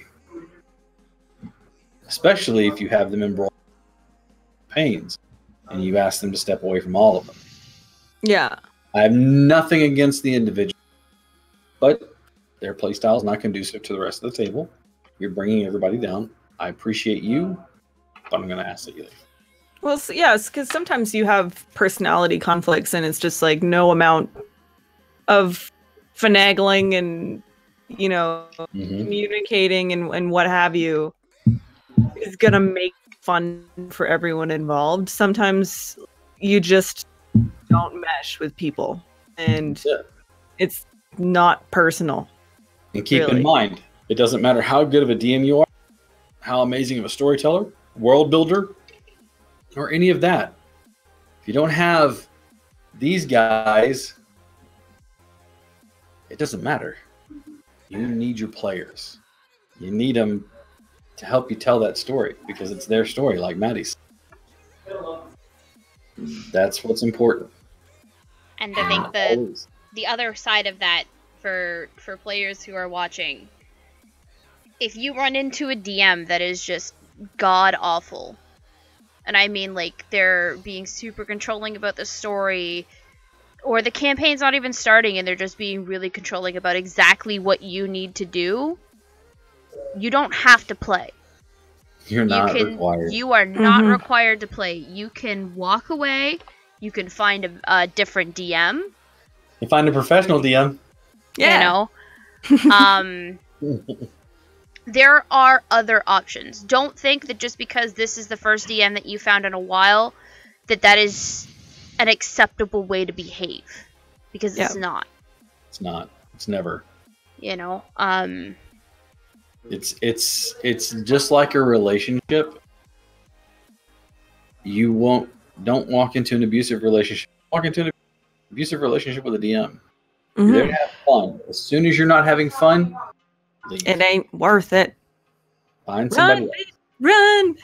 Especially if you have them embroiled in pains and you ask them to step away from all of them. Yeah. I have nothing against the individual, but their playstyle is not conducive to the rest of the table. You're bringing everybody down. I appreciate you, but I'm going to ask that you leave. Well, yes, because sometimes you have personality conflicts and it's just like no amount of finagling and, you know, communicating and what have you is going to make fun for everyone involved. Sometimes you just don't mesh with people and it's not personal. And keep in mind, it doesn't matter how good of a DM you are, how amazing of a storyteller, world builder, or any of that. If you don't have these guys, it doesn't matter. You need your players. You need them to help you tell that story because it's their story, like Maddie said. That's what's important. And I think the other side of that for players who are watching, if you run into a DM that is just god awful, and I mean like they're being super controlling about the story, or the campaign's not even starting and they're just being really controlling about exactly what you need to do, you don't have to play. You're not required. You are not required to play. You can walk away. You can find a different DM. You find a professional DM. Yeah. You know? There are other options. Don't think that just because this is the first DM that you found in a while, that is an acceptable way to behave. Because it's not. It's not. It's never. You know? It's just like a relationship. Don't walk into an abusive relationship. Walk into an abusive relationship with a DM. You're there to have fun. As soon as you're not having fun, leave. It ain't worth it. Find somebody else. Run!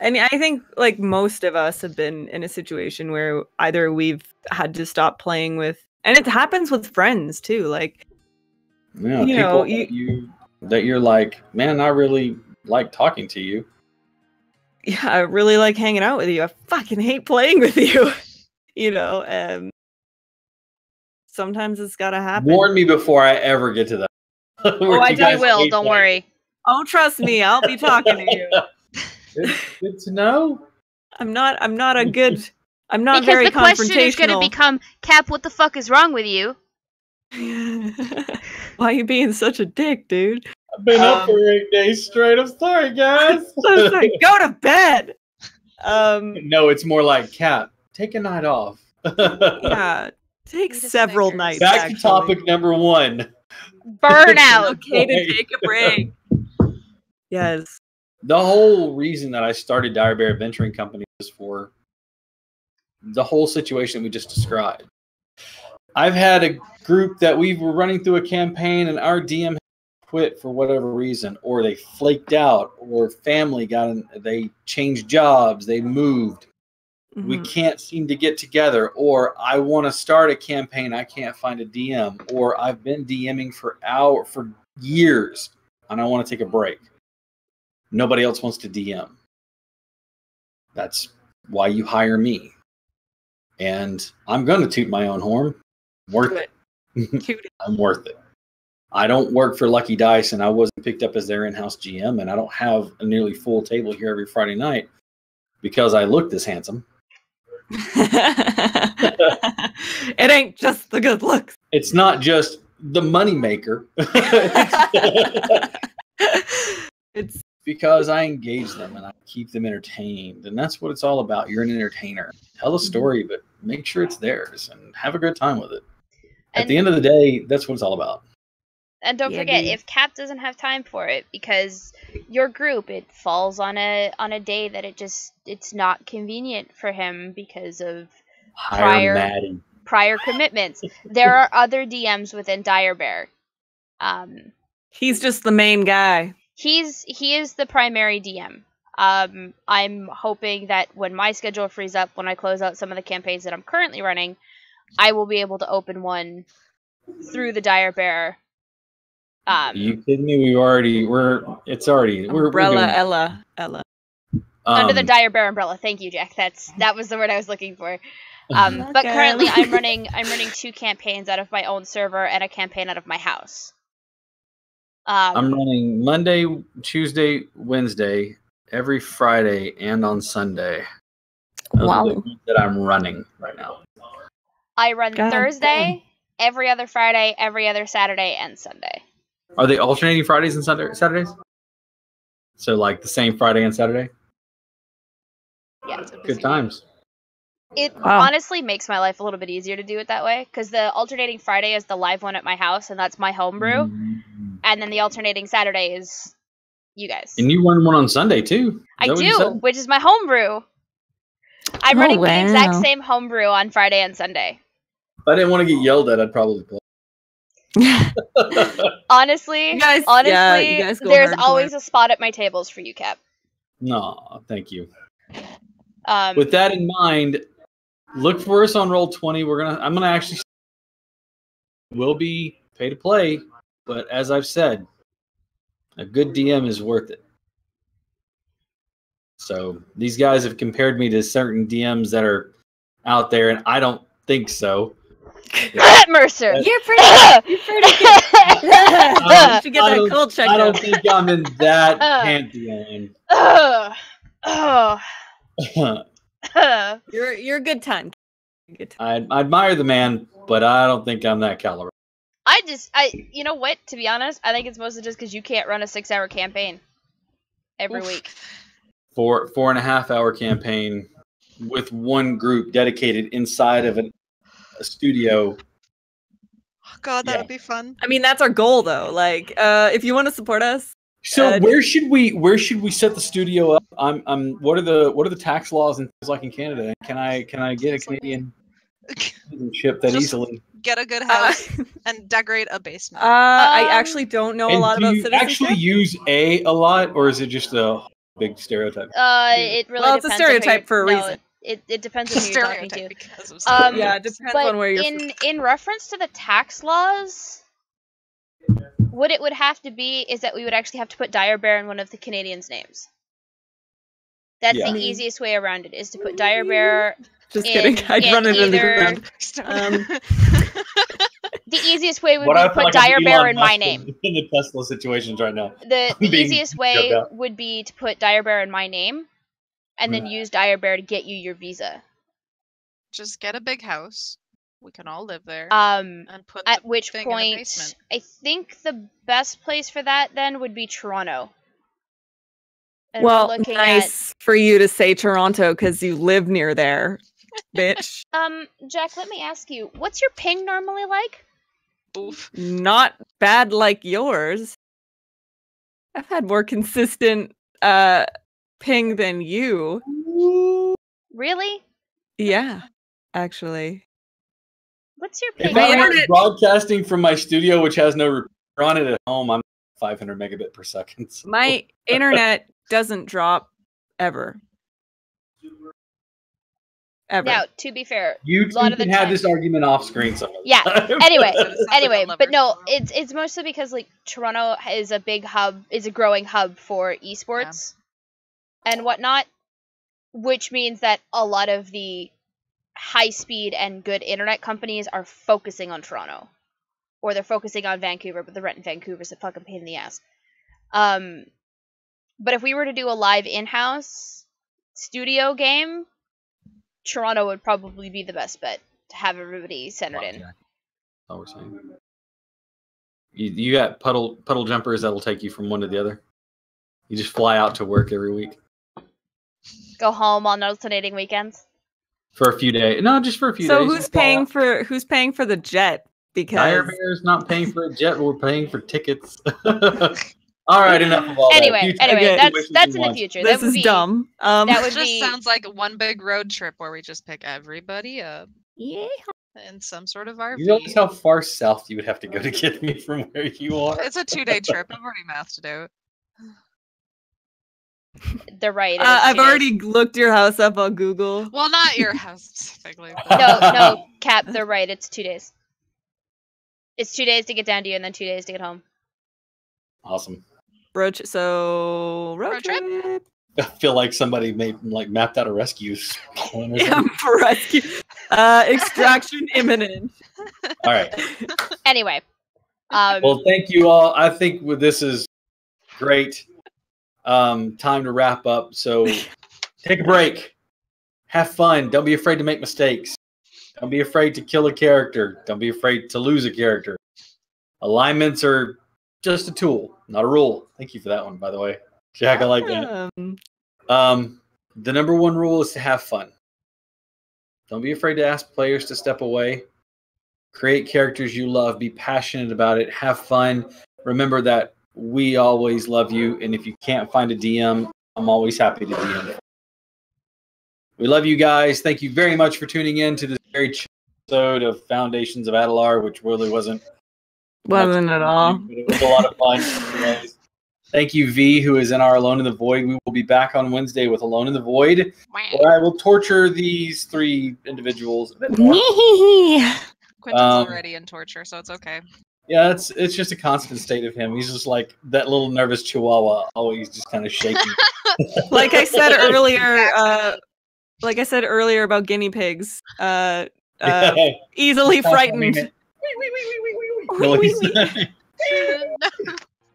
I mean, I think like most of us have been in a situation where either we've had to stop playing with, and it happens with friends too. Like, Yeah, you know, that you're like, man, I really like talking to you. Yeah, I really like hanging out with you. I fucking hate playing with you. You know, sometimes it's gotta happen. Warn me before I ever get to that. Oh, I I will. Don't worry. Oh, trust me, I'll be talking to you. Good to know. I'm not a good. I'm not Because very the question is going to confrontational. become, Cap, what the fuck is wrong with you? Why are you being such a dick, dude? I've been up for 8 days straight. I'm sorry, guys. So sorry. Go to bed. No, it's more like, Cap, take a night off. Yeah, take Need a several Snickers. nights. Back actually. to topic number 1. Burnout. Okay to take a break. Yes. The whole reason that I started Dire Bear Adventuring Company was for the whole situation we just described. I've had a group that we were running through a campaign and our DM quit for whatever reason, or they flaked out, or family they changed jobs, they moved. We Mhm. can't seem to get together, or I want to start a campaign, I can't find a DM, or I've been DMing for years and I want to take a break. Nobody else wants to DM. That's why you hire me. And I'm going to toot my own horn. Worth it. Cute. I'm worth it. I don't work for Lucky Dice, and I wasn't picked up as their in-house GM, and I don't have a nearly full table here every Friday night because I look this handsome. It ain't just the good looks. It's not just the money maker. It's because I engage them and I keep them entertained. And that's what it's all about. You're an entertainer. Tell a story, but make sure it's theirs and have a good time with it. At the end of the day, that's what it's all about. And don't Yeah, forget, dude. if Cap doesn't have time for it, because your group, it falls on a day that it's not convenient for him because of Hire Maddie. prior commitments. There are other DMs within Dire Bear. he's just the main guy. He is the primary DM. I'm hoping that when my schedule frees up, when I close out some of the campaigns that I'm currently running, I will be able to open one through the Dire Bear. You kidding me? We're Umbrella doing, Ella. Under the Dire Bear umbrella. Thank you, Jack. That was the word I was looking for. But Okay. currently I'm running 2 campaigns out of my own server and a campaign out of my house. I'm running Monday, Tuesday, Wednesday, every Friday, and on Sunday. Those are the Wow. ones that I'm running right now. I run God Thursday, every other Friday, every other Saturday, and Sunday. Are they alternating Fridays and Saturdays? So like the same Friday and Saturday? Yeah. Good times. It Wow. honestly makes my life a little bit easier to do it that way, because the alternating Friday is the live one at my house, and that's my homebrew, and then the alternating Saturday is you guys. And you run one on Sunday too. Is I that what you do, said? which is my homebrew. I'm Oh, running the exact wow. same homebrew on Friday and Sunday. If I didn't want to get yelled at, I'd probably play. Honestly, You guys- honestly, yeah, you guys go there's hardcore. always a spot at my tables for you, Cap. No, thank you. Um, With that in mind, look for us on Roll20. I'm gonna actually will be pay to play, but as I've said, a good DM is worth it. So these guys have compared me to certain DMs that are out there, and I don't think so. Mercer. You're pretty. You should get that cold checked I don't out. think I'm in that pantheon. You're a good time. Good time. I admire the man, but I don't think I'm that caliber. You know what? To be honest, I think it's mostly just because you can't run a 6-hour campaign every week. 4.5 hour campaign with one group dedicated inside of a studio. Oh, God, that would be fun. I mean, that's our goal, though. Like, if you want to support us, So where should we set the studio up? What are the tax laws and things like in Canada? Can I get a Canadian citizenship that Just easily? Get a good house and decorate a basement. I actually don't know a And lot do about you citizenship. actually use a lot, or is it just a big stereotype? It really Well, it's a depends on who stereotype you're- for a no, reason. It depends on who you're talking Stereotype to. because of Um, Yeah, it depends But on where you're. in reference to the tax laws, What it would have to be is that we would actually have to put Dire Bear in one of the Canadians' names. That's Yeah. the easiest way around it, is to put Dire Bear. Just kidding. I'd run it in the either- ground. The easiest way would What be I to feel put like I'm Dire Bear Elon in my Musk name. in the Tesla situations right now. The being easiest way jumped out. would be to put Dire Bear in my name, and then use Dire Bear to get you your visa. Just get a big house. We can all live there. And put at the which thing in the point, basement. I think the best place for that then would be Toronto. And we're Well, looking nice for you to say Toronto because you live near there, bitch. Jack, let me ask you, what's your ping normally like? Oof. Not bad like yours. I've had more consistent ping than you. Really? Yeah, actually. What's your If ping? My I were internet- broadcasting from my studio, which has no repeater on it at home, I'm 500 megabit per second. So. My internet doesn't drop ever. Ever. Now, to be fair, You a lot two of the can have time- this argument off screen some other Yeah, time. anyway, Sounds like anyway, a but lover's no, quarrel. it's mostly because like Toronto is a big hub, is a growing hub for esports and whatnot, which means that a lot of the high speed and good internet companies are focusing on Toronto, or they're focusing on Vancouver, but the rent in Vancouver is a fucking pain in the ass. But if we were to do a live in-house studio game, Toronto would probably be the best bet to have everybody centered in. That's all we're saying. You got puddle jumpers that'll take you from one to the other. You just fly out to work every week Go home on alternating weekends. for a few days. No, just for a few So days. who's Just fly paying out. for the jet? Because Dire Bear's not paying for a jet. We're paying for tickets. All right, enough of all Anyway, that. anyway, Okay. that's in the future. this That would is be dumb. that It would just be sounds like one big road trip where we just pick everybody up Yeah. in some sort of RV. You realize how far south you would have to go to get me from where you are? It's a 2-day trip. I've already mathed it out. they're right. it is I've 2 days. already looked your house up on Google. Well, not your house specifically. but- No, Cap, they're right. It's 2 days. It's 2 days to get down to you, and then 2 days to get home. Awesome. Road trip. I feel like somebody mapped out a rescue plan or Yeah, something. for rescue. Extraction imminent. All right. Anyway, Well, thank you all. I think this is great. Time to wrap up. So take a break. Have fun. Don't be afraid to make mistakes. Don't be afraid to kill a character. Don't be afraid to lose a character. Alignments are just a tool, not a rule. Thank you for that one, by the way. Jack, I like that. The number one rule is to have fun. Don't be afraid to ask players to step away. Create characters you love. Be passionate about it. Have fun. Remember that we always love you. And if you can't find a DM, I'm always happy to DM. We love you guys. Thank you very much for tuning in to this very chill episode of Foundations of Adelar, which really wasn't Wasn't at all. but it was a lot of fun. Anyways. Thank you, V, who is in our Alone in the Void. We will be back on Wednesday with Alone in the Void, where I will torture these three individuals a bit more. Quentin's Um, already in torture, so it's okay. Yeah, it's just a constant state of him. He's just like that little nervous chihuahua, always just kind of shaking. Like I said earlier, about guinea pigs. Easily frightened. Noise.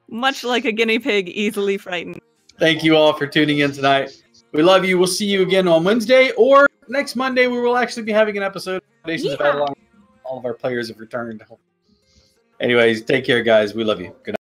Much like a guinea pig, easily frightened. Thank you all for tuning in tonight. We love you. We'll see you again on Wednesday or next Monday. We will actually be having an episode of Foundations of Adelar. All of our players have returned. Anyways, take care, guys. We love you. Good night.